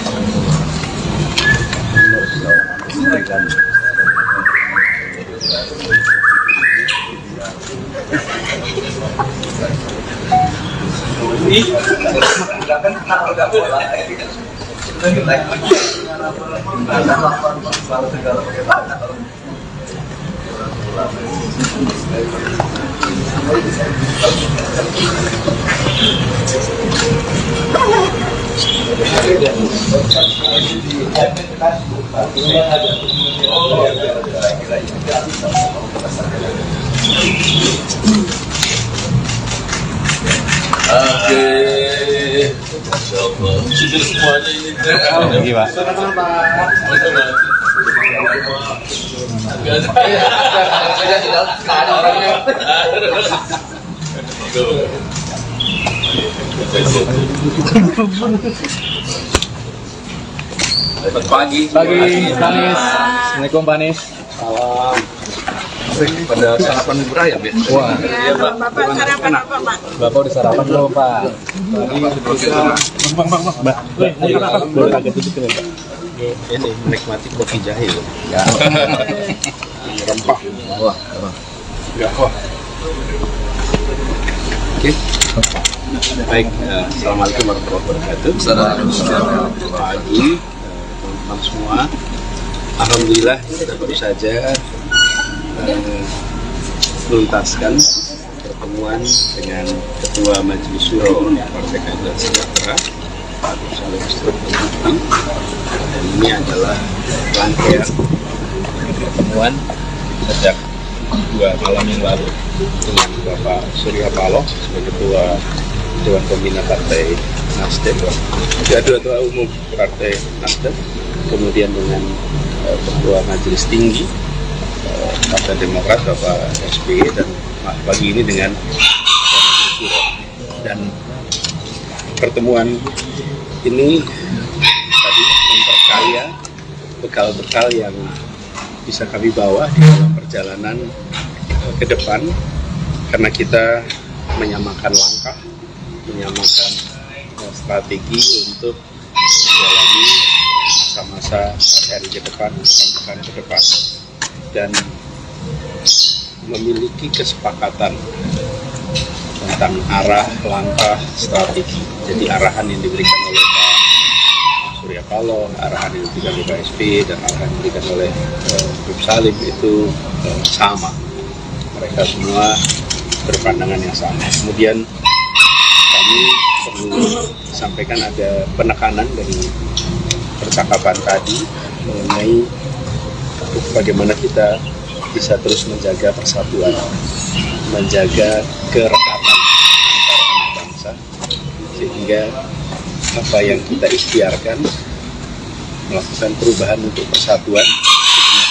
Speaker 7: Sudah semuanya ini.
Speaker 3: Lagi Pak.
Speaker 7: Pagi, Panis. Assalamualaikum Panis.
Speaker 4: Salam. Pada sarapan bubur ayam ya?
Speaker 7: Wah,
Speaker 5: Ya, Bapak sarapan apa, Pak?
Speaker 7: Bapak udah sarapan belum Pak?
Speaker 2: Baru kaget itu kan.
Speaker 4: Ini menikmati kopi jahe loh.
Speaker 7: Ya.
Speaker 4: Rempah.
Speaker 7: Wah,
Speaker 4: Enggak, wah. Oke. Baik, assalamualaikum warahmatullahi wabarakatuh. Selamat pagi, teman-teman semua. Alhamdulillah kita baru saja menuntaskan pertemuan dengan Ketua Majelis Syuro Partai Keadilan Sejahtera, Pak Salim Segaf. Dan ini adalah rangkaian pertemuan sejak 2 malam yang lalu dengan Bapak Surya Paloh sebagai Ketua Dewan Pembina Partai Nasdem, Ketua Umum Partai Nasdem, kemudian dengan Ketua Majelis Tinggi Partai Demokrat Bapak SBY, dan pagi ini dengan Majelis Syuro. Dan pertemuan ini tadi memperkaya bekal-bekal yang bisa kami bawa di dalam perjalanan ke depan, karena kita menyamakan langkah, menyamakan strategi untuk menjalani masa-masa hari ke depan, pekan ke depan, dan memiliki kesepakatan tentang arah, langkah, strategi. Jadi arahan yang diberikan oleh Pak Surya Paloh, arahan yang diberikan oleh Pak SBY, dan arahan yang diberikan oleh Bung Salim itu sama. Mereka semua berpandangan yang sama. Kemudian kami perlu sampaikan ada penekanan dari percakapan tadi mengenai bagaimana kita bisa terus menjaga persatuan menjaga kerekatan antar anak bangsa, sehingga apa yang kita ikhtiarkan melakukan perubahan untuk persatuan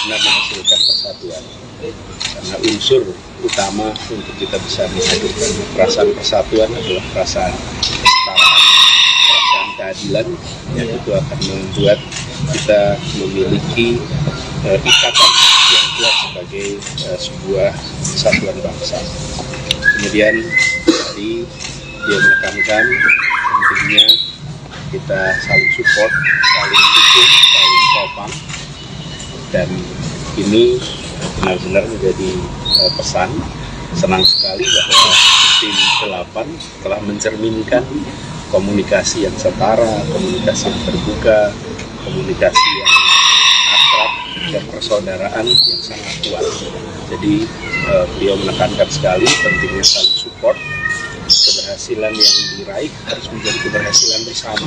Speaker 4: benar-benar menghasilkan persatuan. Karena unsur utama untuk kita bisa menghadirkan perasaan persatuan adalah perasaan kesetaraan, perasaan keadilan, yang itu akan membuat kita memiliki ikatan yang kuat sebagai sebuah kesatuan bangsa. Kemudian tadi dia menekankan pentingnya kita saling support, saling dukung, saling topang, dan ini benar-benar menjadi pesan. Senang sekali bahwa tim 8 telah mencerminkan komunikasi yang setara, komunikasi yang terbuka, komunikasi yang akrab dan persaudaraan yang sangat kuat. Jadi beliau menekankan sekali pentingnya saling support. Keberhasilan yang diraih harus menjadi keberhasilan bersama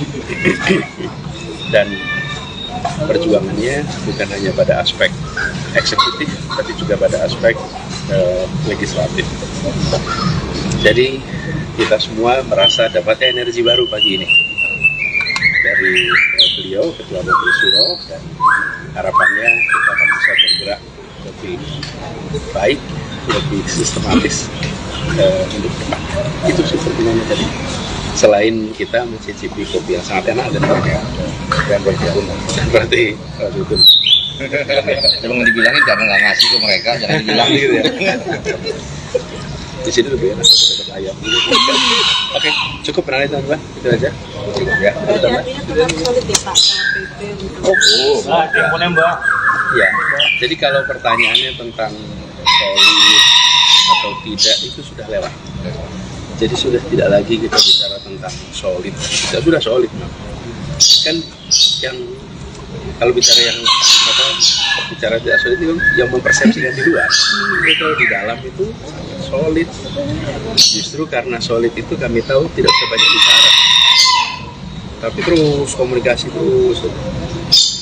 Speaker 4: dan perjuangannya bukan hanya pada aspek eksekutif tapi juga pada aspek legislatif. Jadi kita semua merasa dapat energi baru pagi ini dari beliau, Ketua Majelis Syuro, dan harapannya kita akan bisa bergerak lebih baik, lebih sistematis untuk depan. Itu sih sebenarnya tadi. Selain kita mencicipi kopi yang sangat enak dan banyak yang berkebun, berarti itu.
Speaker 7: Emang dibilangin jangan nggak ngasih ke mereka, jangan dibilang gitu ya.
Speaker 4: Di sini lebih enak dapat ayam. Oke, cukup pernah teman-teman, itu aja. Cukup ya.
Speaker 5: Artinya tetap solid ya Pak sama PP untuk
Speaker 4: Mbak. Ya, jadi kalau pertanyaannya tentang solid atau tidak itu sudah lewat. Jadi sudah tidak lagi kita bicara tentang solid. Kita sudah solid, Mbak. Kan yang kalau bicara yang bicara tidak solid itu yang mempersepsikan di luar. Tapi kalau di dalam itu solid. Justru karena solid itu kami tahu tidak usah banyak bicara. Tapi terus komunikasi terus.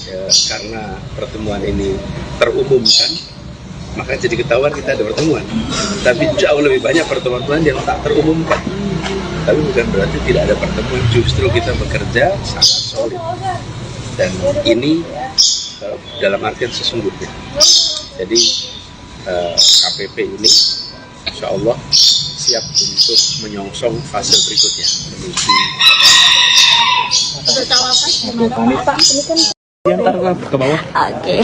Speaker 4: Ya, karena pertemuan ini terumumkan, maka jadi ketahuan kita ada pertemuan. Tapi jauh lebih banyak pertemuan yang tak terumumkan. Tapi bukan berarti tidak ada pertemuan, justru kita bekerja sangat solid. Dan ini dalam artian sesungguhnya. Jadi KPP ini insya Allah siap untuk menyongsong fase berikutnya.
Speaker 5: bertawakan gimana Pak? Ini kan
Speaker 7: Diantar ke bawah.
Speaker 6: Oke.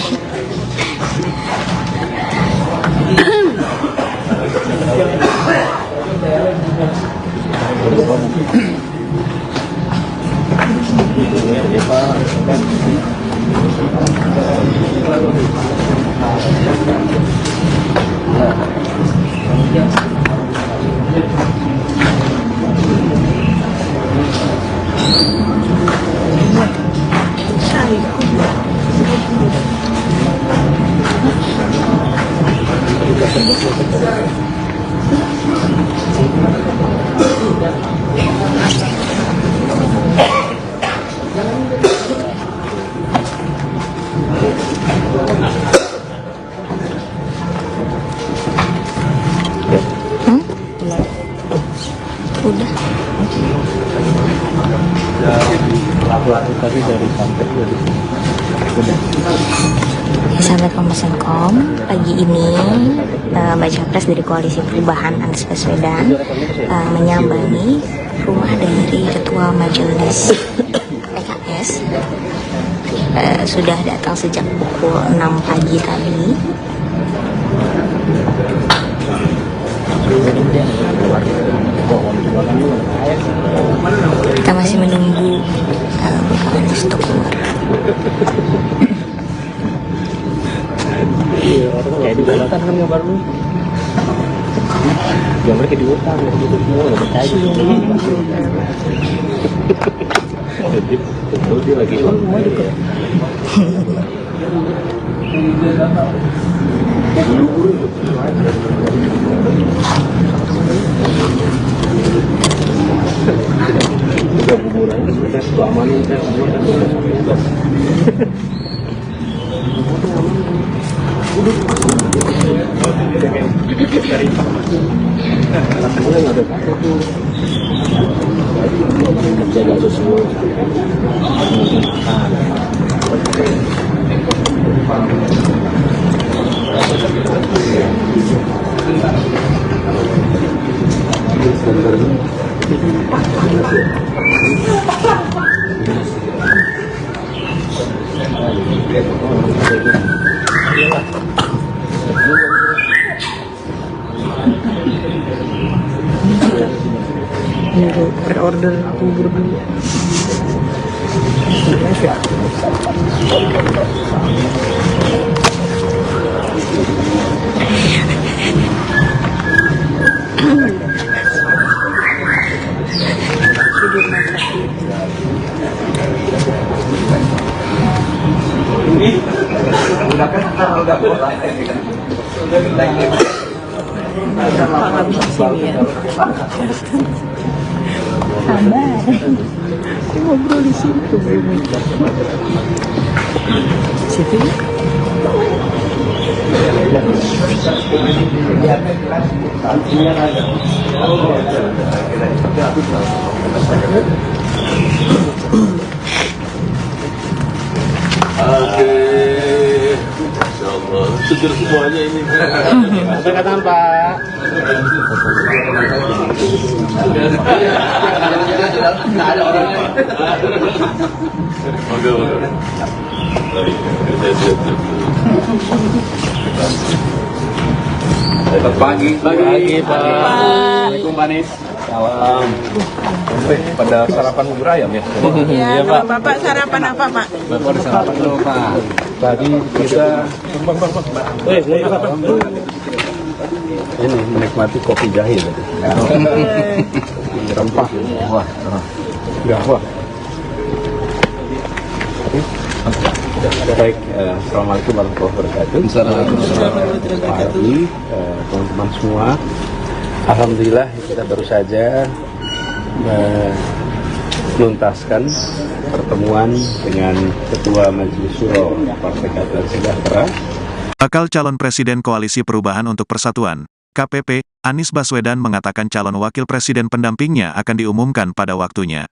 Speaker 6: Udah. Sahabat Kompas.com, pagi ini baca pres dari Koalisi Perubahan Anies Baswedan menyambangi rumah dari Ketua Majelis PKS. Sudah datang sejak pukul 6 pagi tadi. Kita masih menunggu Bapak Anies untuk keluar.
Speaker 2: Kayak di hutan kan gambar lu. Gambar kayak di hutan, gitu semua nggak percaya. Jadi betul dia lagi semua juga. Juga buburan kita selamanin kita semua kan.
Speaker 6: Pre-order bubur dulu. Nggak bisa sini ya. Sabar. Dia ngobrol di situ. Situ ya.
Speaker 3: Insyaallah seger semuanya ini.
Speaker 7: Katakan Pak.
Speaker 3: Nggak ada orangnya. Oke.
Speaker 7: Pagi Pak. Assalamualaikum Pak Anies. Salam. Pada sarapan bubur ayam ya?
Speaker 5: Iya, Pak. Bapak sarapan apa, Pak?
Speaker 7: Bapak udah sarapan dulu Pak. Tadi kita ini menikmati kopi jahe tadi. Rempah. Wah. Wah. Baik, Assalamualaikum warahmatullahi wabarakatuh. Pagi, teman-teman semua. Alhamdulillah kita baru saja menuntaskan pertemuan dengan Ketua Majelis Syuro Partai Keadilan Sejahtera.
Speaker 1: Bakal calon Presiden Koalisi Perubahan untuk Persatuan, KPP, Anies Baswedan mengatakan calon wakil presiden pendampingnya akan diumumkan pada waktunya.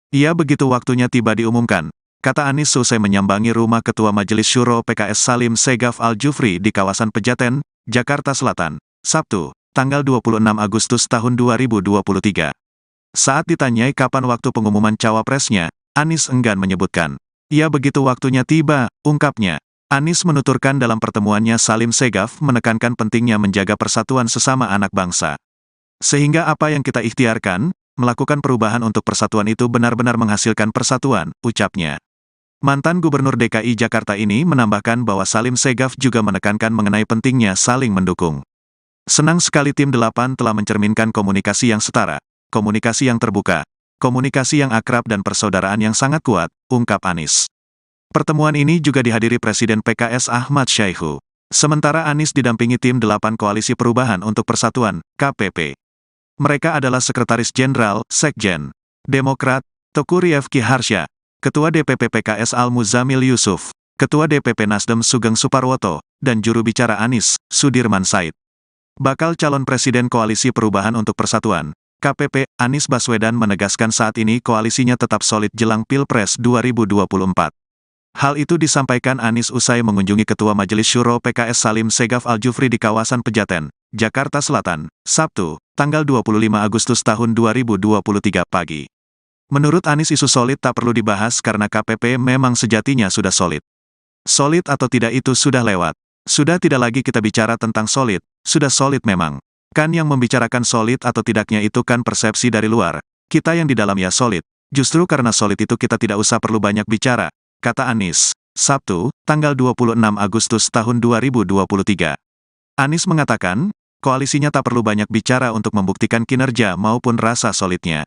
Speaker 1: Ia begitu waktunya tiba diumumkan, kata Anies selesai menyambangi rumah Ketua Majelis Syuro PKS Salim Segaf Al-Jufri di kawasan Pejaten, Jakarta Selatan, Sabtu, tanggal 26 Agustus tahun 2023. Saat ditanyai kapan waktu pengumuman cawapresnya, Anies enggan menyebutkan. Ia begitu waktunya tiba, ungkapnya. Anies menuturkan dalam pertemuannya Salim Segaf menekankan pentingnya menjaga persatuan sesama anak bangsa. Sehingga apa yang kita ikhtiarkan, melakukan perubahan untuk persatuan itu benar-benar menghasilkan persatuan, ucapnya. Mantan Gubernur DKI Jakarta ini menambahkan bahwa Salim Segaf juga menekankan mengenai pentingnya saling mendukung. Senang sekali tim 8 telah mencerminkan komunikasi yang setara, komunikasi yang terbuka, komunikasi yang akrab dan persaudaraan yang sangat kuat, ungkap Anies. Pertemuan ini juga dihadiri Presiden PKS Ahmad Syaihu. Sementara Anies didampingi tim 8 Koalisi Perubahan untuk Persatuan, KPP. Mereka adalah Sekretaris Jenderal, Sekjen, Demokrat, Teguh Rifki Harsha, Ketua DPP PKS Al-Muzamil Yusuf, Ketua DPP Nasdem Sugeng Suparwoto, dan juru bicara Anies, Sudirman Said. Bakal calon Presiden Koalisi Perubahan untuk Persatuan, KPP, Anies Baswedan menegaskan saat ini koalisinya tetap solid jelang Pilpres 2024. Hal itu disampaikan Anies usai mengunjungi Ketua Majelis Syuro PKS Salim Segaf Al-Jufri di kawasan Pejaten, Jakarta Selatan, Sabtu, tanggal 25 Agustus tahun 2023 pagi. Menurut Anies isu solid tak perlu dibahas karena KPP memang sejatinya sudah solid. Solid atau tidak itu sudah lewat. Sudah tidak lagi kita bicara tentang solid, sudah solid memang. Kan yang membicarakan solid atau tidaknya itu kan persepsi dari luar. Kita yang di dalam ya solid. Justru karena solid itu kita tidak usah perlu banyak bicara, kata Anies. Sabtu, tanggal 26 Agustus tahun 2023. Anies mengatakan, koalisinya tak perlu banyak bicara untuk membuktikan kinerja maupun rasa solidnya.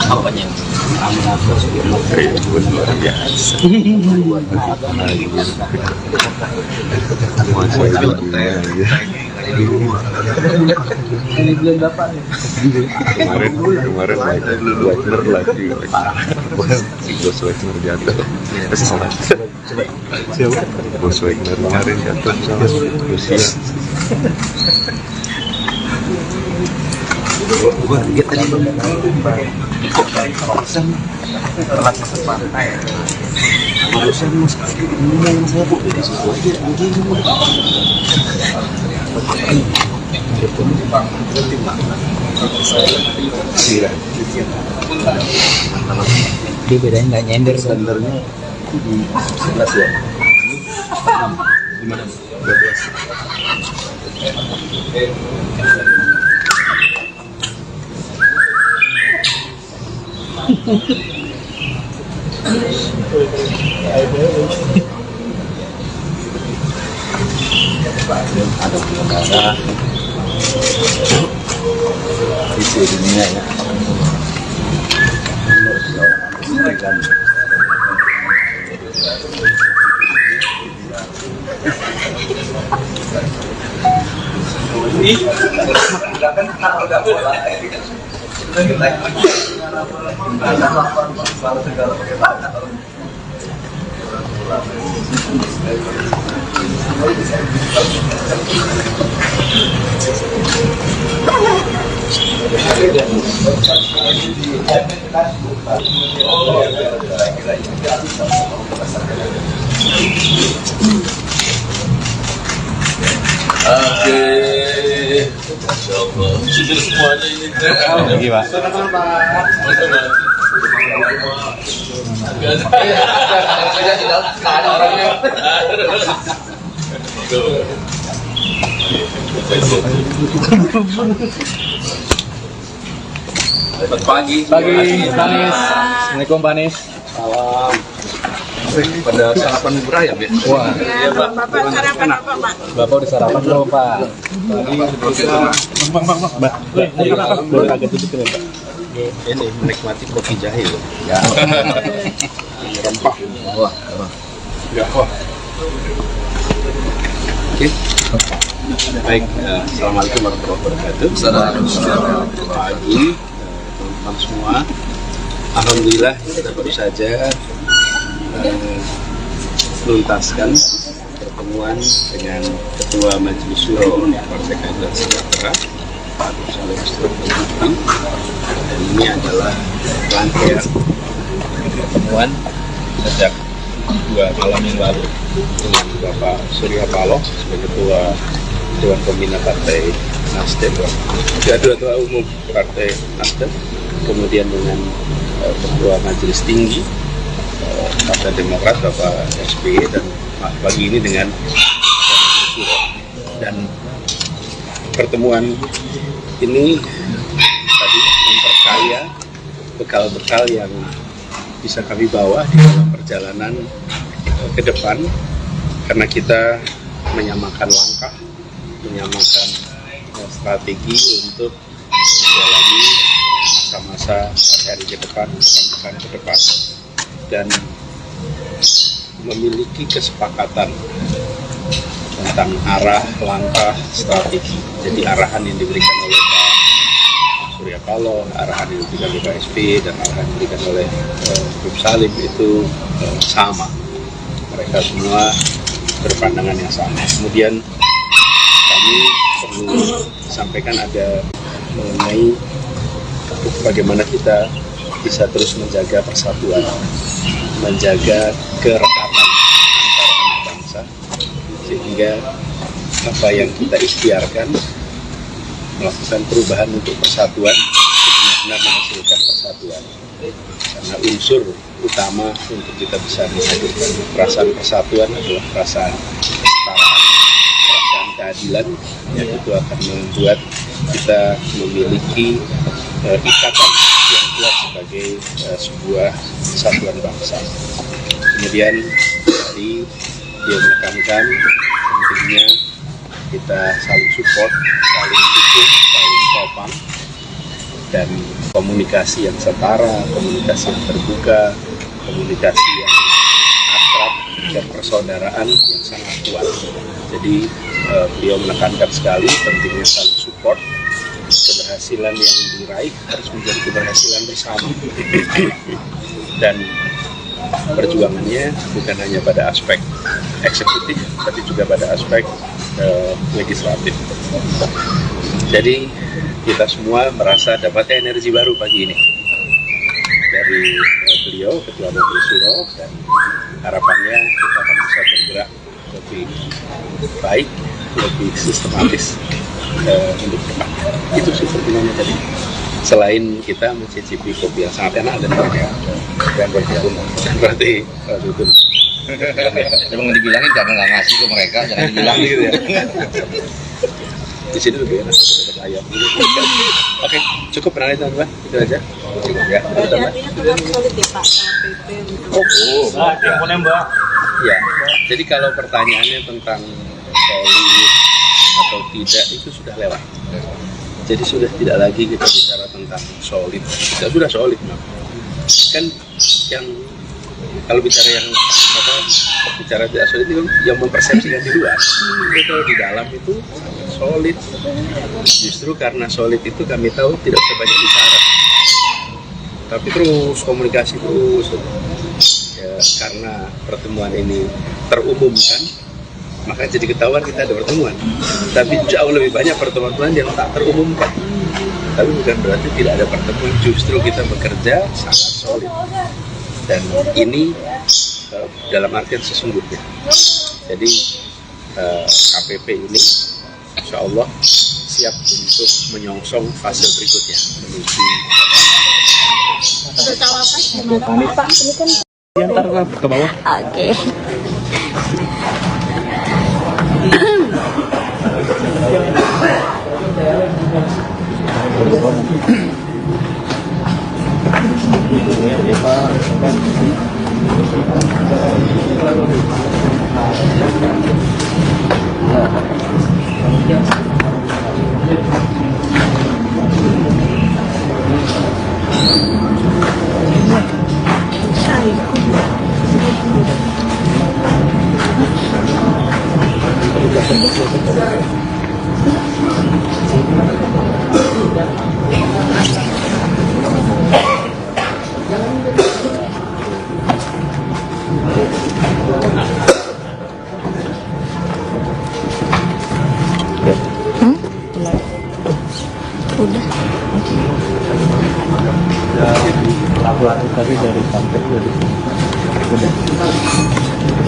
Speaker 2: Apanya?
Speaker 3: Luar biasa. Kemarin Wagner lagi si Bos Wagner jatuh. Siapa? Bos Wagner kemarin jatuh sama Rusia.
Speaker 2: Gue lihat tadi kok kawasan telat masuk pantai. Barusan mas ngomong saya bu di situ aja dia bedanya nggak nyender sebenarnya di 11 ya. Di mana? 12. Ada negara di dunia ya.
Speaker 7: Sudah semuanya ini
Speaker 3: Lagi Pak.
Speaker 7: Pagi, Panis. Assalamualaikum Panis.
Speaker 4: Salam. Pada sarapan bubur ayam ya?
Speaker 7: Wah,
Speaker 5: Ya, Bapak sarapan apa, Pak?
Speaker 7: Bapak udah sarapan belum Pak? Boleh agak tutup ya Pak?
Speaker 4: Ini menikmati kopi jahe loh.
Speaker 7: Ya.
Speaker 4: Rempah.
Speaker 7: Wah,
Speaker 4: Ya, wah. Oke. Baik, assalamualaikum warahmatullahi wabarakatuh. Pagi, teman-teman semua. Alhamdulillah kita baru saja menuntaskan pertemuan dengan Ketua Majelis Syuro Partai Keadilan Sejahtera Pak Saleh Budi. Dan ini adalah rangkaian pertemuan sejak 2 malam yang lalu dengan Bapak Surya Paloh sebagai Ketua Dewan Pembina Partai Nasdem, Ketua Umum Partai Nasdem, kemudian dengan Ketua Majelis Tinggi Partai Demokrat Bapak SBY, dan pagi ini dengan dan pertemuan ini tadi memperkaya bekal-bekal yang bisa kami bawa di dalam perjalanan ke depan, karena kita menyamakan langkah, menyamakan strategi untuk menjalani masa-masa hari ke depan, pekan ke depan, dan memiliki kesepakatan tentang arah, langkah, strategi. Jadi arahan yang diberikan oleh Pak Surya Paloh, arahan yang diberikan oleh Pak SBY, dan arahan yang diberikan oleh Prof. Salim itu sama. Mereka semua berpandangan yang sama. Kemudian kami perlu sampaikan ada mengenai bagaimana kita bisa terus menjaga persatuan, menjaga kerekatan antar anak bangsa, sehingga apa yang kita ikhtiarkan melakukan perubahan untuk persatuan benar-benar menghasilkan persatuan. Karena unsur utama untuk kita bisa menghadirkan perasaan persatuan adalah perasaan kesetaraan, perasaan keadilan, yang itu akan membuat kita memiliki ikatan yang kuat sebagai sebuah kesatuan bangsa. Kemudian tadi dia menekankan pentingnya kita saling support, saling dukung, saling topang, dan komunikasi yang setara, komunikasi yang terbuka, komunikasi yang akrab, dan persaudaraan yang sangat kuat. Jadi beliau menekankan sekali pentingnya saling support. Keberhasilan yang diraih harus menjadi keberhasilan bersama, dan perjuangannya bukan hanya pada aspek eksekutif, tapi juga pada aspek legislatif. Jadi kita semua merasa dapat energi baru pagi ini dari beliau, Ketua Majelis Syuro, dan harapannya kita akan bisa bergerak lebih baik, lebih sistematis untuk depan. Itu sih pertimbangannya tadi. Selain kita mencicipi kopi yang sangat enak dan berarti itu.
Speaker 7: Emang dibilangin jangan nggak ngasih ke mereka, jangan dibilang gitu ya.
Speaker 4: Di sini lebih enak dapat ayam gitu. Oke, cukup penanya teman-teman, itu aja. Ya,
Speaker 5: Artinya tetap solid ya Pak KPP untuk
Speaker 4: ya. Jadi kalau pertanyaannya tentang solid atau tidak itu sudah lewat. Jadi sudah tidak lagi kita bicara tentang solid. Kita sudah solid, kan yang kalau bicara yang bicara tidak solid itu yang mempersepsikan di luar. Tapi kalau di dalam itu solid. Justru karena solid itu kami tahu tidak usah banyak bicara, tapi terus komunikasi terus. Ya, karena pertemuan ini terumumkan, maka jadi ketahuan kita ada pertemuan. Tapi jauh lebih banyak pertemuan yang tak terumumkan. Tapi bukan berarti tidak ada pertemuan, justru kita bekerja sangat solid. Dan ini dalam artian sesungguhnya. Jadi KPP ini insya Allah siap untuk menyongsong fase berikutnya menuju
Speaker 5: Udah tahu apa gimana Pak? Ini kan
Speaker 7: Diantar ke bawah.
Speaker 6: Oke.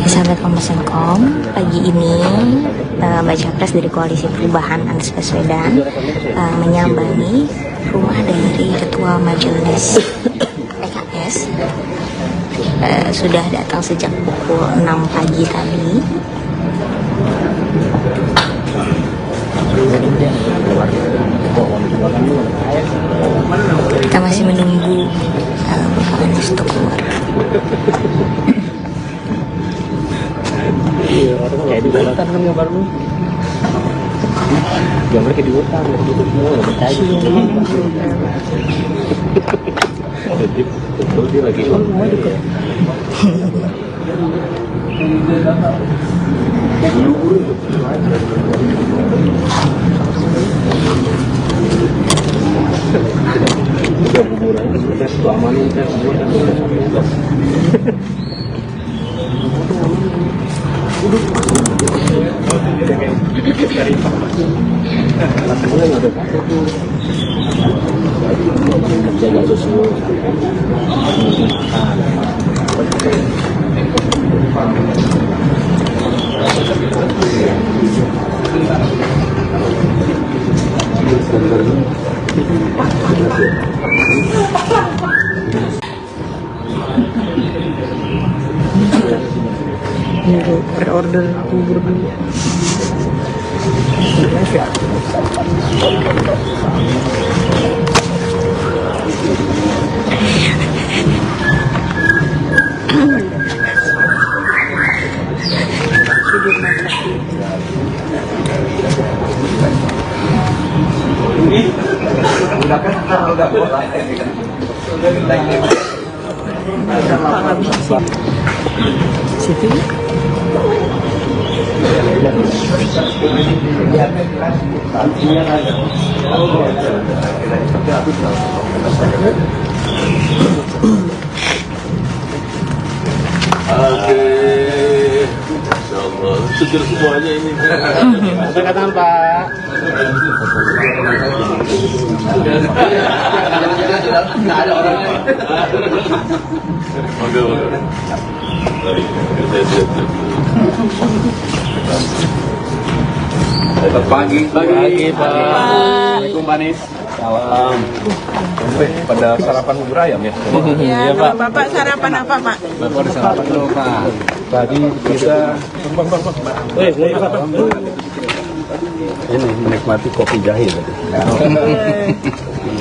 Speaker 6: Sahabat Kompas.com, pagi ini Baca Pres dari Koalisi Perubahan Anies Baswedan menyambangi rumah dari Ketua Majelis PKS. Sudah datang sejak pukul 6 pagi tadi. Kita masih menunggu Bapak Anies untuk keluar.
Speaker 2: Kayak di hutan kan gambar lu. Gambar kayak di hutan, gitu semua nggak bertanya. Betul dia lagi. Udah buburan tes keamanan tes semua.
Speaker 6: Pre-order bubur dulu. Situ.
Speaker 3: Seger semuanya ini.
Speaker 7: Katakan Pak. Nggak ada orangnya.
Speaker 3: Oke.
Speaker 7: Pagi Pak. Assalamualaikum Pak Anies. Salam. Pada sarapan bubur ayam ya?
Speaker 5: Iya, Pak. Bapak sarapan apa, Pak?
Speaker 7: Bapak ada sarapan dulu Pak. Tadi kita ini menikmati kopi jahe tadi.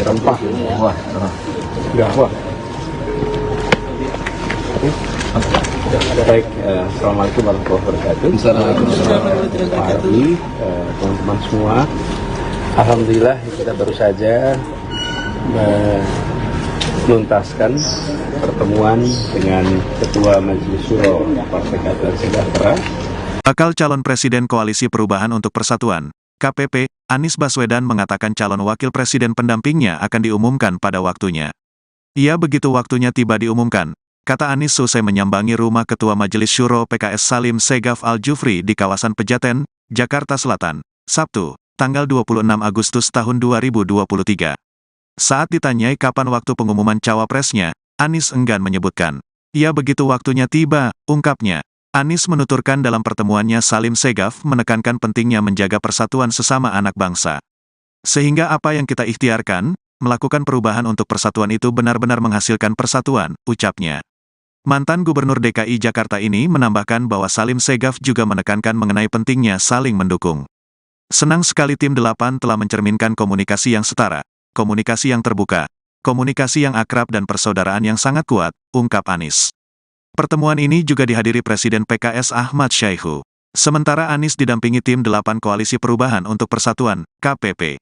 Speaker 7: Rempah. Wah. Enggak, wah. Baik, Assalamualaikum warahmatullahi wabarakatuh. Pak Ardi, teman-teman semua. Alhamdulillah kita baru saja menuntaskan pertemuan dengan Ketua Majelis Syuro Partai Keadilan Sejahtera.
Speaker 1: Bakal calon Presiden Koalisi Perubahan untuk Persatuan, KPP, Anies Baswedan mengatakan calon wakil presiden pendampingnya akan diumumkan pada waktunya. Ia begitu waktunya tiba diumumkan, kata Anies selesai menyambangi rumah Ketua Majelis Syuro PKS Salim Segaf Al-Jufri di kawasan Pejaten, Jakarta Selatan, Sabtu, tanggal 26 Agustus tahun 2023. Saat ditanyai kapan waktu pengumuman cawapresnya, Anies enggan menyebutkan. Ia begitu waktunya tiba, ungkapnya. Anies menuturkan dalam pertemuannya Salim Segaf menekankan pentingnya menjaga persatuan sesama anak bangsa. Sehingga apa yang kita ikhtiarkan, melakukan perubahan untuk persatuan itu benar-benar menghasilkan persatuan, ucapnya. Mantan Gubernur DKI Jakarta ini menambahkan bahwa Salim Segaf juga menekankan mengenai pentingnya saling mendukung. Senang sekali tim 8 telah mencerminkan komunikasi yang setara, komunikasi yang terbuka, komunikasi yang akrab dan persaudaraan yang sangat kuat, ungkap Anies. Pertemuan ini juga dihadiri Presiden PKS Ahmad Syaihu. Sementara Anies didampingi tim 8 Koalisi Perubahan untuk Persatuan, KPP.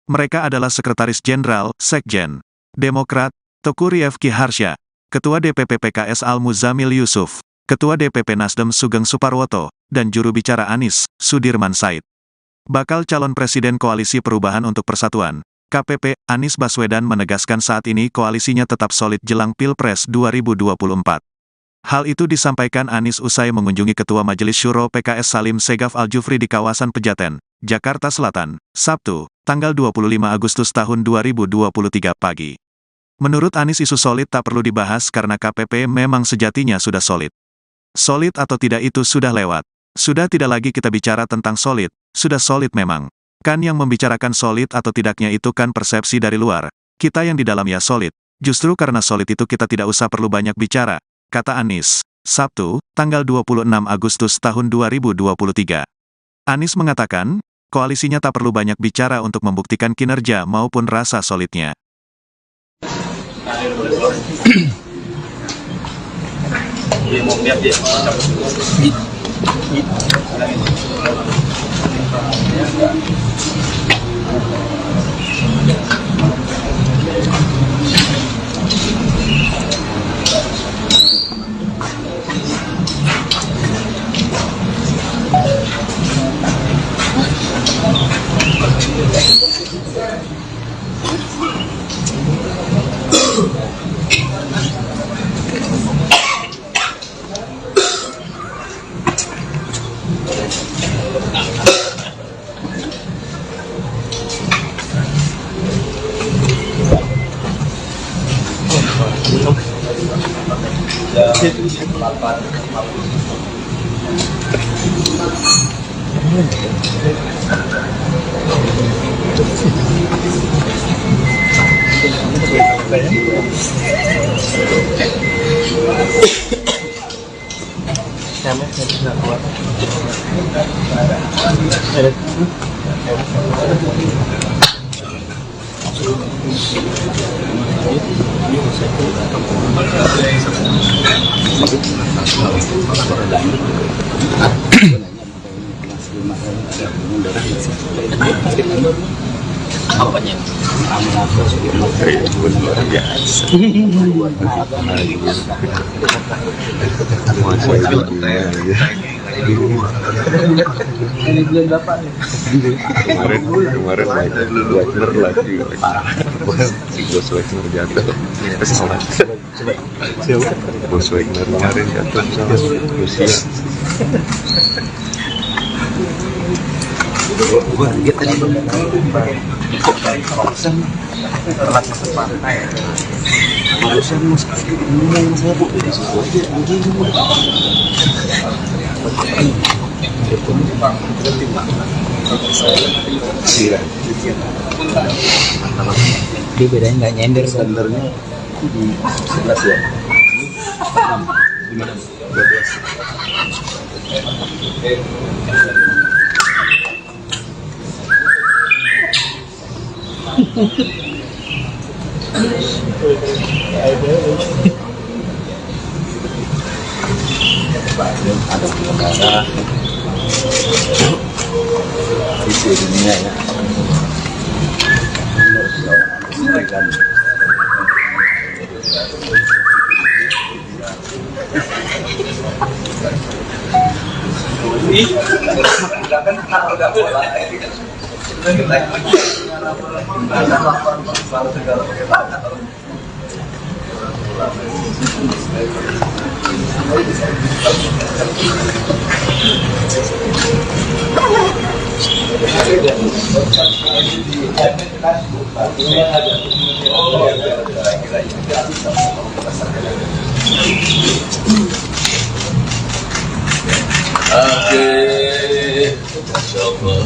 Speaker 1: Mereka adalah Sekretaris Jenderal, Sekjen, Demokrat, Teguh Rifki Harsha, Ketua DPP PKS Al-Muzamil Yusuf, Ketua DPP Nasdem Sugeng Suparwoto, dan juru bicara Anies, Sudirman Said. Bakal calon Presiden Koalisi Perubahan untuk Persatuan, KPP, Anies Baswedan menegaskan saat ini koalisinya tetap solid jelang Pilpres 2024. Hal itu disampaikan Anies usai mengunjungi Ketua Majelis Syuro PKS Salim Segaf Al-Jufri di kawasan Pejaten, Jakarta Selatan, Sabtu, tanggal 25 Agustus tahun 2023 pagi. Menurut Anies isu solid tak perlu dibahas karena KPP memang sejatinya sudah solid. Solid atau tidak itu sudah lewat. Sudah tidak lagi kita bicara tentang solid, sudah solid memang. Kan yang membicarakan solid atau tidaknya itu kan persepsi dari luar. Kita yang di dalam ya solid. Justru karena solid itu kita tidak usah perlu banyak bicara, kata Anies. Sabtu, tanggal 26 Agustus tahun 2023. Anies mengatakan, koalisinya tak perlu banyak bicara untuk membuktikan kinerja maupun rasa solidnya.
Speaker 4: Apanya?
Speaker 3: Kemarin Wagner lagi si Bos Wagner jatuh. Pasti salah. Bos Wagner kemarin jatuh sama Rusia.
Speaker 2: Gua lihat tadi kok barusan telat masuk pantai. Barusan ngomong saya bu di situ aja anjing. Dia bedanya nggak nyender sebenarnya di 11 ya. 12. Ada pengendara isi dunia ya.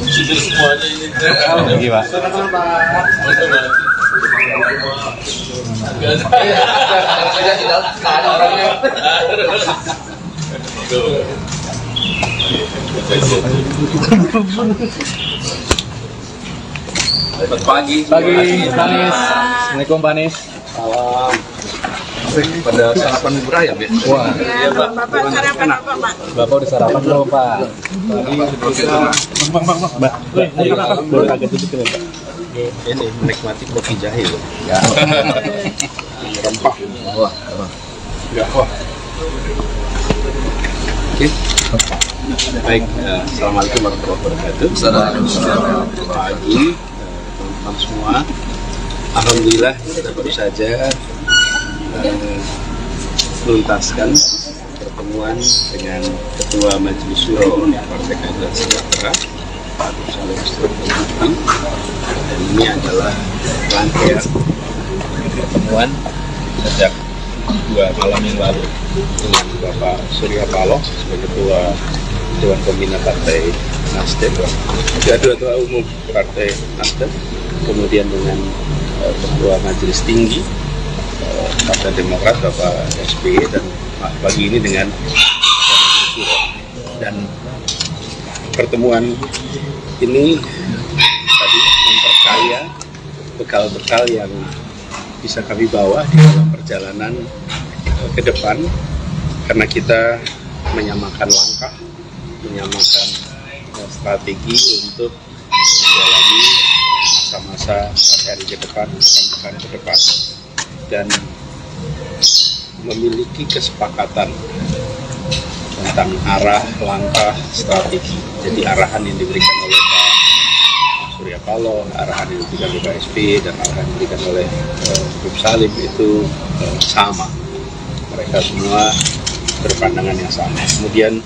Speaker 7: Sudah semuanya ini
Speaker 2: Lagi Pak.
Speaker 7: Pagi, Panis.
Speaker 2: Assalamualaikum Panis.
Speaker 7: Salam. Pada sarapan bubur ayam ya?
Speaker 2: Wah,
Speaker 5: Ya, Bapak sarapan apa, Pak?
Speaker 2: Bapak udah sarapan belum Pak? Mbak, boleh kaget dulu kan Pak?
Speaker 4: Ini menikmati kopi jahe loh.
Speaker 2: Ya.
Speaker 4: Rempah.
Speaker 2: Wah,
Speaker 4: Ya, wah. Oke. Baik, assalamualaikum warahmatullahi wabarakatuh. Pagi, teman-teman semua. Alhamdulillah kita baru saja menuntaskan pertemuan dengan Ketua Majelis Syuro Partai Keadilan Sejahtera, Pak Salim Budi. Dan ini adalah rangkaian pertemuan sejak 2 malam yang lalu dengan Bapak Surya Paloh sebagai Ketua Dewan Pembina Partai Nasdem, Ketua Umum Partai Nasdem, kemudian dengan Ketua Majelis Tinggi Partai Demokrat Bapak SBY, dan pagi ini dengan dan pertemuan ini tadi memperkaya bekal-bekal yang bisa kami bawa di dalam perjalanan ke depan, karena kita menyamakan langkah, menyamakan strategi untuk menjalani masa-masa hari ke depan, pekan ke depan, dan memiliki kesepakatan tentang arah, langkah, strategi. Jadi arahan yang diberikan oleh Pak Surya Paloh, arahan yang diberikan oleh Pak SBY, dan arahan yang diberikan oleh Bung Salim itu sama. Mereka semua berpandangan yang sama. Kemudian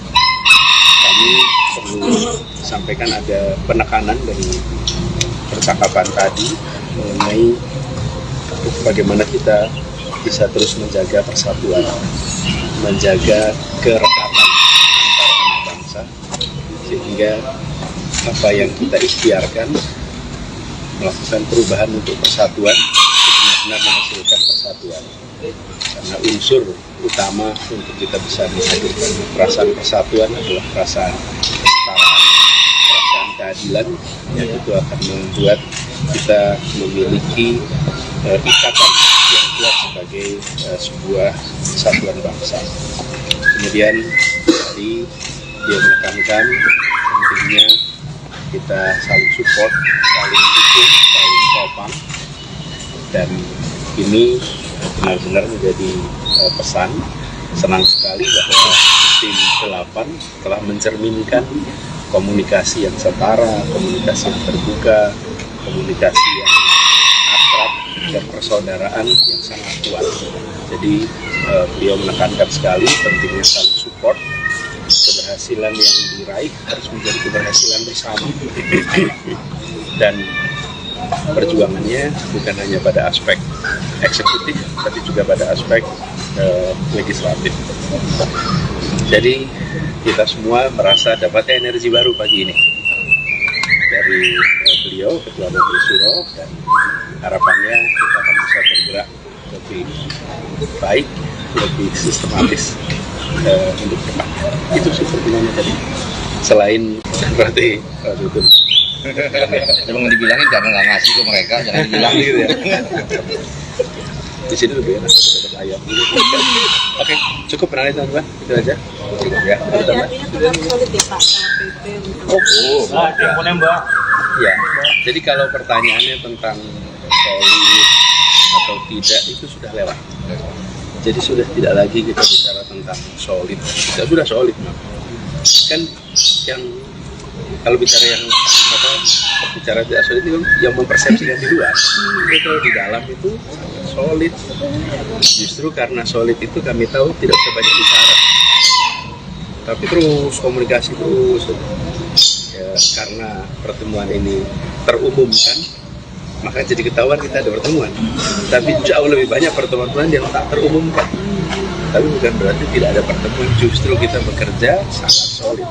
Speaker 4: kami perlu sampaikan ada penekanan dari percakapan tadi mengenai bagaimana kita bisa terus menjaga persatuan menjaga kerekatan antar anak bangsa, sehingga apa yang kita ikhtiarkan melakukan perubahan untuk persatuan benar-benar menghasilkan persatuan. Karena unsur utama untuk kita bisa menghadirkan perasaan persatuan adalah perasaan kesetaraan, perasaan keadilan, yang itu akan membuat kita memiliki ikatan yang kuat sebagai sebuah kesatuan bangsa. Kemudian tadi dia menekankan pentingnya kita saling support, saling dukung, saling topang, dan ini benar-benar menjadi pesan. Senang sekali bahwa tim 8 telah mencerminkan komunikasi yang setara, komunikasi yang terbuka, komunikasi yang akrab, dan persaudaraan yang sangat kuat. Jadi beliau menekankan sekali pentingnya saling support. Keberhasilan yang diraih harus menjadi keberhasilan bersama. Dan perjuangannya bukan hanya pada aspek eksekutif, tapi juga pada aspek legislatif. Jadi kita semua merasa dapat energi baru pagi ini dari beliau, Ketua Majelis Syuro, dan harapannya kita akan bisa bergerak lebih baik, lebih sistematis untuk depan. Itu sih pertimbangannya tadi. Selain berarti itu.
Speaker 7: Emang dibilangin jangan nggak ngasih ke mereka, jangan dibilang gitu ya.
Speaker 4: Di sini lebih enak, dapat ayam gitu. Oke, cukup penanya teman-teman, itu aja. Ya,
Speaker 5: Artinya tetap solid ya Pak, KPP untuk
Speaker 4: Ya, jadi kalau pertanyaannya tentang solid atau tidak itu sudah lewat. Jadi sudah tidak lagi kita bicara tentang solid, kita sudah solid. Kan yang kalau bicara yang bicara tidak solid itu yang mempersepsikan di luar. Kalau di dalam itu solid. Justru karena solid itu kami tahu tidak usah banyak bicara, tapi terus komunikasi terus. Ya, karena pertemuan ini terumumkan, maka jadi ketahuan kita ada pertemuan. Tapi jauh lebih banyak pertemuan yang tak terumumkan. Tapi bukan berarti tidak ada pertemuan. Justru kita bekerja sangat solid.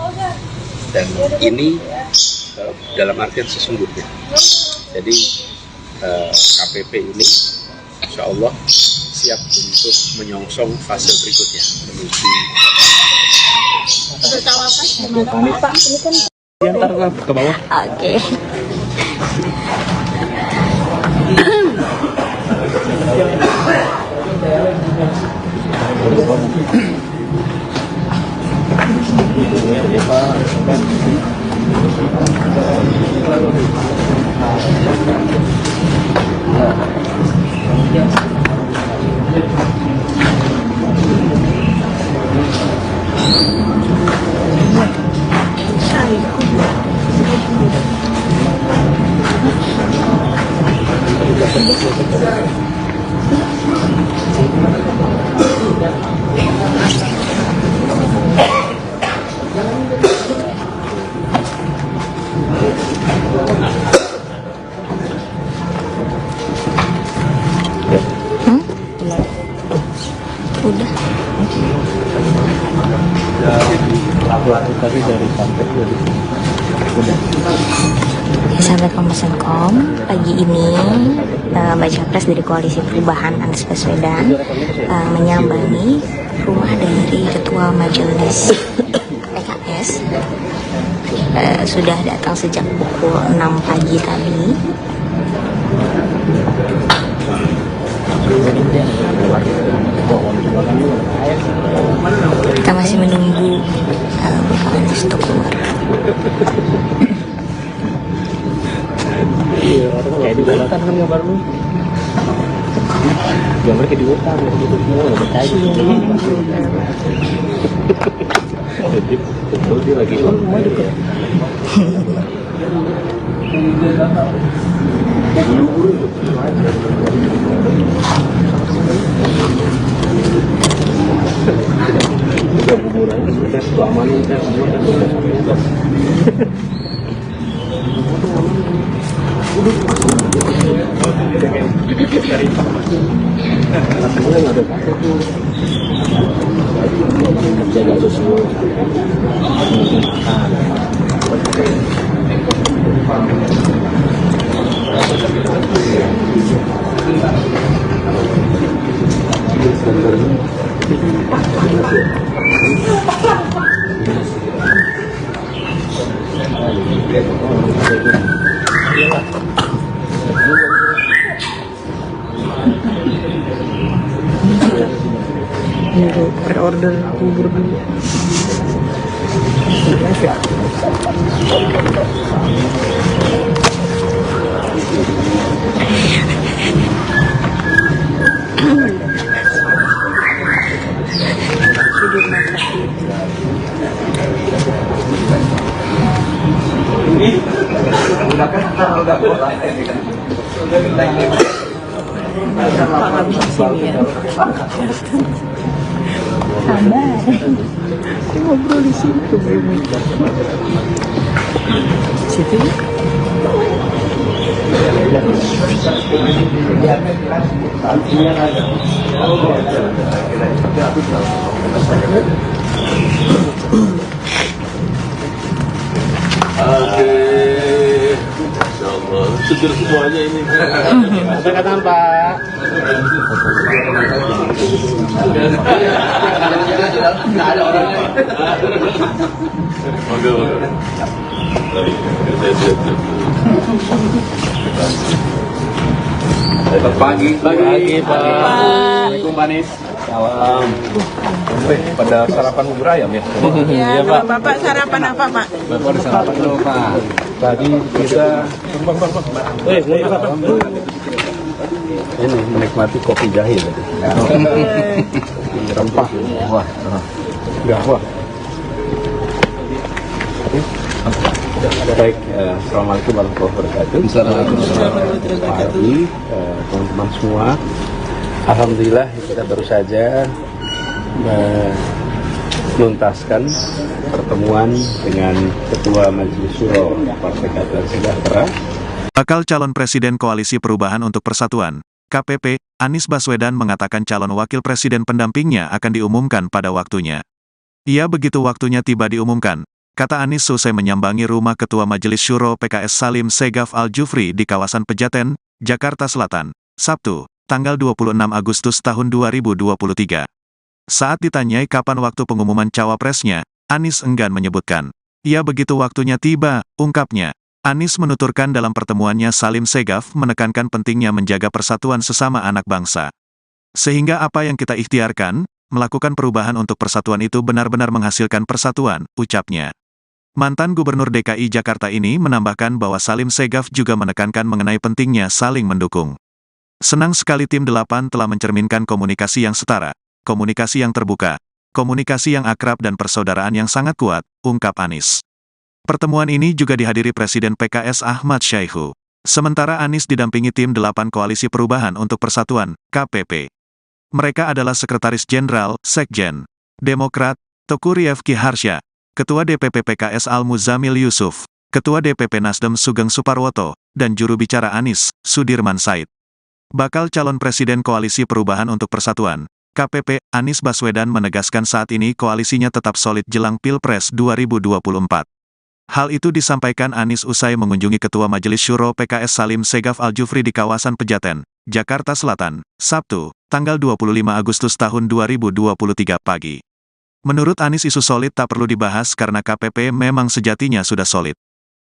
Speaker 4: Dan ini dalam artian sesungguhnya. Jadi KPP ini insya Allah siap untuk menyongsong fase berikutnya menuju
Speaker 5: cawapres gimana Pak? Ini kan
Speaker 7: Diantar ke bawah.
Speaker 6: Oke. Udah.
Speaker 2: Tadi dari sampai udah.
Speaker 6: Sahabat Kompas.com, pagi ini Baca Pres dari Koalisi Perubahan Anies Baswedan menyambangi rumah dari Ketua Majelis PKS. Sudah datang sejak pukul 6 pagi tadi. Kita masih menunggu Bapak Anies untuk keluar.
Speaker 2: Iya, orang kayak di hutan kan gambar lu. Gambar kayak di hutan, gitu semua nggak bertanya. Jadi betul dia lagi rumah deket. Udah kuburan, udah keamanan, udah semua udah. Dari
Speaker 6: Pre-order bubur dulu. Nggak bisa sini ya. Sabar. Dia ngobrol di situ, baby. Situ ya?
Speaker 3: Seger semuanya ini.
Speaker 7: Kata Pak. Pagi Pak. Assalamualaikum Pak Anies. Salam. Pada sarapan bubur ayam ya?
Speaker 5: Iya, Pak. Bapak sarapan apa, Pak?
Speaker 7: Bapak di sarapan dulu Pak. Tadi kita
Speaker 2: Ini menikmati kopi jahe tadi. Rempah. Wah.
Speaker 7: udah wah.
Speaker 2: Baik, assalamualaikum warahmatullahi wabarakatuh.
Speaker 7: Assalamualaikum
Speaker 2: warahmatullahi wabarakatuh. Teman-teman semua, alhamdulillah kita baru saja menuntaskan pertemuan dengan Ketua Majelis Syuro Partai Keadilan Sejahtera.
Speaker 1: Bakal calon Presiden Koalisi Perubahan untuk Persatuan, KPP, Anies Baswedan mengatakan calon wakil presiden pendampingnya akan diumumkan pada waktunya. Ia begitu waktunya tiba diumumkan, kata Anies selesai menyambangi rumah Ketua Majelis Syuro PKS Salim Segaf Al-Jufri di kawasan Pejaten, Jakarta Selatan, Sabtu, tanggal 26 Agustus tahun 2023. Saat ditanyai kapan waktu pengumuman cawapresnya, Anies enggan menyebutkan. Ia begitu waktunya tiba, ungkapnya. Anies menuturkan dalam pertemuannya Salim Segaf menekankan pentingnya menjaga persatuan sesama anak bangsa. Sehingga apa yang kita ikhtiarkan, melakukan perubahan untuk persatuan itu benar-benar menghasilkan persatuan, ucapnya. Mantan Gubernur DKI Jakarta ini menambahkan bahwa Salim Segaf juga menekankan mengenai pentingnya saling mendukung. Senang sekali tim 8 telah mencerminkan komunikasi yang setara, komunikasi yang terbuka, komunikasi yang akrab dan persaudaraan yang sangat kuat, ungkap Anies. Pertemuan ini juga dihadiri Presiden PKS Ahmad Syaihu. Sementara Anies didampingi tim 8 Koalisi Perubahan untuk Persatuan, KPP. Mereka adalah Sekretaris Jenderal, Sekjen, Demokrat, Teguh Rifki Harsha, Ketua DPP PKS Al-Muzamil Yusuf, Ketua DPP Nasdem Sugeng Suparwoto, dan juru bicara Anies, Sudirman Said. Bakal calon Presiden Koalisi Perubahan untuk Persatuan, KPP, Anies Baswedan menegaskan saat ini koalisinya tetap solid jelang Pilpres 2024. Hal itu disampaikan Anies usai mengunjungi Ketua Majelis Syuro PKS Salim Segaf Al-Jufri di kawasan Pejaten, Jakarta Selatan, Sabtu, tanggal 25 Agustus tahun 2023 pagi. Menurut Anies isu solid tak perlu dibahas karena KPP memang sejatinya sudah solid.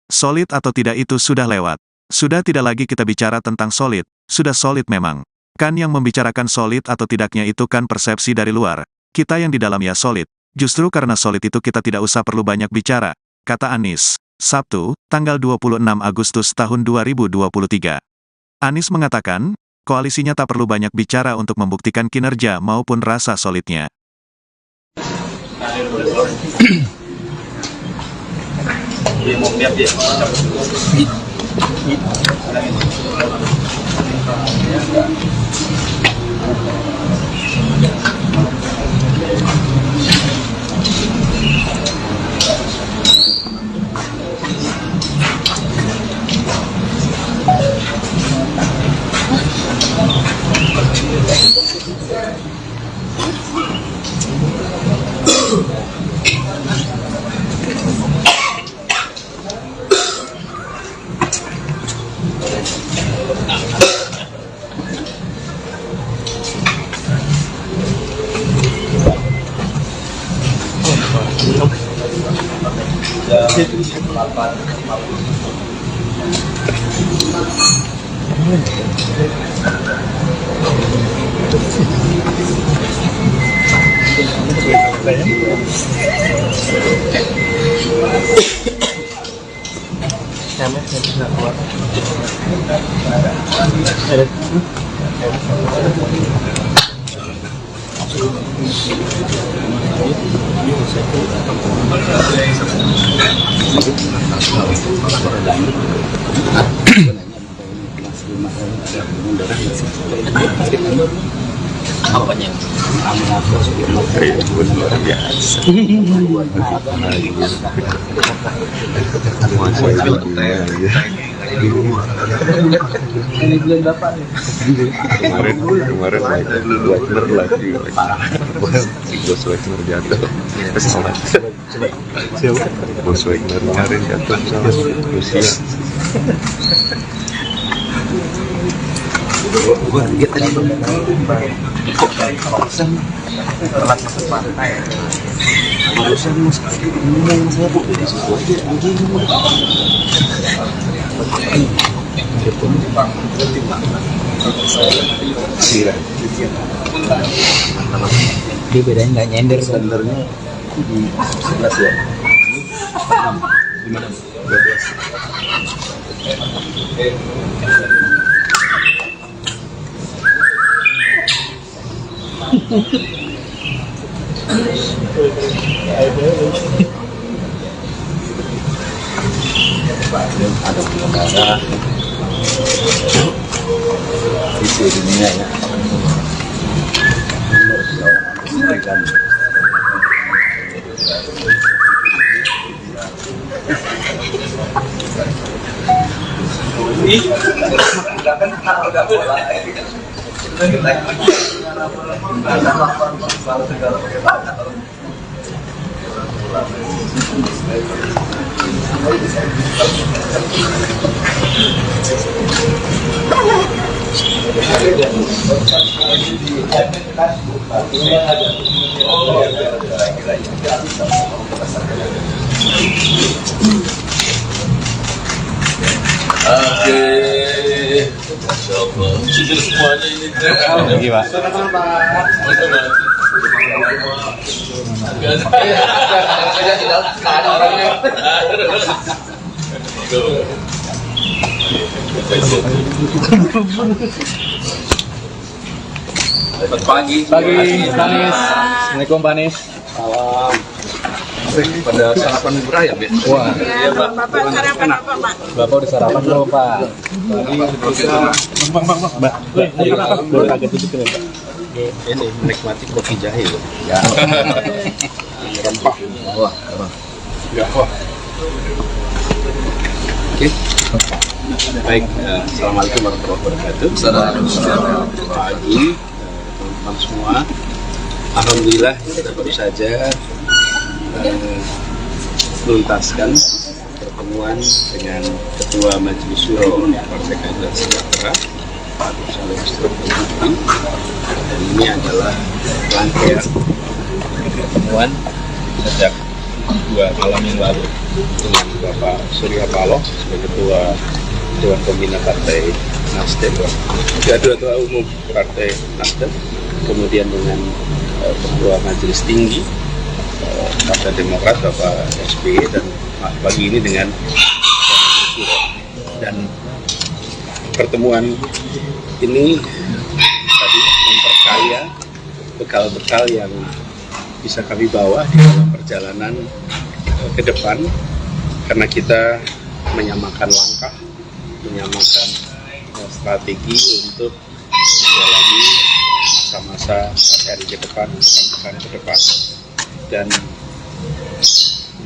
Speaker 1: Solid atau tidak itu sudah lewat. Sudah tidak lagi kita bicara tentang solid, sudah solid memang. Kan yang membicarakan solid atau tidaknya itu kan persepsi dari luar. Kita yang di dalam ya solid. Justru karena solid itu kita tidak usah perlu banyak bicara, kata Anies. Sabtu, tanggal 26 Agustus tahun 2023. Anies mengatakan, koalisinya tak perlu banyak bicara untuk membuktikan kinerja maupun rasa solidnya.
Speaker 4: Apanya?
Speaker 3: Kemarin Wagner lagi Bos Wagner jatuh pasti sholat. Bos Wagner kemarin jatuh sama Rusia.
Speaker 2: Gue lihat tadi kok kawasan telat masuk pantai. Barusan mas ngomong saya bu di situ aja
Speaker 6: Dia bedanya nggak nyender
Speaker 2: sebenarnya di 11 ya. Gimana? 12. Ada pengendara di dunia ya.
Speaker 7: Pagi, Panis. Assalamualaikum, Panis.
Speaker 4: Salam. Pada sarapan bubur ayam ya?
Speaker 7: Wah,
Speaker 5: Ya, Bapak sarapan apa, Pak?
Speaker 7: Bapak udah sarapan belum, Pak?
Speaker 4: Ini menikmati kopi jahe loh. Ya. Rempah.
Speaker 7: Wah,
Speaker 4: Enggak wah. Oke. Baik, assalamualaikum warahmatullahi wabarakatuh. Selamat pagi, teman-teman semua. Alhamdulillah kita baru saja menuntaskan pertemuan dengan Ketua Majelis Syuro Partai Keadilan Sejahtera, Pak Salim Budi. Dan ini adalah rangkaian pertemuan sejak 2 malam yang lalu dengan Bapak Surya Paloh sebagai Ketua Dewan Pembina Partai Nasdem, Ketua Umum Partai Nasdem, kemudian dengan Ketua Majelis Tinggi Partai Demokrat Bapak SBY, dan pagi ini dengan dan pertemuan ini tadi memperkaya bekal-bekal yang bisa kami bawa di dalam perjalanan ke depan, karena kita menyamakan langkah, menyamakan strategi untuk menjalani masa-masa hari ke depan, pekan-pekan ke depan, dan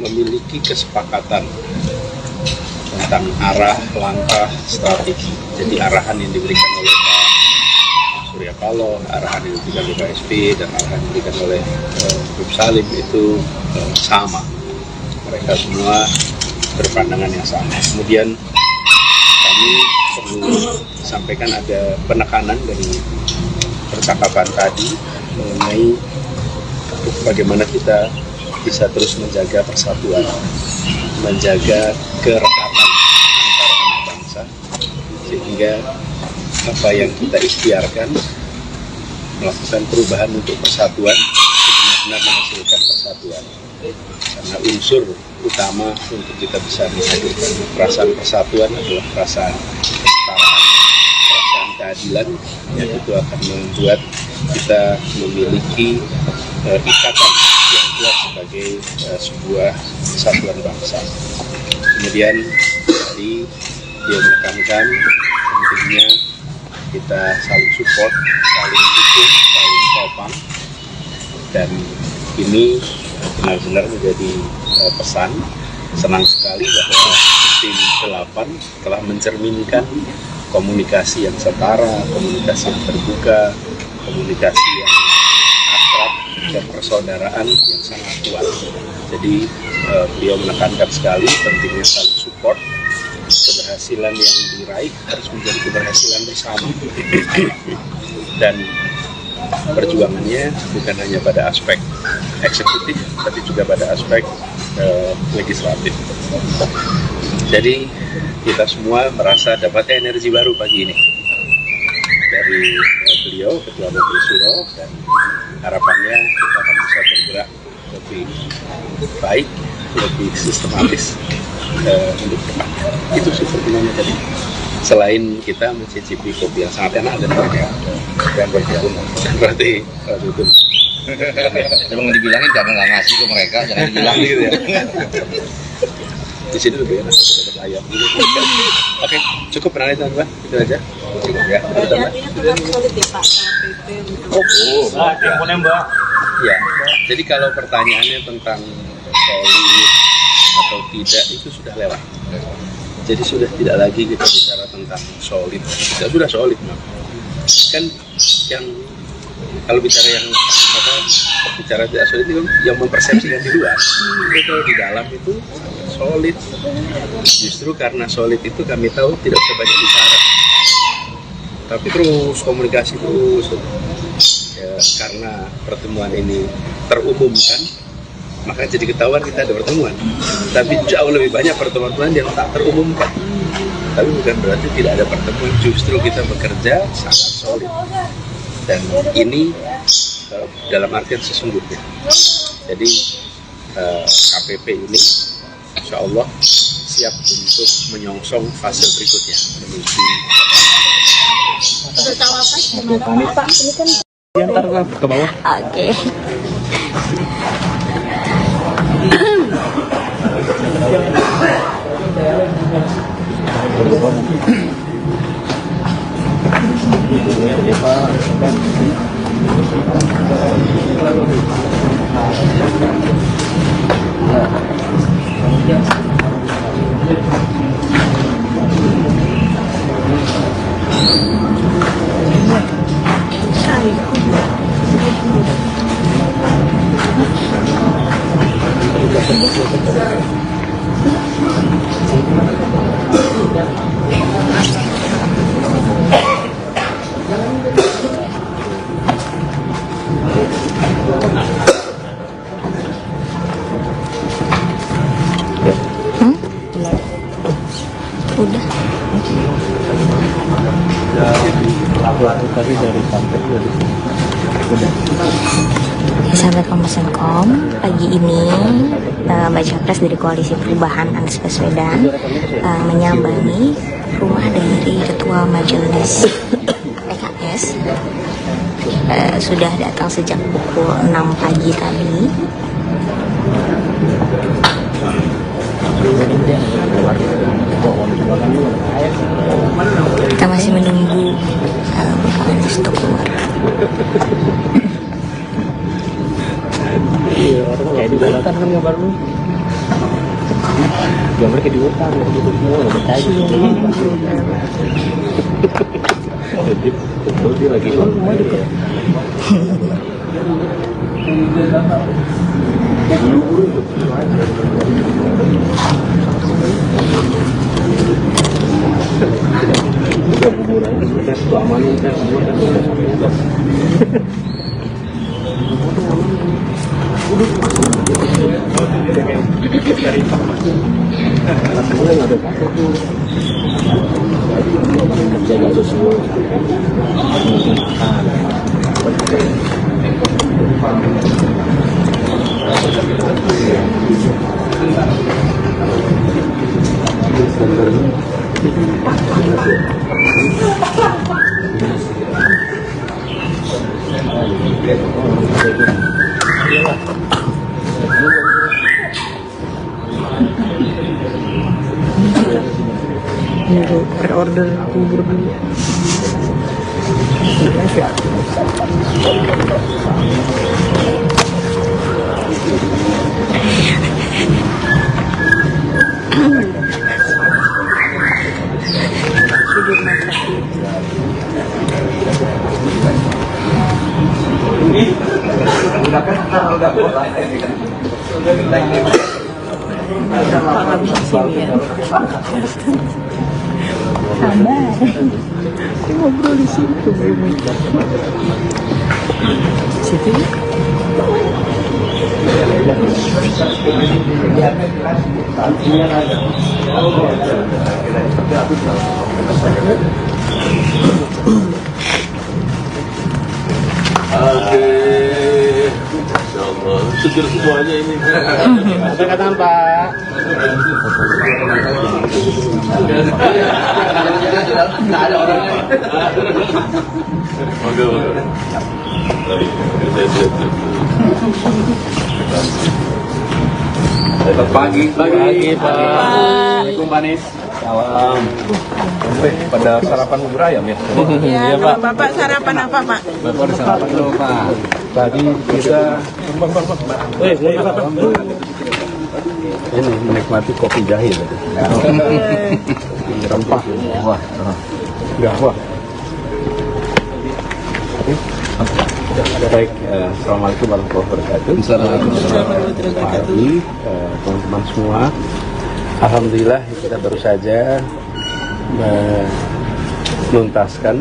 Speaker 4: memiliki kesepakatan tentang arah, langkah, strategi. Jadi arahan yang diberikan oleh Pak Surya Paloh, arahan yang diberikan oleh Pak SBY, dan arahan yang diberikan oleh Prof. Salim itu sama. Mereka semua berpandangan yang sama. Kemudian kami perlu sampaikan ada penekanan dari percakapan tadi mengenai bagaimana kita bisa terus menjaga persatuan, menjaga kerekatan antar anak bangsa, sehingga apa yang kita ikhtiarkan, melakukan perubahan untuk persatuan, benar-benar menghasilkan persatuan. Karena unsur utama untuk kita bisa menghadirkan perasaan persatuan adalah perasaan kesetaraan, perasaan keadilan, yang itu akan membuat kita memiliki ikatan yang kuat sebagai sebuah kesatuan bangsa. Kemudian tadi dia menekankan pentingnya kita saling support, saling dukung, saling topang, dan ini benar-benar menjadi pesan. Senang sekali bahwa tim 8 telah mencerminkan komunikasi yang setara, komunikasi yang terbuka, komunikasi yang akrab, dan persaudaraan yang sangat kuat. Jadi beliau menekankan sekali pentingnya saling support. Keberhasilan yang diraih harus menjadi keberhasilan bersama. Dan perjuangannya bukan hanya pada aspek eksekutif, tapi juga pada aspek legislatif. Jadi kita semua merasa dapat energi baru pagi ini dari beliau, Ketua Majelis Syuro, dan harapannya kita akan bisa bergerak lebih baik, lebih sistematis untuk depan. Itu sih pertimbangannya tadi. Selain kita mencicipi kopi yang sangat enak dan banyak, dan berarti itu.
Speaker 7: Emang dibilangin jangan nggak ngasih ke mereka, jangan dibilang gitu ya.
Speaker 4: Di sini lebih enak, dapat ayam gitu. Oke, cukup penanya teman Mbak, itu aja. Cukup ya.
Speaker 5: Artinya tetap solid ya Pak, KPP untuk
Speaker 4: Mbak. Ya, jadi kalau pertanyaannya tentang solid atau tidak itu sudah lewat. Jadi sudah tidak lagi kita bicara tentang solid, kita sudah solid, Mbak. Kan yang kalau bicara yang bicara tidak solid itu yang mempersepsikan di luar. Tapi kalau di dalam itu solid. Justru karena solid itu kami tahu tidak usah banyak bicara, tapi terus komunikasi terus. Ya, karena pertemuan ini terumumkan, maka jadi ketahuan kita ada pertemuan. Tapi jauh lebih banyak pertemuan yang tak terumumkan. Tapi bukan berarti tidak ada pertemuan, justru kita bekerja sangat solid. Dan ini dalam artian sesungguhnya. Jadi KPP ini insya Allah siap untuk menyongsong fase berikutnya menuju
Speaker 5: cawapres gimana Pak? Ini kan
Speaker 7: Diantar ke bawah.
Speaker 6: Oke. Udah. Sahabat Kompas.com, pagi ini Baca Pres dari Koalisi Perubahan Anies Baswedan menyambangi rumah dari Ketua Majelis PKS. Sudah datang sejak pukul 6 pagi tadi. Kita masih menunggu Bapak Anies untuk keluar.
Speaker 2: Kayak di hutan kan gambar lu. Gambar kayak di hutan, gitu semua, bertanya. Jadi betul dia lagi rumah dekat.
Speaker 6: Pre-order kubur dulu. Nggak bisa sini ya. Sabar. Dia ngobrol di situ, baik-baik. Situ ya?
Speaker 3: Masya Allah, seger semuanya ini.
Speaker 7: Kata Pak. Pagi Pak. Assalamualaikum Pak Anies. Salam. Pada sarapan bubur ayam ya?
Speaker 5: Iya Pak. Bapak sarapan apa Pak?
Speaker 7: Bapak udah sarapan dulu Pak. Tadi kita ini menikmati kopi jahe tadi. Rempah. Wah. Enggak, wah. Baik, Assalamualaikum warahmatullahi wabarakatuh. Assalamualaikum warahmatullahi wabarakatuh. Teman-teman semua, alhamdulillah kita baru saja menuntaskan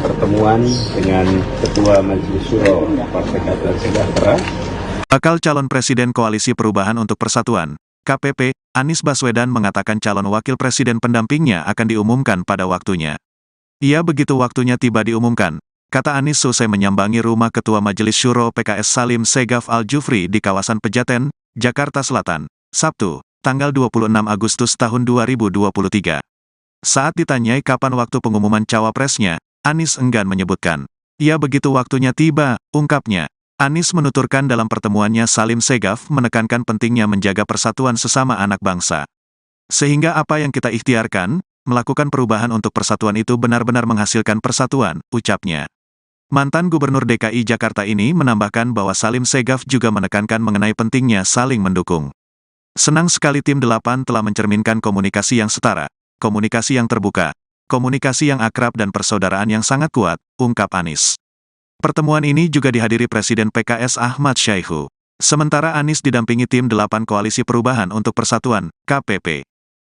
Speaker 7: pertemuan dengan Ketua Majelis Syuro Partai Keadilan Sejahtera.
Speaker 1: Bakal calon Presiden Koalisi Perubahan untuk Persatuan, KPP, Anies Baswedan mengatakan calon wakil presiden pendampingnya akan diumumkan pada waktunya. Ia begitu waktunya tiba diumumkan, kata Anies selesai menyambangi rumah Ketua Majelis Syuro PKS Salim Segaf Al-Jufri di kawasan Pejaten, Jakarta Selatan, Sabtu, tanggal 26 Agustus tahun 2023. Saat ditanyai kapan waktu pengumuman cawapresnya, Anies enggan menyebutkan. Ia begitu waktunya tiba, ungkapnya. Anies menuturkan dalam pertemuannya Salim Segaf menekankan pentingnya menjaga persatuan sesama anak bangsa. Sehingga apa yang kita ikhtiarkan, melakukan perubahan untuk persatuan itu benar-benar menghasilkan persatuan, ucapnya. Mantan Gubernur DKI Jakarta ini menambahkan bahwa Salim Segaf juga menekankan mengenai pentingnya saling mendukung. Senang sekali tim 8 telah mencerminkan komunikasi yang setara, komunikasi yang terbuka, komunikasi yang akrab dan persaudaraan yang sangat kuat, ungkap Anies. Pertemuan ini juga dihadiri Presiden PKS Ahmad Syaihu. Sementara Anies didampingi tim 8 Koalisi Perubahan untuk Persatuan, KPP.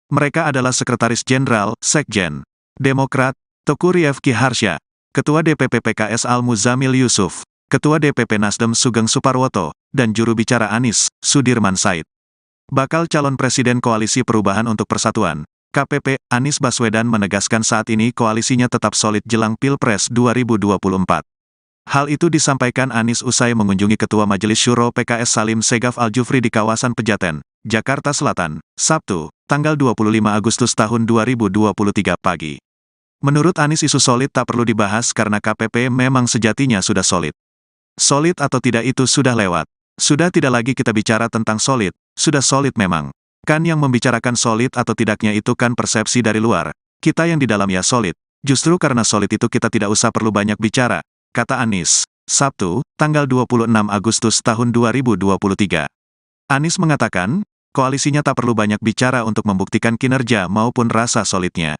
Speaker 1: Mereka adalah Sekretaris Jenderal, Sekjen, Demokrat, Teguh Rifki Harsha, Ketua DPP PKS Al-Muzamil Yusuf, Ketua DPP Nasdem Sugeng Suparwoto, dan juru bicara Anies, Sudirman Said. Bakal calon Presiden Koalisi Perubahan untuk Persatuan, KPP, Anies Baswedan menegaskan saat ini koalisinya tetap solid jelang Pilpres 2024. Hal itu disampaikan Anies usai mengunjungi Ketua Majelis Syuro PKS Salim Segaf Al-Jufri di kawasan Pejaten, Jakarta Selatan, Sabtu, tanggal 25 Agustus tahun 2023 pagi. Menurut Anies isu solid tak perlu dibahas karena KPP memang sejatinya sudah solid. Solid atau tidak itu sudah lewat. Sudah tidak lagi kita bicara tentang solid, sudah solid memang. Kan yang membicarakan solid atau tidaknya itu kan persepsi dari luar. Kita yang di dalam ya solid. Justru karena solid itu kita tidak usah perlu banyak bicara, kata Anies. Sabtu, tanggal 26 Agustus tahun 2023. Anies mengatakan, koalisinya tak perlu banyak bicara untuk membuktikan kinerja maupun rasa solidnya.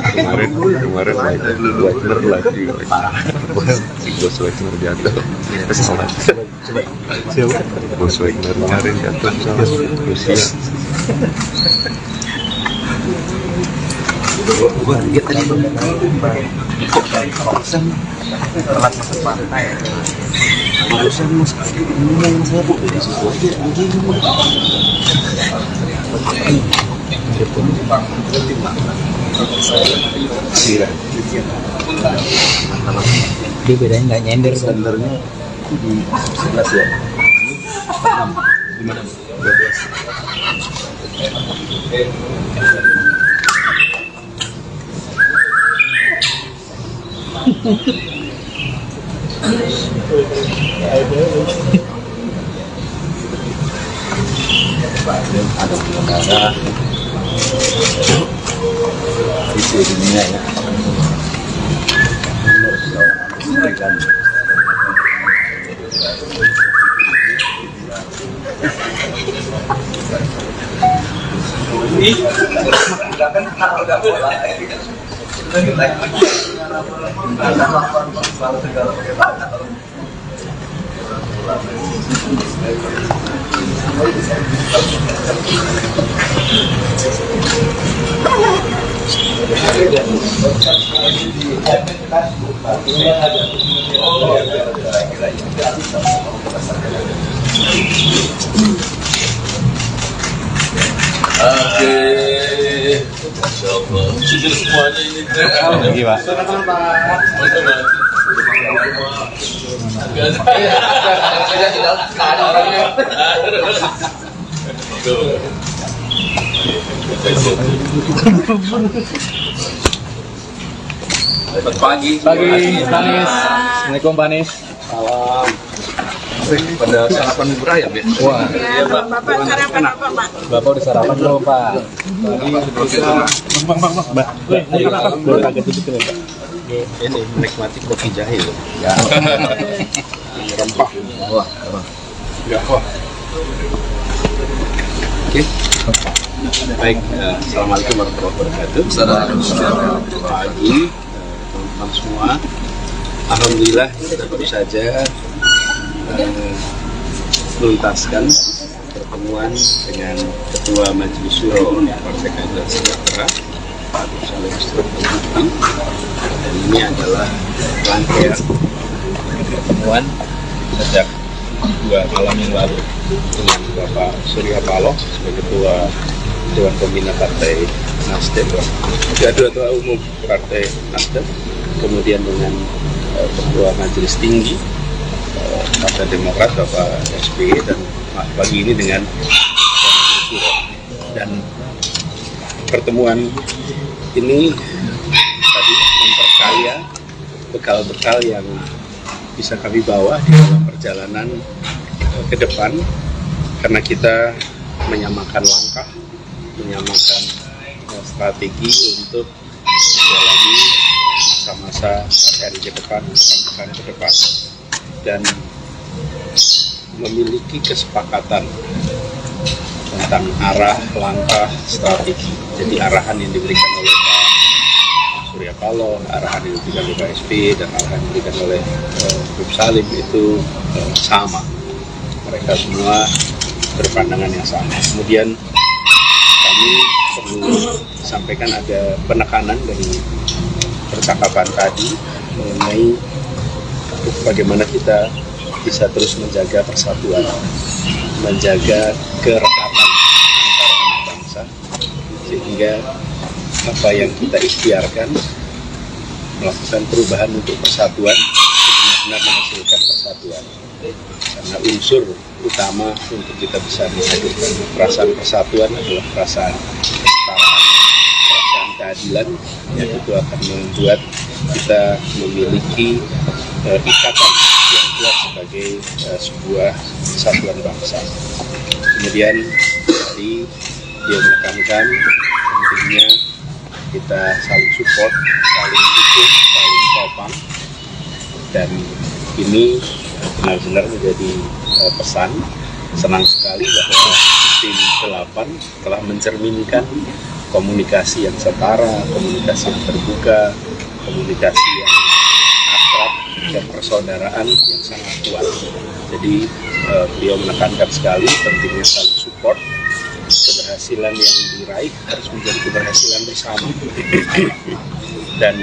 Speaker 3: Kemarin Wagner lagi si Bos Wagner jatuh pesawat. Bos Wagner kemarin jatuh pesawat Rusia.
Speaker 2: Dia tadi kok kawasan telat masuk pantai. Barusan mas ngomong saya bu di situ aja anjing.
Speaker 7: Dia bedanya nggak nyender
Speaker 2: Standarnya di 11 ya. 6 di mana? 12. Ada pengendara di dunia ya.
Speaker 3: Sudah semuanya ini lagi Pak.
Speaker 4: Pagi,
Speaker 7: Panis. Assalamualaikum Panis.
Speaker 4: salam. Pada sarapan bubur ayam ya?
Speaker 7: Wah,
Speaker 5: Ya, Bapak sarapan apa, Pak?
Speaker 7: Bapak udah sarapan belum Pak? Baru kaget gitu Pak.
Speaker 4: Ini menikmati kopi jahe loh.
Speaker 7: Ya.
Speaker 4: Rempah.
Speaker 7: Wah,
Speaker 4: Ya, wah. Oke. Baik, assalamualaikum warahmatullahi wabarakatuh. Selamat pagi, teman-teman semua. Alhamdulillah kita baru saja menuntaskan pertemuan dengan Ketua Majelis Syuro Partai Keadilan Sejahtera, Pak Salim Bukti. Dan ini adalah rangkaian pertemuan sejak 2 malam yang lalu dengan Bapak Surya Paloh sebagai Ketua Dewan Pembina Partai Nasdem, Ketua Umum Partai Nasdem, kemudian dengan Ketua Majelis Tinggi Partai Demokrat Bapak SBY, dan pagi ini dengan Majelis Syuro. Dan pertemuan ini tadi memperkaya bekal-bekal yang bisa kami bawa di dalam perjalanan ke depan, karena kita menyamakan langkah, menyamakan strategi untuk menjalani masa-masa hari ke depan, pekan ke depan, dan memiliki kesepakatan tentang arah, langkah, strategi. Jadi arahan yang diberikan oleh Pak Surya Paloh, arahan yang diberikan oleh Pak SBY, dan arahan yang diberikan oleh Bung Salim itu sama. Mereka semua berpandangan yang sama. Kemudian kami perlu sampaikan ada penekanan dari percakapan tadi mengenai bagaimana kita bisa terus menjaga persatuan, menjaga kerekatan antara anak bangsa, sehingga apa yang kita ikhtiarkan melakukan perubahan untuk persatuan benar-benar menghasilkan persatuan. Karena unsur utama untuk kita bisa menghadirkan perasaan persatuan adalah perasaan kesetaraan, perasaan keadilan, yang itu akan membuat kita memiliki ikatan yang kuat sebagai sebuah kesatuan bangsa. Kemudian tadi dia menekankan pentingnya kita saling support, saling dukung, saling topang, dan ini benar-benar menjadi pesan. Senang sekali bahwa tim 8 telah mencerminkan komunikasi yang setara, komunikasi yang terbuka, komunikasi yang akrab, dan persaudaraan yang sangat kuat. Jadi beliau menekankan sekali pentingnya saling support. Keberhasilan yang diraih harus menjadi keberhasilan bersama. Dan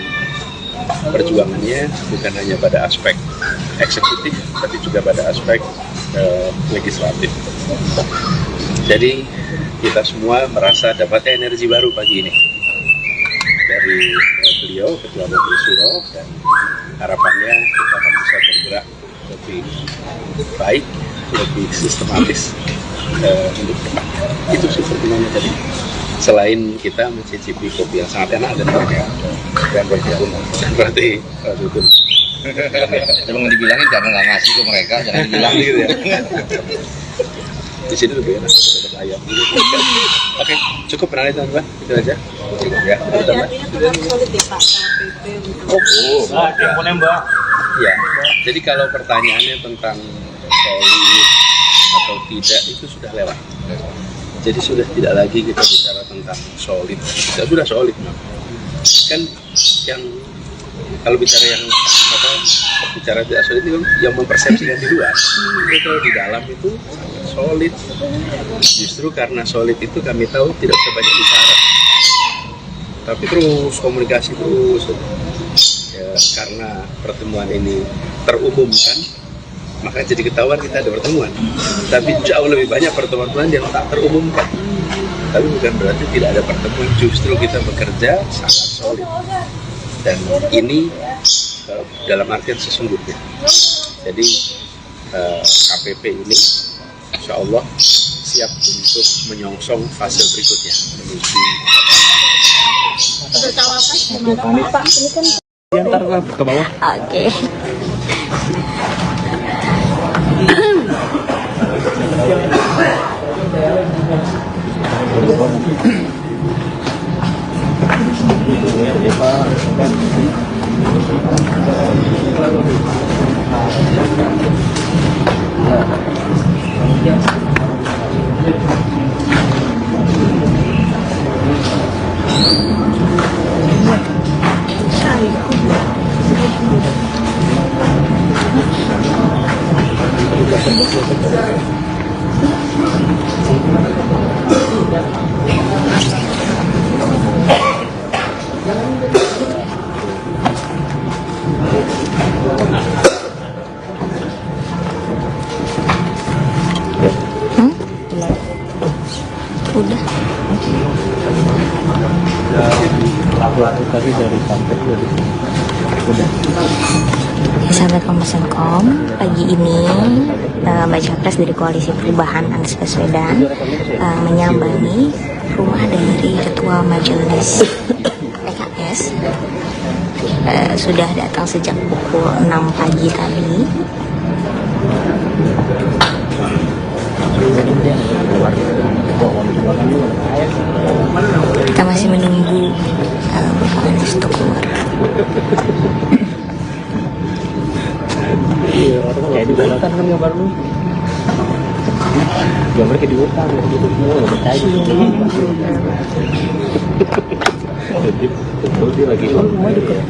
Speaker 4: perjuangannya bukan hanya pada aspek eksekutif, tapi juga pada aspek legislatif. Jadi kita semua merasa dapatnya energi baru pagi ini dari beliau, Ketua Majelis Syuro, dan harapannya kita akan bisa bergerak lebih baik, lebih sistematis untuk depan. Itu sih pertimbangannya tadi. Selain kita mencicipi kopi yang sangat enak dan berkah, dan berarti itu.
Speaker 2: Emang dibilangin jangan nggak ngasih ke mereka, jangan dibilang gitu ya.
Speaker 4: Di sini lebih enak tetap ayam. Oke, cukup pernah teman-teman, itu aja. Cukup ya.
Speaker 5: Artinya tetap solid ya Pak KPP untuk
Speaker 4: Mbak. Ya. Jadi kalau pertanyaannya tentang solid atau tidak itu sudah lewat. Jadi sudah tidak lagi kita bicara tentang solid. Kita sudah solid, kan yang kalau bicara yang bicara tidak solid itu yang mempersepsikan di luar. Tapi kalau di dalam itu solid. Justru karena solid itu kami tahu tidak usah banyak bicara, tapi terus komunikasi terus. Ya, karena pertemuan ini terumumkan, maka jadi ketahuan kita ada pertemuan. Tapi jauh lebih banyak pertemuan yang tak terumumkan. Tapi bukan berarti tidak ada pertemuan, justru kita bekerja sangat solid. Dan ini dalam artian sesungguhnya. Jadi KPP ini insya Allah siap untuk menyongsong fase berikutnya menuju
Speaker 5: untuk cawapres gimana Pak? Ini kan
Speaker 7: Diantar ke bawah.
Speaker 6: Oke. Udah.
Speaker 7: Tadi dari sampai udah.
Speaker 6: Sahabat Kompas.com, pagi ini Baca Pres dari Koalisi Perubahan Anies Baswedan menyambangi rumah dari Ketua Majelis PKS. Sudah datang sejak pukul 6 pagi tadi. Kita masih menunggu Bapak Anies untuk keluar.
Speaker 7: Kayak di hutan kan gambar lu. Gambar kayak di hutan gitu. Enggak percaya. Jadi betul dia lagi rumah dekat.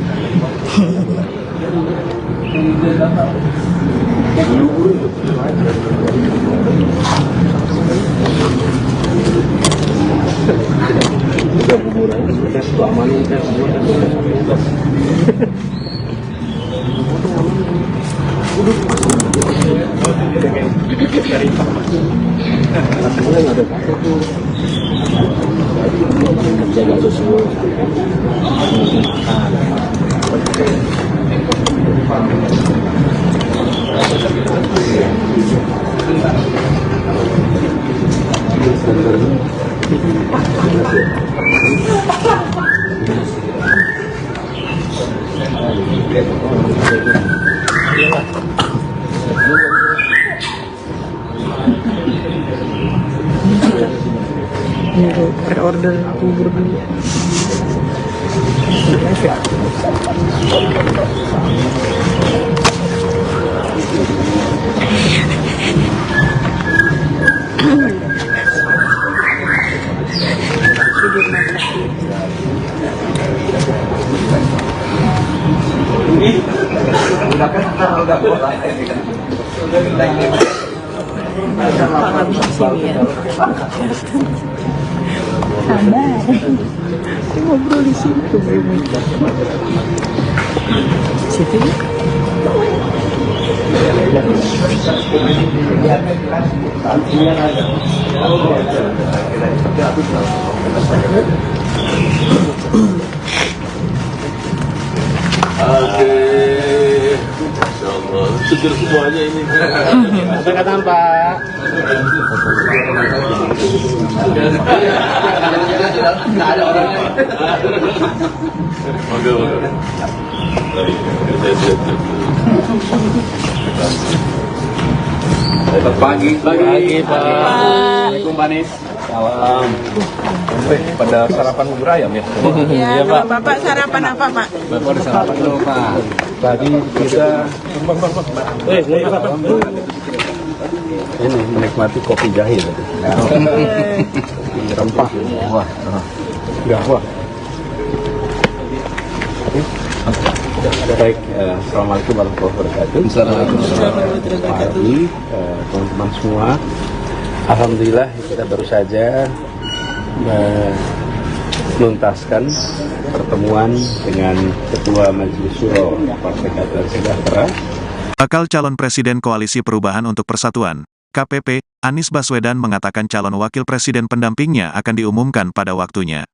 Speaker 7: Udah kuburan sudah selama ini kan semua kan.
Speaker 6: Pre-order bubur dulu. Pak habis di sini ya. Sabar. Kita ngobrol di situ, situ ya.
Speaker 3: Insyaallah seger semuanya ini.
Speaker 7: Katakan Pak.
Speaker 3: Nggak ada orangnya. Oke.
Speaker 4: Pagi Pak.
Speaker 5: Assalamualaikum
Speaker 4: Pak Anies.
Speaker 3: Salam. Pada sarapan bubur ayam ya?
Speaker 5: Ya, Bapak sarapan apa, Pak?
Speaker 7: Bapak ada sarapan dulu Pak. Tadi kita ini menikmati kopi jahe tadi. Rempah. Wah. Wah. Baik, assalamualaikum warahmatullahi wabarakatuh.
Speaker 6: Assalamualaikum warahmatullahi wabarakatuh.
Speaker 7: Pagi, teman-teman semua. Alhamdulillah kita baru saja menuntaskan pertemuan dengan Ketua Majelis Syuro Partai Keadilan Sejahtera.
Speaker 1: Bakal calon Presiden Koalisi Perubahan untuk Persatuan, KPP, Anies Baswedan mengatakan calon wakil presiden pendampingnya akan diumumkan pada waktunya.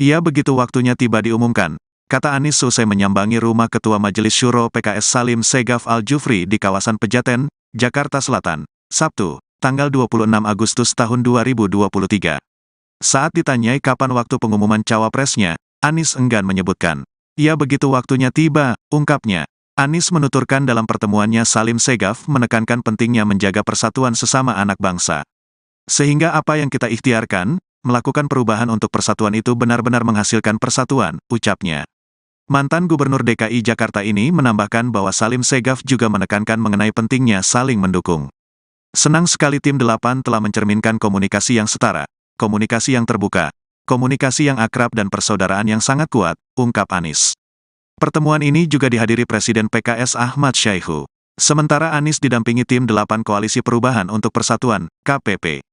Speaker 1: Ia begitu waktunya tiba diumumkan, kata Anies selesai menyambangi rumah Ketua Majelis Syuro PKS Salim Segaf Al-Jufri di kawasan Pejaten, Jakarta Selatan, Sabtu, tanggal 26 Agustus tahun 2023. Saat ditanyai kapan waktu pengumuman cawapresnya, Anies enggan menyebutkan. Ia begitu waktunya tiba, ungkapnya. Anies menuturkan dalam pertemuannya Salim Segaf menekankan pentingnya menjaga persatuan sesama anak bangsa. Sehingga apa yang kita ikhtiarkan, melakukan perubahan untuk persatuan itu benar-benar menghasilkan persatuan, ucapnya. Mantan Gubernur DKI Jakarta ini menambahkan bahwa Salim Segaf juga menekankan mengenai pentingnya saling mendukung. Senang sekali tim 8 telah mencerminkan komunikasi yang setara, komunikasi yang terbuka, komunikasi yang akrab dan persaudaraan yang sangat kuat, ungkap Anies. Pertemuan ini juga dihadiri Presiden PKS Ahmad Syaihu. Sementara Anies didampingi tim 8 Koalisi Perubahan untuk Persatuan, KPP.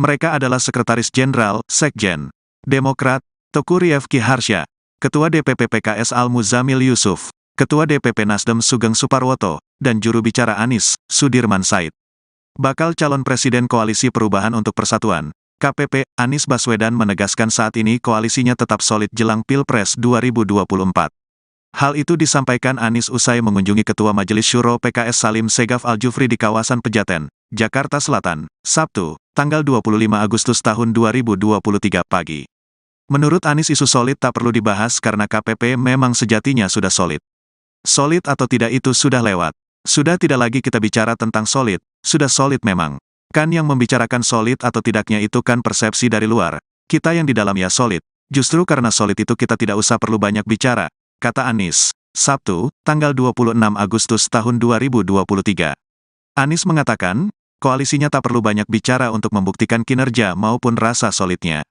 Speaker 1: Mereka adalah Sekretaris Jenderal, Sekjen, Demokrat, Teguh Rifki Harsha, Ketua DPP PKS Al-Muzamil Yusuf, Ketua DPP Nasdem Sugeng Suparwoto, dan juru bicara Anies, Sudirman Said. Bakal calon Presiden Koalisi Perubahan untuk Persatuan, KPP, Anies Baswedan menegaskan saat ini koalisinya tetap solid jelang Pilpres 2024. Hal itu disampaikan Anies usai mengunjungi Ketua Majelis Syuro PKS Salim Segaf Al-Jufri di kawasan Pejaten, Jakarta Selatan, Sabtu, tanggal 25 Agustus tahun 2023 pagi. Menurut Anies isu solid tak perlu dibahas karena KPP memang sejatinya sudah solid. Solid atau tidak itu sudah lewat. Sudah tidak lagi kita bicara tentang solid, sudah solid memang. Kan yang membicarakan solid atau tidaknya itu kan persepsi dari luar. Kita yang di dalam ya solid. Justru karena solid itu kita tidak usah perlu banyak bicara, kata Anies. Sabtu, tanggal 26 Agustus tahun 2023. Anies mengatakan, koalisinya tak perlu banyak bicara untuk membuktikan kinerja maupun rasa solidnya.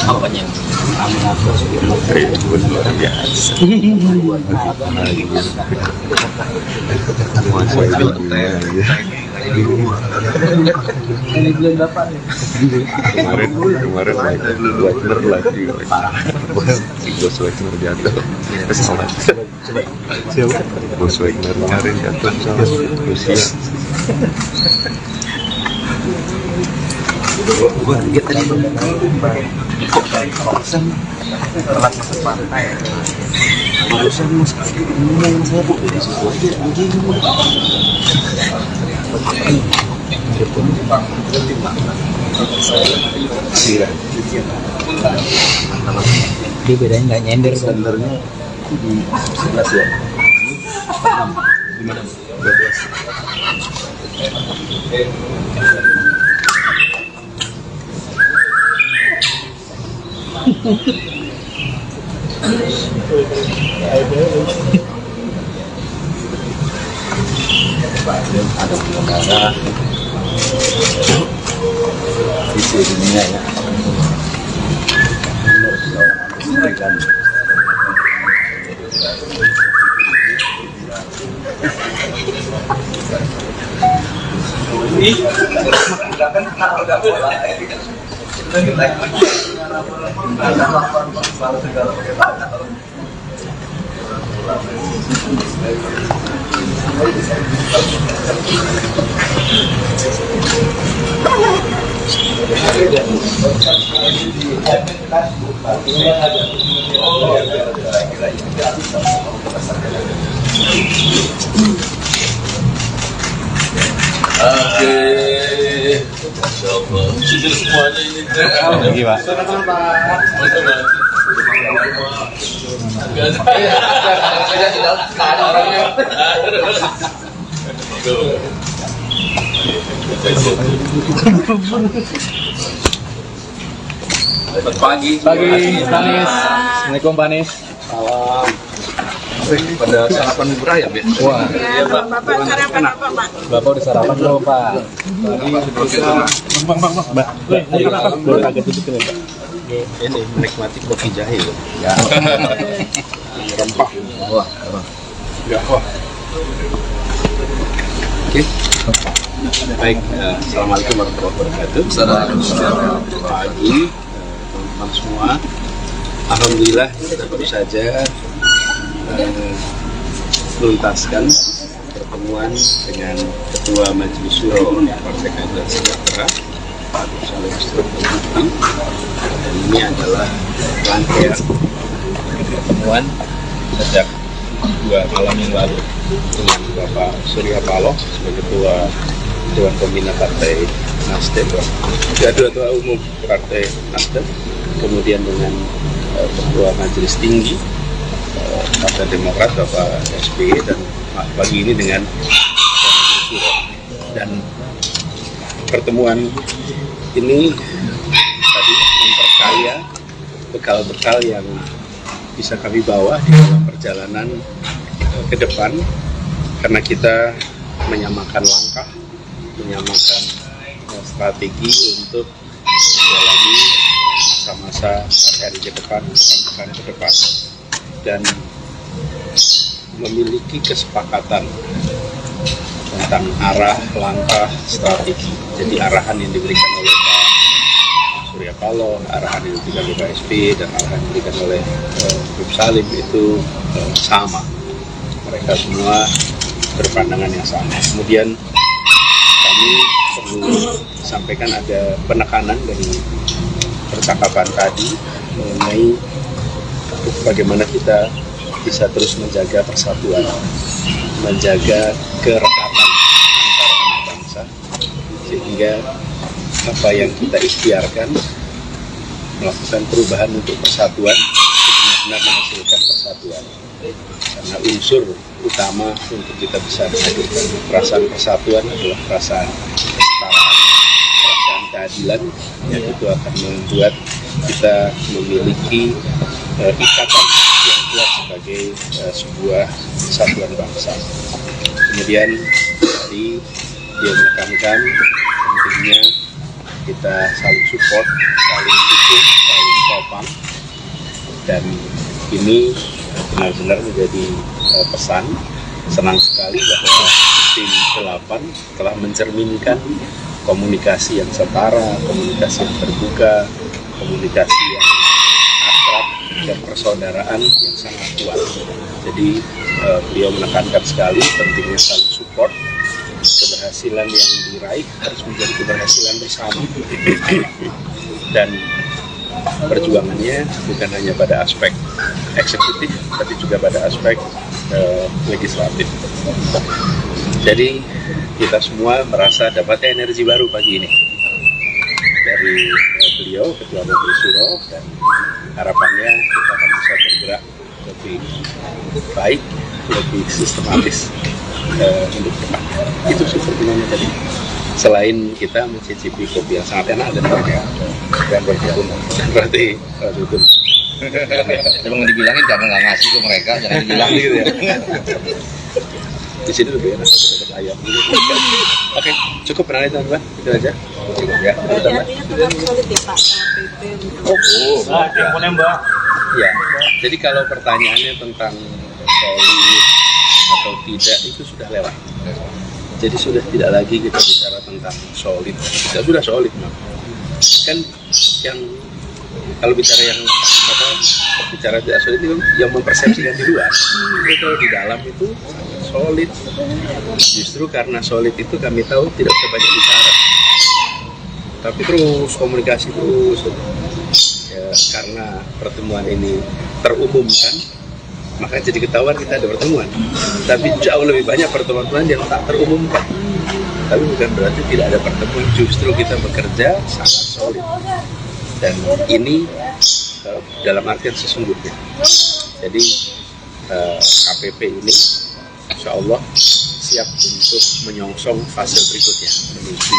Speaker 4: Apanya?
Speaker 3: Luar biasa. Kemarin Wagner lagi Bos Wagner jatuh pesawat. Bos Wagner kemarin jatuh pesawat Rusia.
Speaker 2: Gua lihat tadi kok dari kawasan telat masuk pantai. Barusan mas ngomong saya bu dari situ aja anjing.
Speaker 7: Dia bedanya nggak nyender
Speaker 2: Standarnya di 11 ya. Di mana? 12. Ada penyelenggara visi dunia ya.
Speaker 3: Sudah semuanya ini. Lagi Pak.
Speaker 4: Pagi, Panis.
Speaker 7: Assalamualaikum Panis.
Speaker 4: Pada sarapan bubur ayam ya?
Speaker 7: Wah,
Speaker 5: Ya, Bapak sarapan apa, Pak?
Speaker 7: Bapak udah sarapan belum Pak? Mbak, boleh agak tutup ini Pak?
Speaker 4: Ini menikmati kopi jahe loh.
Speaker 7: Ya.
Speaker 4: Rempah. Wah, enggak wah. Oke. Baik, assalamualaikum warahmatullahi wabarakatuh. Selamat pagi, teman-teman semua. Alhamdulillah kita baru saja menuntaskan pertemuan dengan Ketua Majelis Syuro Partai Keadilan Sejahtera, Pak Saleh Bukti. Dan ini adalah rangkaian pertemuan sejak 2 malam yang lalu dengan Bapak Surya Paloh sebagai Ketua Dewan Pembina Partai Nasdem, Ketua Umum Partai Nasdem, kemudian dengan Ketua Majelis Tinggi Partai Demokrat Bapak SBY, dan pagi ini dengan Majelis Syuro. Dan pertemuan ini tadi memperkaya bekal-bekal yang bisa kami bawa di dalam perjalanan ke depan, karena kita menyamakan langkah, menyamakan strategi untuk menjalani masa-masa hari ke depan, pekan ke depan, dan memiliki kesepakatan tentang arah, langkah, strategi. Jadi arahan yang diberikan oleh Pak Surya Surya Paloh, arahan yang diberikan oleh KSP dan arahan yang diberikan oleh Grup Salim itu sama. Mereka semua berpandangan yang sama. Kemudian kami perlu sampaikan ada penekanan dari percakapan tadi mengenai bagaimana kita bisa terus menjaga persatuan, menjaga kerekatan antara anak bangsa, sehingga apa yang kita ikhtiarkan melakukan perubahan untuk persatuan benar-benar menghasilkan persatuan. Karena unsur utama untuk kita bisa menghadirkan perasaan persatuan adalah perasaan kesetaraan, perasaan keadilan, yang itu akan membuat kita memiliki ikatan yang kuat sebagai sebuah kesatuan bangsa. Kemudian tadi dia menekankan pentingnya kita saling support, saling dukung, saling topang, dan ini benar-benar menjadi pesan. Senang sekali bahwa tim 8 telah mencerminkan komunikasi yang setara, komunikasi yang terbuka, komunikasi yang akrab dan persaudaraan yang sangat kuat. Jadi beliau menekankan sekali pentingnya saling support. Keberhasilan yang diraih harus menjadi keberhasilan bersama, dan perjuangannya bukan hanya pada aspek eksekutif, tapi juga pada aspek legislatif. Jadi kita semua merasa dapat energi baru pagi ini dari beliau, Ketua Majelis Syuro, dan harapannya kita akan bisa bergerak lebih baik, lebih sistematis untuk depan. Itu sepertinya tadi. Selain kita mencicipi kopi yang sangat enak dan berarti itu.
Speaker 2: Emang dibilangin karena nggak ngasih ke mereka, jangan dibilang gitu ya.
Speaker 4: Di sini lebih enak, dapat ayam gitu. Oke, cukup penanya teman-teman, itu aja. Ya,
Speaker 5: Artinya tetap solid ya Pak, PP untuk
Speaker 4: Mbak. Ya, jadi kalau pertanyaannya tentang solid atau tidak itu sudah lewat. Jadi sudah tidak lagi kita bicara tentang solid. Kita sudah solid, Mak. Kan yang kalau bicara yang bicara tidak solid itu yang mempersepsikan di luar. Tapi kalau di dalam itu solid. Justru karena solid itu kami tahu tidak usah banyak bicara, tapi terus komunikasi terus. Ya, karena pertemuan ini terumumkan, maka jadi ketahuan kita ada pertemuan. Tapi jauh lebih banyak pertemuan yang tak terumumkan. Tapi bukan berarti tidak ada pertemuan, justru kita bekerja sangat solid. Dan ini dalam artian sesungguhnya. Jadi KPP ini insya Allah siap untuk menyongsong fase berikutnya menuju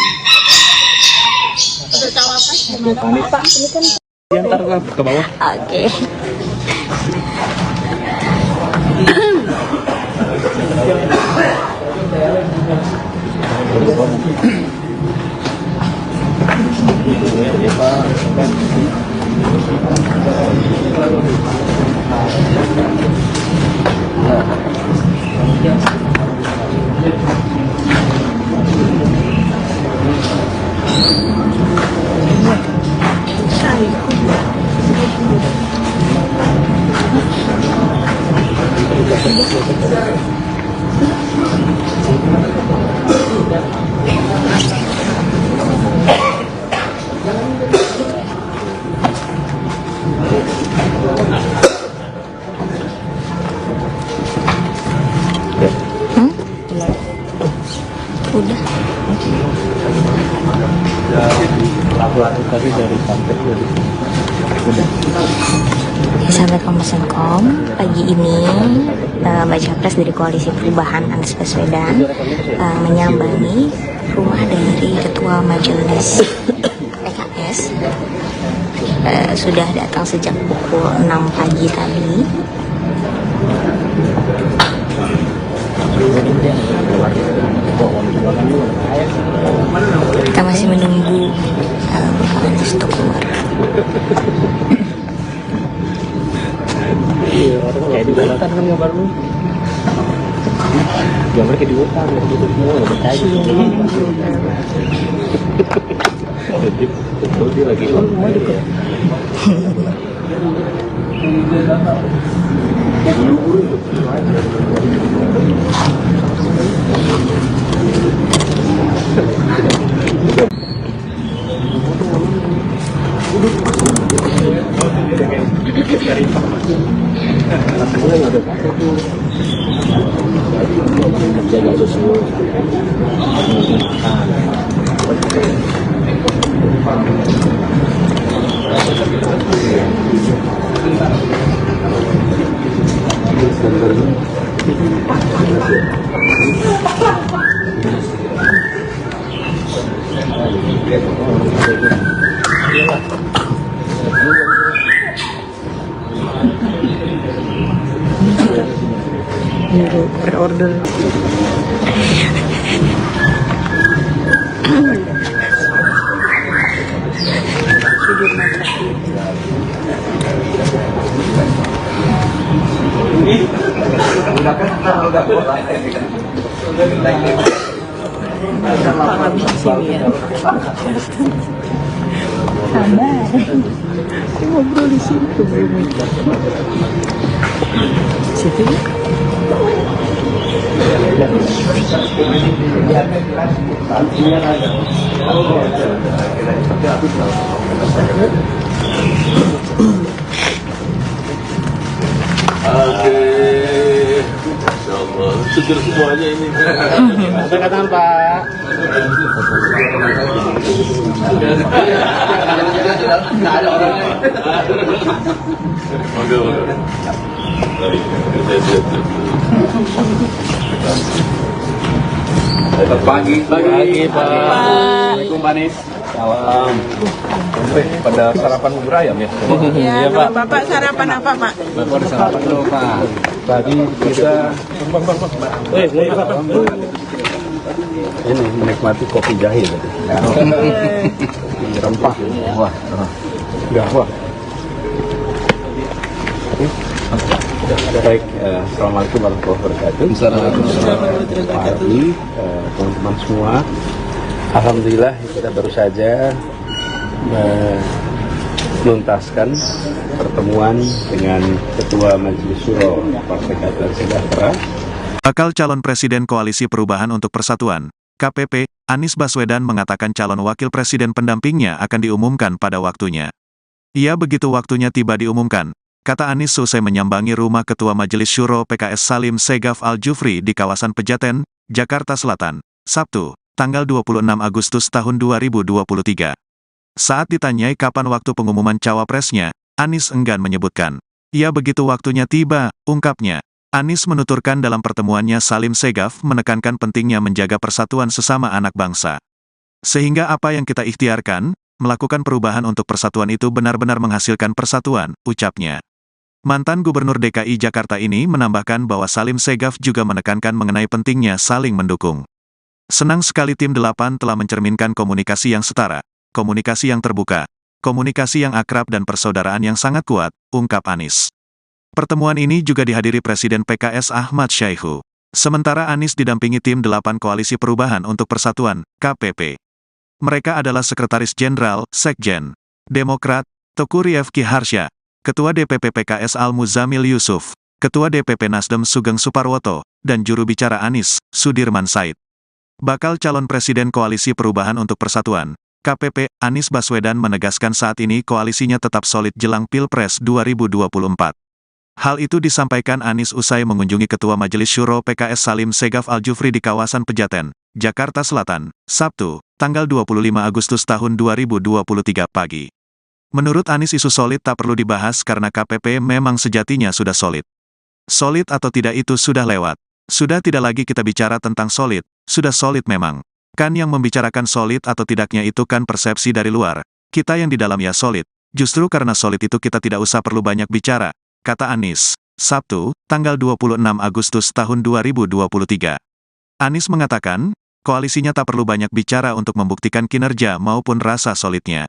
Speaker 5: bercawapres gimana Pak? Ini kan
Speaker 2: Diantar ke bawah.
Speaker 6: Oke. Udah. Sahabat Kompas.com, pagi ini Baca Pres dari Koalisi Perubahan Anies Baswedan menyambangi rumah dari Ketua Majelis PKS. Sudah datang sejak pukul 6 pagi tadi. Kita masih menunggu Bapak Anies untuk keluar.
Speaker 2: Kayak di hutan kan gambar lu. Gambar kayak di hutan, gitu semua, bertanya.
Speaker 7: Itu dia lagi.
Speaker 6: Order. Aku ngobrol di situ. Situ.
Speaker 3: Seger semuanya ini.
Speaker 7: Katakan Pak.
Speaker 2: Nggak ada orangnya.
Speaker 3: Pagi
Speaker 7: Pak. Assalamualaikum Pak Nis.
Speaker 3: Salam. Pada sarapan bubur ayam ya?
Speaker 5: Ya, Bapak sarapan apa, Pak?
Speaker 7: Bapak ada sarapan dulu Pak. Tadi kita ini menikmati kopi jahe tadi. Rempah. Wah. Enggak wah. Baik, assalamualaikum warahmatullahi wabarakatuh. Pagi, teman-teman semua. Alhamdulillah kita baru saja menuntaskan pertemuan dengan Ketua Majelis Syuro Partai Keadilan Sejahtera.
Speaker 1: Bakal calon Presiden Koalisi Perubahan untuk Persatuan, KPP, Anies Baswedan mengatakan calon wakil presiden pendampingnya akan diumumkan pada waktunya. Ia begitu waktunya tiba diumumkan, kata Anies selesai menyambangi rumah Ketua Majelis Syuro PKS Salim Segaf Al-Jufri di kawasan Pejaten, Jakarta Selatan, Sabtu, tanggal 26 Agustus tahun 2023. Saat ditanyai kapan waktu pengumuman cawapresnya, Anies enggan menyebutkan. Ia begitu waktunya tiba, ungkapnya. Anies menuturkan dalam pertemuannya Salim Segaf menekankan pentingnya menjaga persatuan sesama anak bangsa. Sehingga apa yang kita ikhtiarkan, melakukan perubahan untuk persatuan itu benar-benar menghasilkan persatuan, ucapnya. Mantan Gubernur DKI Jakarta ini menambahkan bahwa Salim Segaf juga menekankan mengenai pentingnya saling mendukung. Senang sekali tim 8 telah mencerminkan komunikasi yang setara, komunikasi yang terbuka, komunikasi yang akrab dan persaudaraan yang sangat kuat, ungkap Anies. Pertemuan ini juga dihadiri Presiden PKS Ahmad Syaihu. Sementara Anies didampingi tim 8 Koalisi Perubahan untuk Persatuan, KPP. Mereka adalah Sekretaris Jenderal, Sekjen, Demokrat, Teguh Rifki Harsha, Ketua DPP PKS Al-Muzamil Yusuf, Ketua DPP Nasdem Sugeng Suparwoto, dan juru bicara Anies, Sudirman Said. Bakal calon Presiden Koalisi Perubahan untuk Persatuan, KPP, Anies Baswedan menegaskan saat ini koalisinya tetap solid jelang Pilpres 2024. Hal itu disampaikan Anies usai mengunjungi Ketua Majelis Syuro PKS Salim Segaf Al-Jufri di kawasan Pejaten, Jakarta Selatan, Sabtu, tanggal 25 Agustus tahun 2023 pagi. Menurut Anies isu solid tak perlu dibahas karena KPP memang sejatinya sudah solid. Solid atau tidak itu sudah lewat. Sudah tidak lagi kita bicara tentang solid, sudah solid memang. Kan yang membicarakan solid atau tidaknya itu kan persepsi dari luar. Kita yang di dalam ya solid. Justru karena solid itu kita tidak usah perlu banyak bicara, kata Anies. Sabtu, tanggal 26 Agustus tahun 2023. Anies mengatakan, koalisinya tak perlu banyak bicara untuk membuktikan kinerja maupun rasa solidnya.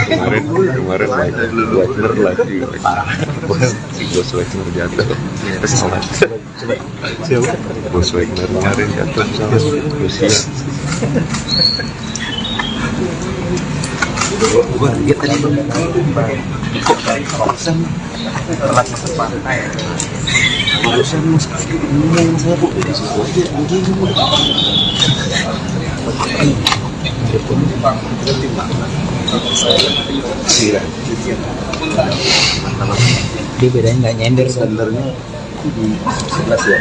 Speaker 3: Kemarin bener lagi si Bos Wagner jatuh. Terus sholat. Bos Wagner kemarin jatuh sama Rusia.
Speaker 2: Gua lihat tadi kok kawasan telat masuk pantai. Barusan sekali ngomong saya bu di situ aja
Speaker 7: Dia bedanya nggak nyender
Speaker 2: sebenarnya di 11 ya.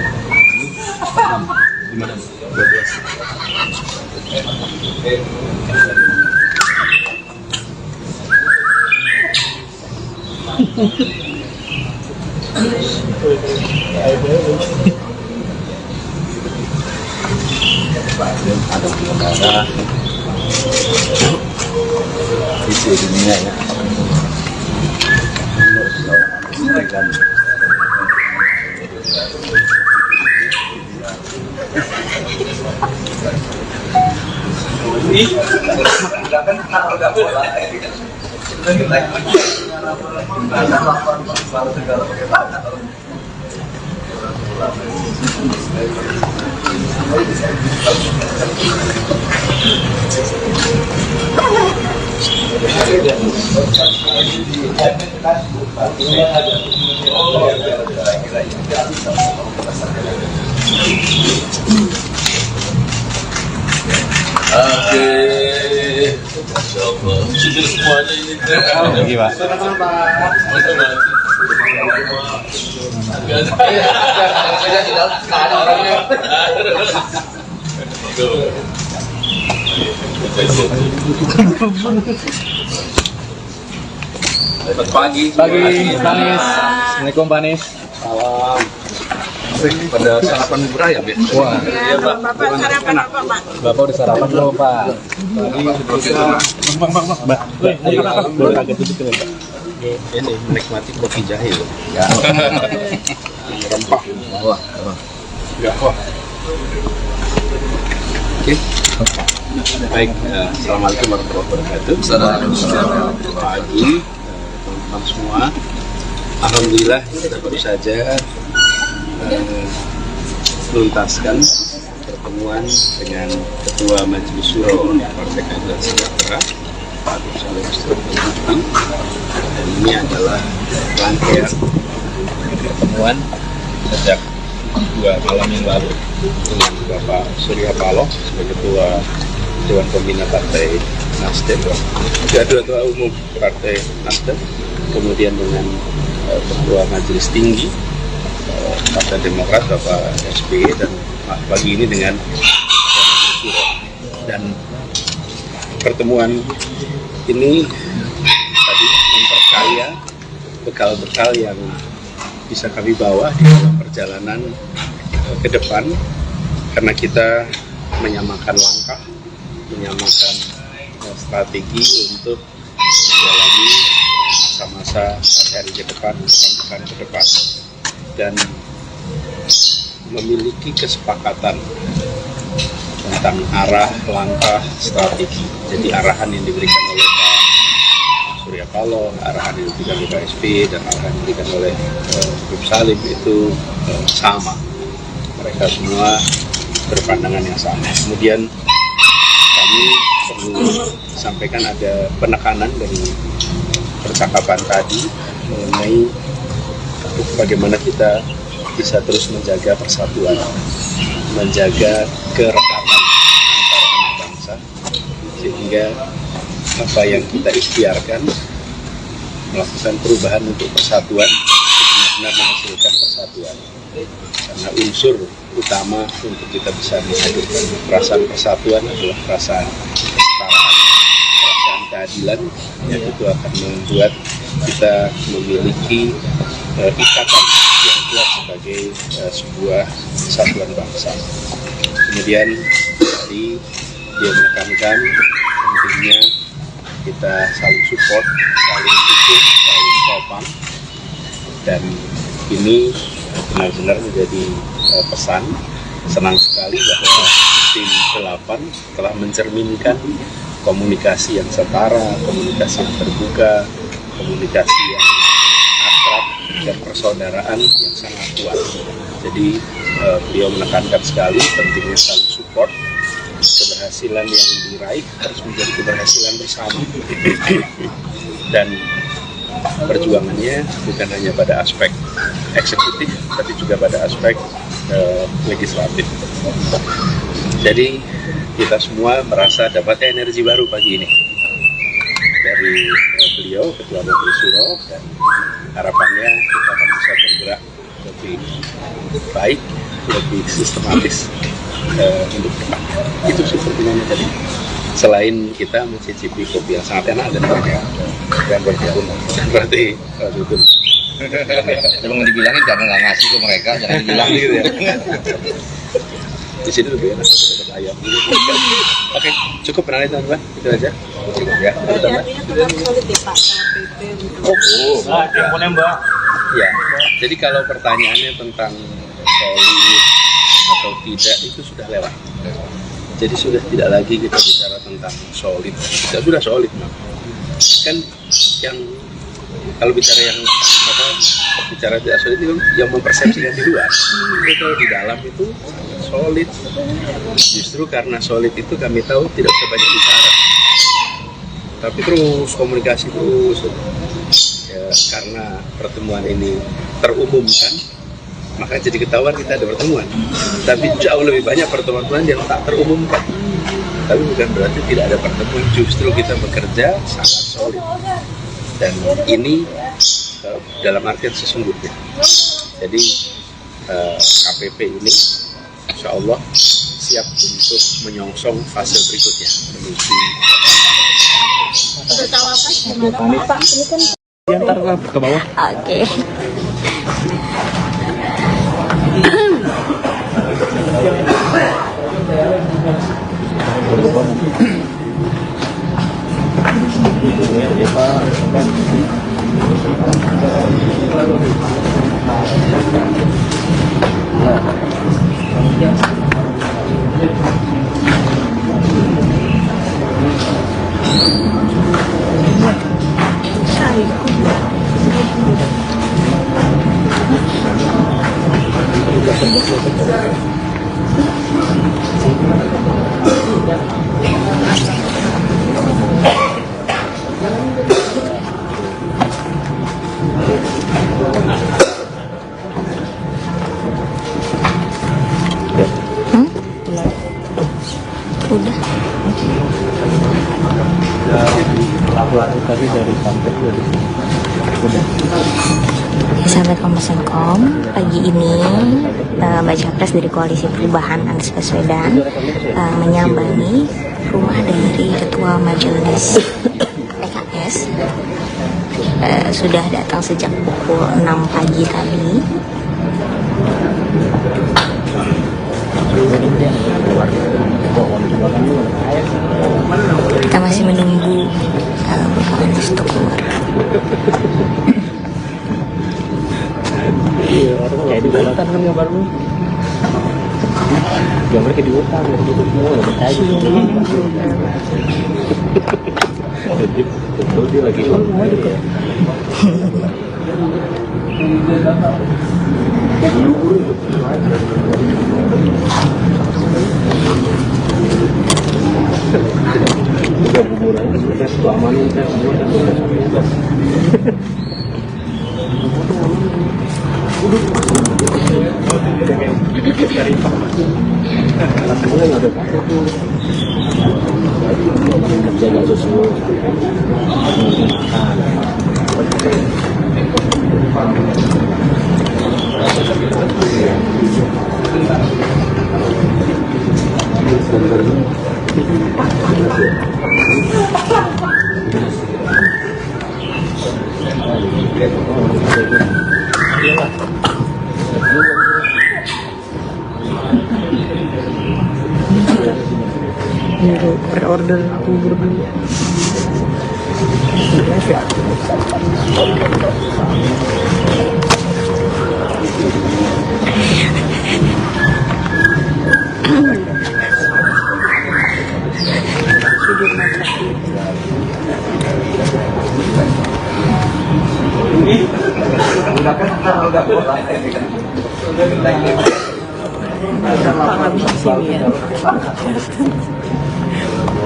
Speaker 2: Gimana? 12. Ada pengendara isi dunia ya.
Speaker 8: Sudah semuanya ini.
Speaker 7: lagi Pak.
Speaker 8: Ada orangnya.
Speaker 7: Pagi, Panis. Assalamualaikum Panis.
Speaker 4: Salam. Pada sarapan bubur ayam ya?
Speaker 7: Wah,
Speaker 5: Ya, Bapak sarapan apa, Pak?
Speaker 7: Bapak udah sarapan belum Pak? Mbak, boleh agak duduk ya Pak?
Speaker 4: Ini menikmati kopi jahe loh.
Speaker 7: Ya.
Speaker 4: Rempah. Wah. Enggak kok. Oke. Baik, assalamualaikum warahmatullahi wabarakatuh. Selamat pagi, teman-teman semua. Alhamdulillah kita baru saja menuntaskan pertemuan dengan Ketua Majelis Syuro Partai Keadilan Sejahtera, Pak Agus Salim. Dan ini adalah rangkaian pertemuan sejak 2 malam yang lalu dengan Bapak Surya Paloh sebagai Ketua Dewan Pembina Partai Nasdem, Ketua Umum Partai Nasdem, kemudian dengan Ketua Majelis Tinggi Partai Demokrat Bapak SBY, dan pagi ini dengan Syuro. Dan pertemuan ini tadi memperkaya bekal-bekal yang bisa kami bawa di dalam perjalanan ke depan, karena kita menyamakan langkah, menyamakan strategi untuk menjalani masa-masa hari ke depan, pekan ke depan, dan memiliki kesepakatan tentang arah, langkah, strategi. Jadi arahan yang diberikan oleh Pak Surya Paloh, arahan yang diberikan oleh Pak SBY, dan arahan yang diberikan oleh Habib Salim itu sama. Mereka semua berpandangan yang sama. Kemudian kami perlu sampaikan ada penekanan dari percakapan tadi mengenai bagaimana kita bisa terus menjaga persatuan, menjaga kerekatan antar anak bangsa, sehingga apa yang kita ikhtiarkan melakukan perubahan untuk persatuan benar-benar menghasilkan persatuan. Karena unsur utama untuk kita bisa menghadirkan perasaan persatuan adalah perasaan kesetaraan, perasaan keadilan, yang itu akan membuat kita memiliki ikatan yang kuat sebagai sebuah kesatuan bangsa. Kemudian tadi dia menekankan pentingnya kita saling support, saling dukung, saling topang, dan ini benar-benar menjadi pesan. Senang sekali bahwa tim 8 telah mencerminkan komunikasi yang setara, komunikasi yang terbuka, komunikasi yang akrab, dan persaudaraan yang sangat kuat. Jadi beliau menekankan sekali pentingnya saling support. Keberhasilan yang diraih harus menjadi keberhasilan bersama, dan perjuangannya bukan hanya pada aspek eksekutif, tapi juga pada aspek legislatif. Jadi kita semua merasa dapat energi baru pagi ini dari beliau, Ketua Majelis Syuro, dan harapannya kita akan bisa bergerak lebih baik, lebih sistematis untuk depan. Itu sih pertimbangannya tadi. Selain kita mencicipi kopi yang sangat enak dan banyak yang berkebun, berarti itu.
Speaker 2: Emang dibilangin jangan nggak ngasih ke mereka, jangan dibilang gitu ya.
Speaker 4: Di sini lebih enak dapat ayam. Oke, cukup berani teman-teman, itu aja. Cukup ya.
Speaker 5: Artinya tetap solid ya Pak KPP untuk
Speaker 4: Ya, jadi kalau pertanyaannya tentang solid atau tidak itu sudah lewat. Jadi sudah tidak lagi kita bicara tentang solid. Kita sudah solid, kan yang kalau bicara yang bicara tidak solid itu yang mempersepsikan di luar. Tapi kalau di dalam itu solid. Justru karena solid itu kami tahu tidak usah banyak bicara, tapi terus komunikasi terus. Ya, karena pertemuan ini terumumkan, maka jadi ketahuan kita ada pertemuan. Tapi jauh lebih banyak pertemuan yang tak terumumkan. Tapi bukan berarti tidak ada pertemuan, justru kita bekerja sangat solid. Dan ini dalam artian sesungguhnya. Jadi KPP ini insya Allah siap untuk menyongsong fase berikutnya menuju
Speaker 5: Pak, ini kan
Speaker 7: Diantar ke bawah.
Speaker 6: Oke. Udah.
Speaker 7: Laporan tadi dari sampai dari udah.
Speaker 6: Sahabat Kompas.com, pagi ini baca pres dari Koalisi Perubahan Anies Baswedan menyambangi rumah dari Ketua Majelis PKS. Sudah datang sejak pukul 6 pagi tadi. Kita masih menunggu Bapak Anies untuk keluar.
Speaker 7: Kayak di hutan kan gambar lu. Gambar kayak di hutan, gitu semua udah bertaji. Betul dia lagi. Udah bubur aja sudah keamanan kita semua dan jaga susu.
Speaker 6: Pre-order bubur dulu.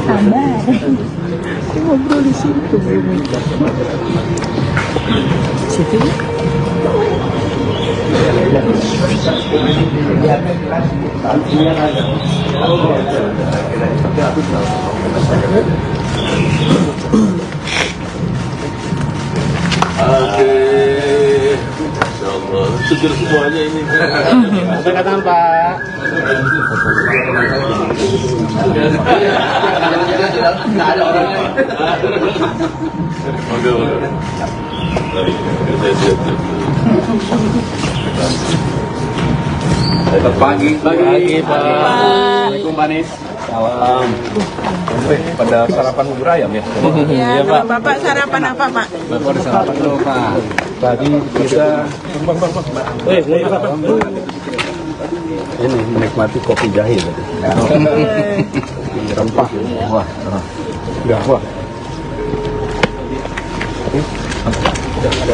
Speaker 6: Sabar. Ngobrol di situ, situ.
Speaker 3: Seger semuanya ini.
Speaker 7: Sampai katakan Pak.
Speaker 2: Nggak ada orangnya.
Speaker 3: Pagi
Speaker 7: Pak.
Speaker 3: Assalamualaikum Pak Nis. Salam. Pada sarapan bubur ayam ya?
Speaker 5: Ya, kalau Bapak sarapan apa, Pak?
Speaker 7: Bapak udah sarapan dulu Pak. Tadi kita ini menikmati kopi jahe tadi. Rempah. Wah. Enggak, wah.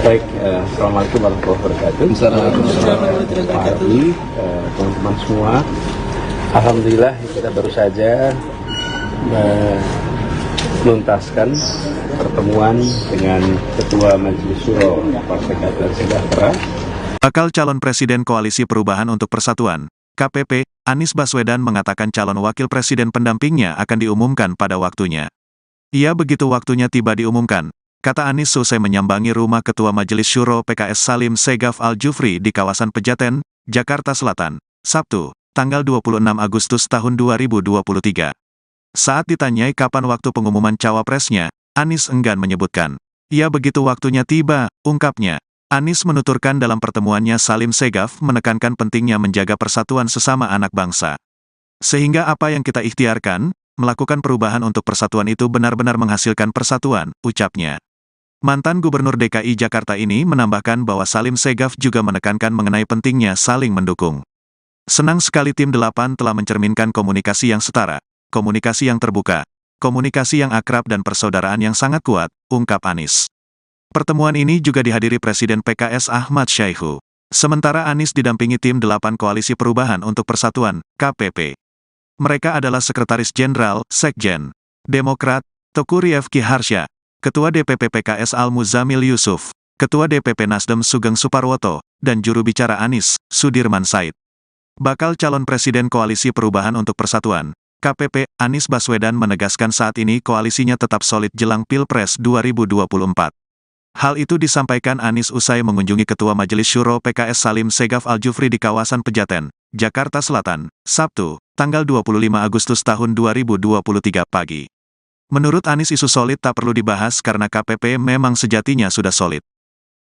Speaker 7: Baik, Assalamualaikum warahmatullahi wabarakatuh. Pak Ardi, teman-teman semua. Alhamdulillah kita baru saja menuntaskan pertemuan dengan Ketua Majelis Syuro Partai Keadilan Sejahtera.
Speaker 1: Bakal calon Presiden Koalisi Perubahan untuk Persatuan, KPP, Anies Baswedan mengatakan calon wakil presiden pendampingnya akan diumumkan pada waktunya. Ia begitu waktunya tiba diumumkan, kata Anies selesai menyambangi rumah Ketua Majelis Syuro PKS Salim Segaf Al-Jufri di kawasan Pejaten, Jakarta Selatan, Sabtu, tanggal 26 Agustus tahun 2023. Saat ditanyai kapan waktu pengumuman cawapresnya, Anies enggan menyebutkan. Ia begitu waktunya tiba, ungkapnya. Anies menuturkan dalam pertemuannya Salim Segaf menekankan pentingnya menjaga persatuan sesama anak bangsa. Sehingga apa yang kita ikhtiarkan, melakukan perubahan untuk persatuan itu benar-benar menghasilkan persatuan, ucapnya. Mantan Gubernur DKI Jakarta ini menambahkan bahwa Salim Segaf juga menekankan mengenai pentingnya saling mendukung. Senang sekali tim 8 telah mencerminkan komunikasi yang setara, komunikasi yang terbuka, komunikasi yang akrab dan persaudaraan yang sangat kuat, ungkap Anies. Pertemuan ini juga dihadiri Presiden PKS Ahmad Syaihu. Sementara Anies didampingi tim 8 Koalisi Perubahan untuk Persatuan, KPP. Mereka adalah Sekretaris Jenderal, Sekjen, Demokrat, Teguh Rifki Harsha, Ketua DPP PKS Al-Muzamil Yusuf, Ketua DPP Nasdem Sugeng Suparwoto, dan juru bicara Anies, Sudirman Said. Bakal calon Presiden Koalisi Perubahan untuk Persatuan, KPP, Anies Baswedan menegaskan saat ini koalisinya tetap solid jelang Pilpres 2024. Hal itu disampaikan Anies usai mengunjungi Ketua Majelis Syuro PKS Salim Segaf Al-Jufri di kawasan Pejaten, Jakarta Selatan, Sabtu, tanggal 25 Agustus tahun 2023 pagi. Menurut Anies isu solid tak perlu dibahas karena KPP memang sejatinya sudah solid.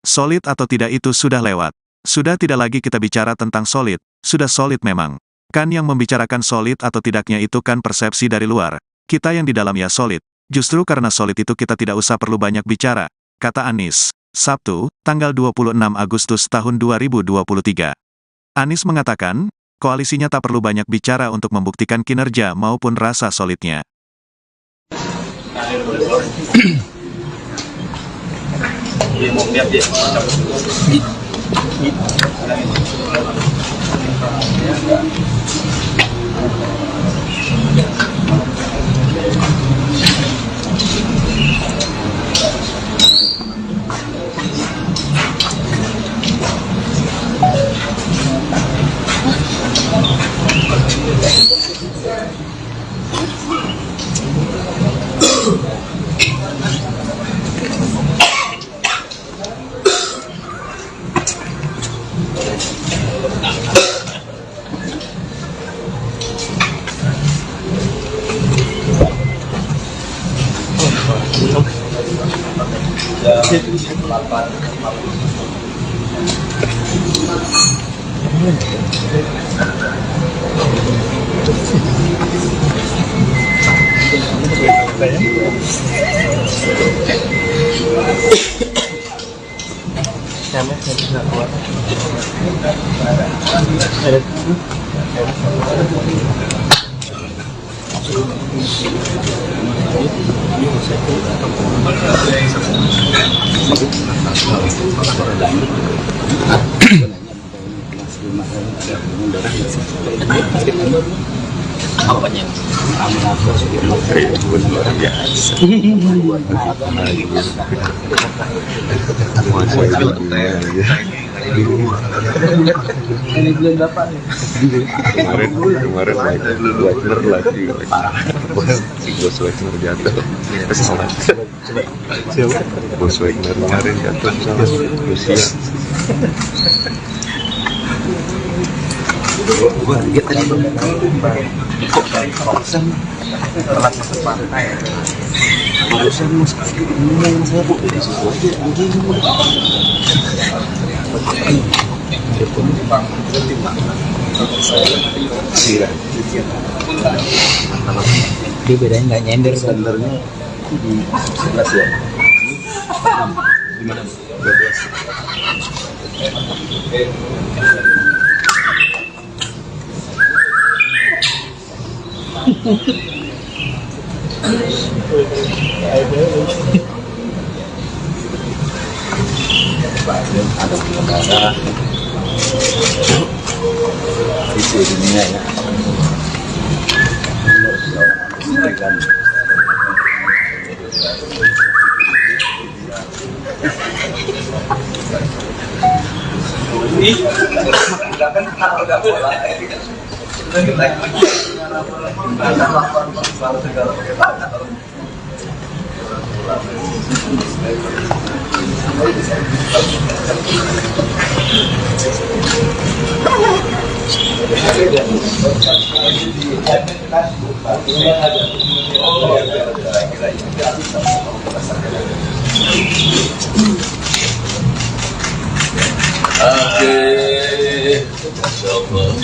Speaker 1: Solid atau tidak itu sudah lewat. Sudah tidak lagi kita bicara tentang solid, sudah solid memang. Kan yang membicarakan solid atau tidaknya itu kan persepsi dari luar. Kita yang di dalam ya solid. Justru karena solid itu kita tidak usah perlu banyak bicara, kata Anies. Sabtu, tanggal 26 Agustus tahun 2023. Anies mengatakan, koalisinya tak perlu banyak bicara untuk membuktikan kinerja maupun rasa solidnya.
Speaker 3: Kemarin Wagner lagi si Bos Wagner jatuh. Pasti salah. Bos Wagner kemarin jatuh sama Rusia.
Speaker 2: Gua lihat tadi kok kawasan telat masuk pantai. Barusan mas ngomong saya kok di situ aja. Dia bedanya nggak nyender sebenarnya di 11 ya. Gimana? 12. Ada pengendara di dunia ya.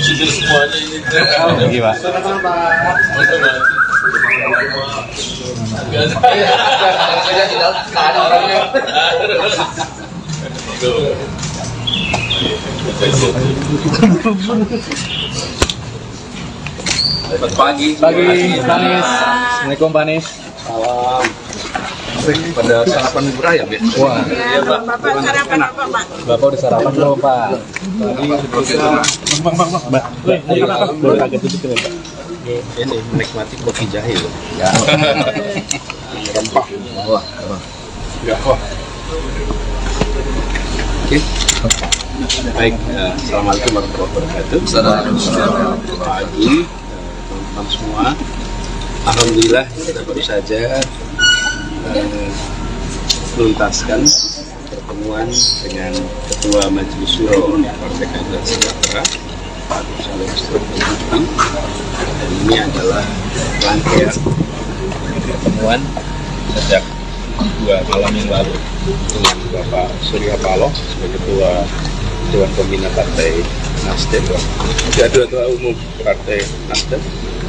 Speaker 8: Sudah semuanya ini. Ada orangnya. Pagi, Panis. Assalamualaikum, Panis. Salam. Pada sarapan bubur ayam ya? Wah.
Speaker 5: Ya, Bapak sarapan apa, Pak?
Speaker 8: Bapak udah sarapan belum, Pak? Tadi Mbak. Boleh agak tutup ya, Pak?
Speaker 4: Ini menikmati kopi jahe loh.
Speaker 8: Ya.
Speaker 4: Rempah.
Speaker 8: Wah.
Speaker 4: Ya, wah. Oke. Baik, assalamualaikum warahmatullahi wabarakatuh. Selamat pagi, teman-teman semua. Alhamdulillah kita baru saja menuntaskan pertemuan dengan Ketua Majelis Syuro Partai Keadilan Sejahtera, Pak Salim Segaf. Dan ini adalah rangkaian pertemuan sejak 2 malam yang lalu dengan Bapak Surya Paloh sebagai Ketua Dewan Pembina Partai Nasdem, Ketua Umum Partai Nasdem,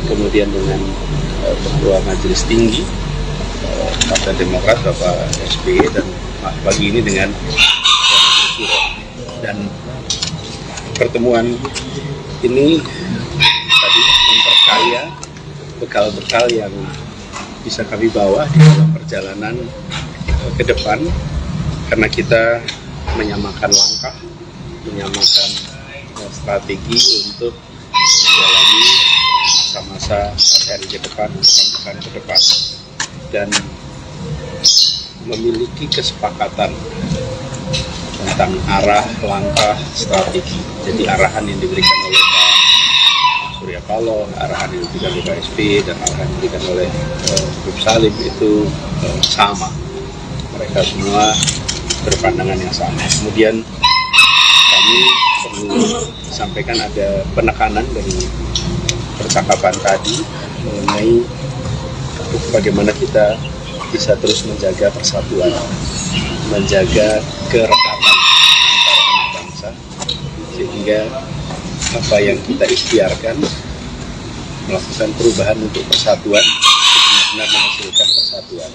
Speaker 4: kemudian dengan Ketua Majelis Tinggi Partai Demokrat Bapak SBY, dan pagi ini dengan Syuro. Dan pertemuan ini tadi memperkaya bekal-bekal yang bisa kami bawa di dalam perjalanan ke depan, karena kita menyamakan langkah, menyamakan strategi untuk menjalani masa-masa hari ke depan, pekan ke depan, dan memiliki kesepakatan tentang arah, langkah, strategi. Jadi arahan yang diberikan oleh Pak Surya Paloh, arahan yang diberikan oleh Pak SBY, dan arahan yang diberikan oleh Prof. Salim itu sama. Mereka semua berpandangan yang sama. Kemudian kami perlu sampaikan ada penekanan dari percakapan tadi mengenai bagaimana kita bisa terus menjaga persatuan, menjaga kerekatan antar anak bangsa, sehingga apa yang kita ikhtiarkan melakukan perubahan untuk persatuan benar-benar menghasilkan persatuan.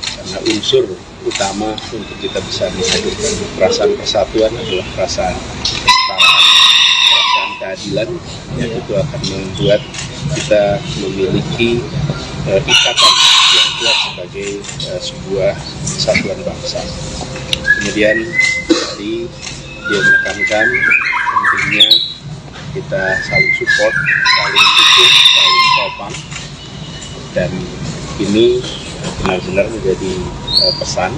Speaker 4: Karena unsur utama untuk kita bisa menghadirkan perasaan persatuan adalah perasaan kesetaraan, perasaan keadilan, yang itu akan membuat kita memiliki ikatan yang kuat sebagai sebuah kesatuan bangsa. Kemudian tadi dia menekankan pentingnya kita saling support, saling dukung, saling topang, dan ini benar-benar menjadi pesan.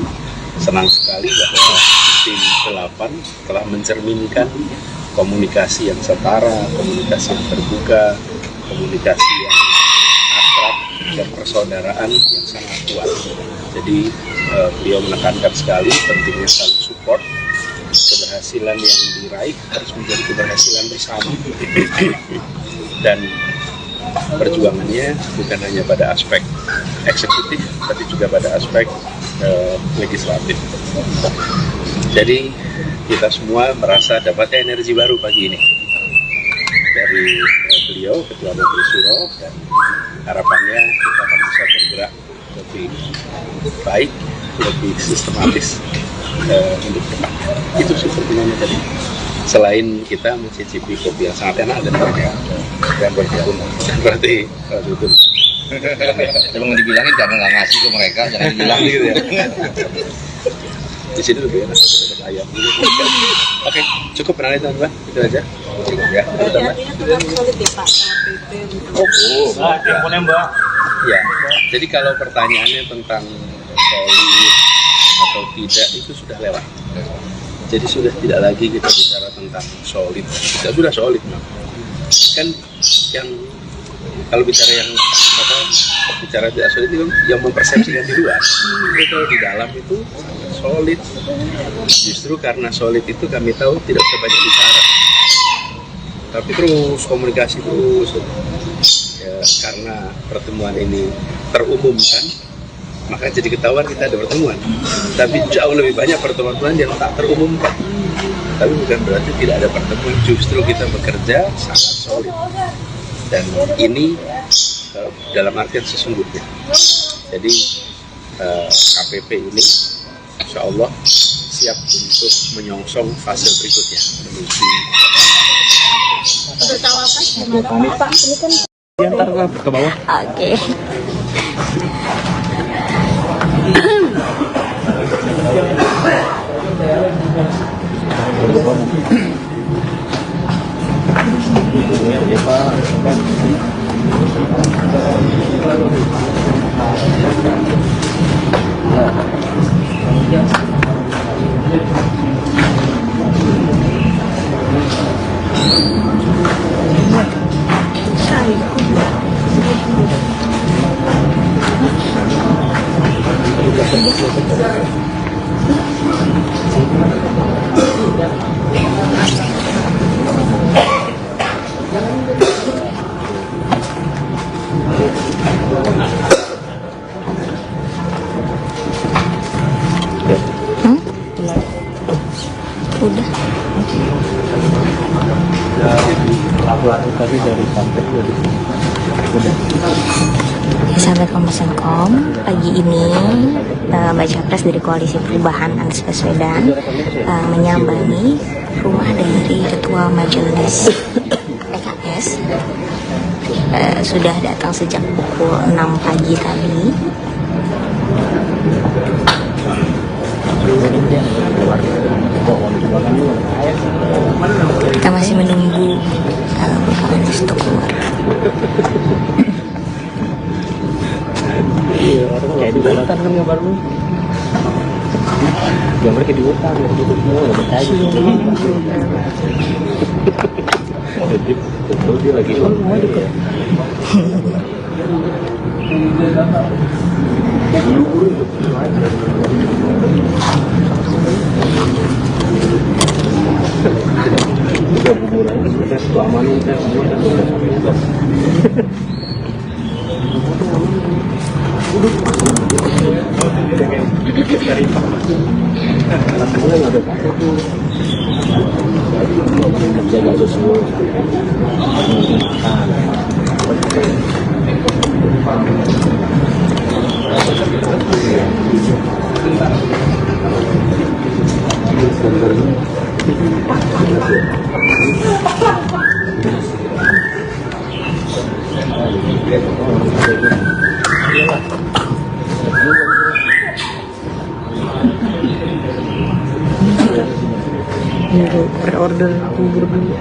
Speaker 4: Senang sekali bahwa tim 8 telah mencerminkan komunikasi yang setara, komunikasi yang terbuka, komunikasi yang akrab, dan persaudaraan yang sangat kuat. Jadi beliau menekankan sekali pentingnya saling support. Keberhasilan yang diraih harus menjadi keberhasilan bersama, dan perjuangannya bukan hanya pada aspek eksekutif, tapi juga pada aspek legislatif. Jadi kita semua merasa dapat energi baru pagi ini dari beliau, Ketua Menteri Suro, dan harapannya kita akan bisa bergerak lebih baik, lebih sistematis untuk depan. Itu sih pertimbangannya tadi. Selain kita mencicipi kopi yang sangat enak dan banyak yang berkebun, berarti itu.
Speaker 2: Emang dibilangin jangan nggak ngasih ke mereka, jangan dibilang gitu ya.
Speaker 4: Di sini lebih enak daripada ayam. Oke, cukup berani teman-teman, itu aja. Ya,
Speaker 5: Artinya tetap solid ya Pak KPP untuk
Speaker 4: Ya, jadi kalau pertanyaannya tentang solid atau tidak itu sudah lewat. Jadi sudah tidak lagi kita bicara tentang solid. Kita sudah solid, kan yang kalau bicara yang bicara tidak solid itu yang mempersepsikan di luar. Tapi kalau di dalam itu solid. Justru karena solid itu kami tahu tidak usah banyak bicara, tapi terus komunikasi terus. Ya, karena pertemuan ini terumumkan, maka jadi ketahuan kita ada pertemuan. Tapi jauh lebih banyak pertemuan yang tak terumumkan. Tapi bukan berarti tidak ada pertemuan, justru kita bekerja sangat solid. Dan ini dalam artian sesungguhnya. Jadi KPP ini insya Allah siap untuk menyongsong fase berikutnya menuju
Speaker 5: bertawapan gimana Pak? Ini kan
Speaker 8: Diantar ke bawah.
Speaker 6: Oke. Udah.
Speaker 8: Laporan tadi dari sampai udah.
Speaker 6: Sahabat Kompas.com, pagi ini Baca Pres dari Koalisi Perubahan Anies Baswedan menyambangi rumah dari Ketua Majelis PKS. Sudah datang sejak pukul 6 pagi tadi. Kita masih menunggu Bapak Anies untuk keluar.
Speaker 8: Kayak di hutan kan gambar lu. Gambar kayak di hutan, gitu semua nggak bertanya. Jadi betul dia lagi semua juga. Udah buburan, udah keamanan, udah semua.
Speaker 6: Pre-order bubur dulu.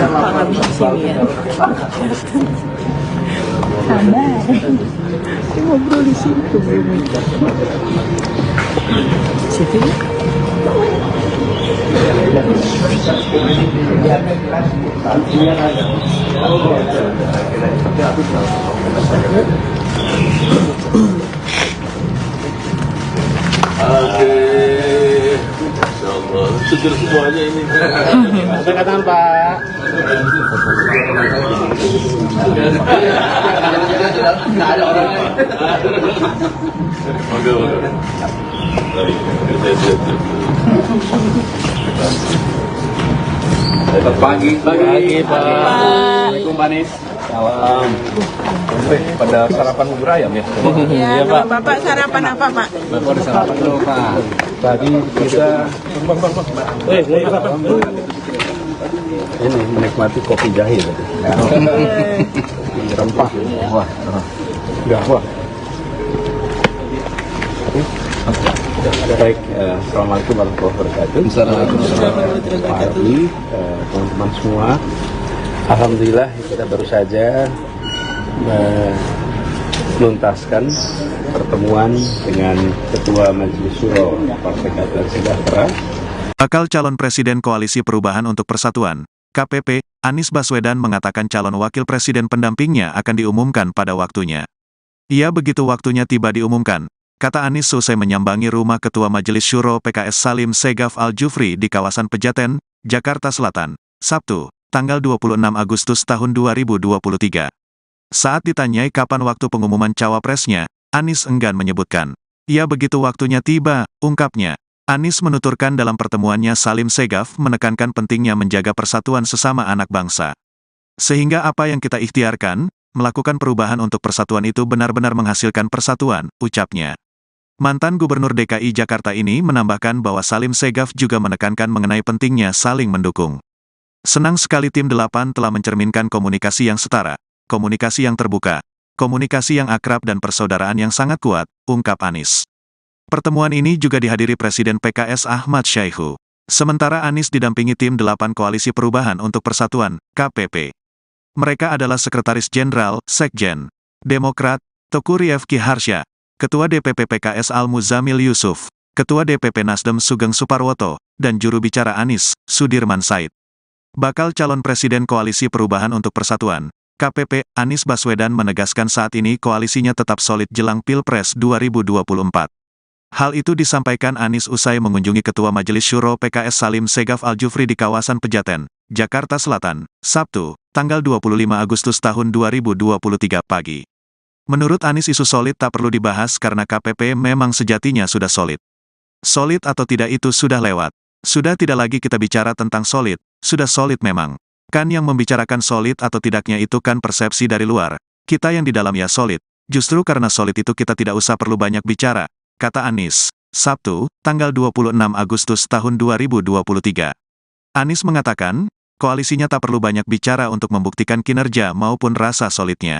Speaker 6: Makan di sini ya. Sabar. Ngobrol di situ. Situ.
Speaker 3: Seger semuanya ini.
Speaker 8: Katakan Pak.
Speaker 2: Nggak ada orangnya.
Speaker 3: Pagi
Speaker 8: Pak. Assalamualaikum Pak Nis.
Speaker 3: Salam. Pada sarapan bubur ayam ya?
Speaker 5: Iya Pak. Bapak sarapan apa Pak?
Speaker 8: Bapak udah sarapan dulu Pak. Tadi kita
Speaker 7: Ini menikmati kopi jahe tadi. Rempah. Wah. Enggak, wah. Baik, Assalamualaikum warahmatullahi wabarakatuh. Pak Ardi, teman-teman semua. Alhamdulillah kita baru saja menuntaskan pertemuan dengan Ketua Majelis Syuro Partai Keadilan Sejahtera.
Speaker 1: Bakal calon Presiden Koalisi Perubahan untuk Persatuan, KPP, Anies Baswedan mengatakan calon wakil presiden pendampingnya akan diumumkan pada waktunya. Ia begitu waktunya tiba diumumkan, kata Anies selesai menyambangi rumah Ketua Majelis Syuro PKS Salim Segaf Al-Jufri di kawasan Pejaten, Jakarta Selatan, Sabtu, tanggal 26 Agustus tahun 2023. Saat ditanyai kapan waktu pengumuman cawapresnya, Anies enggan menyebutkan. Ia begitu waktunya tiba, ungkapnya. Anies menuturkan dalam pertemuannya Salim Segaf menekankan pentingnya menjaga persatuan sesama anak bangsa. Sehingga apa yang kita ikhtiarkan, melakukan perubahan untuk persatuan itu benar-benar menghasilkan persatuan, ucapnya. Mantan Gubernur DKI Jakarta ini menambahkan bahwa Salim Segaf juga menekankan mengenai pentingnya saling mendukung. Senang sekali tim 8 telah mencerminkan komunikasi yang setara, komunikasi yang terbuka, komunikasi yang akrab dan persaudaraan yang sangat kuat, ungkap Anies. Pertemuan ini juga dihadiri Presiden PKS Ahmad Syaihu. Sementara Anies didampingi tim 8 Koalisi Perubahan untuk Persatuan, KPP. Mereka adalah Sekretaris Jenderal, Sekjen, Demokrat, Teguh Rifki Harsha, Ketua DPP PKS Al-Muzamil Yusuf, Ketua DPP Nasdem Sugeng Suparwoto, dan juru bicara Anies, Sudirman Said. Bakal calon Presiden Koalisi Perubahan untuk Persatuan, KPP, Anies Baswedan menegaskan saat ini koalisinya tetap solid jelang Pilpres 2024. Hal itu disampaikan Anies usai mengunjungi Ketua Majelis Syuro PKS Salim Segaf Al-Jufri di kawasan Pejaten, Jakarta Selatan, Sabtu, tanggal 25 Agustus tahun 2023 pagi. Menurut Anies isu solid tak perlu dibahas karena KPP memang sejatinya sudah solid. Solid atau tidak itu sudah lewat. Sudah tidak lagi kita bicara tentang solid, sudah solid memang. Kan yang membicarakan solid atau tidaknya itu kan persepsi dari luar. Kita yang di dalam ya solid. Justru karena solid itu kita tidak usah perlu banyak bicara, kata Anies. Sabtu, tanggal 26 Agustus tahun 2023. Anies mengatakan, koalisinya tak perlu banyak bicara untuk membuktikan kinerja maupun rasa solidnya.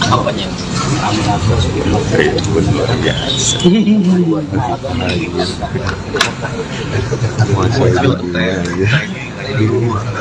Speaker 3: Apanya?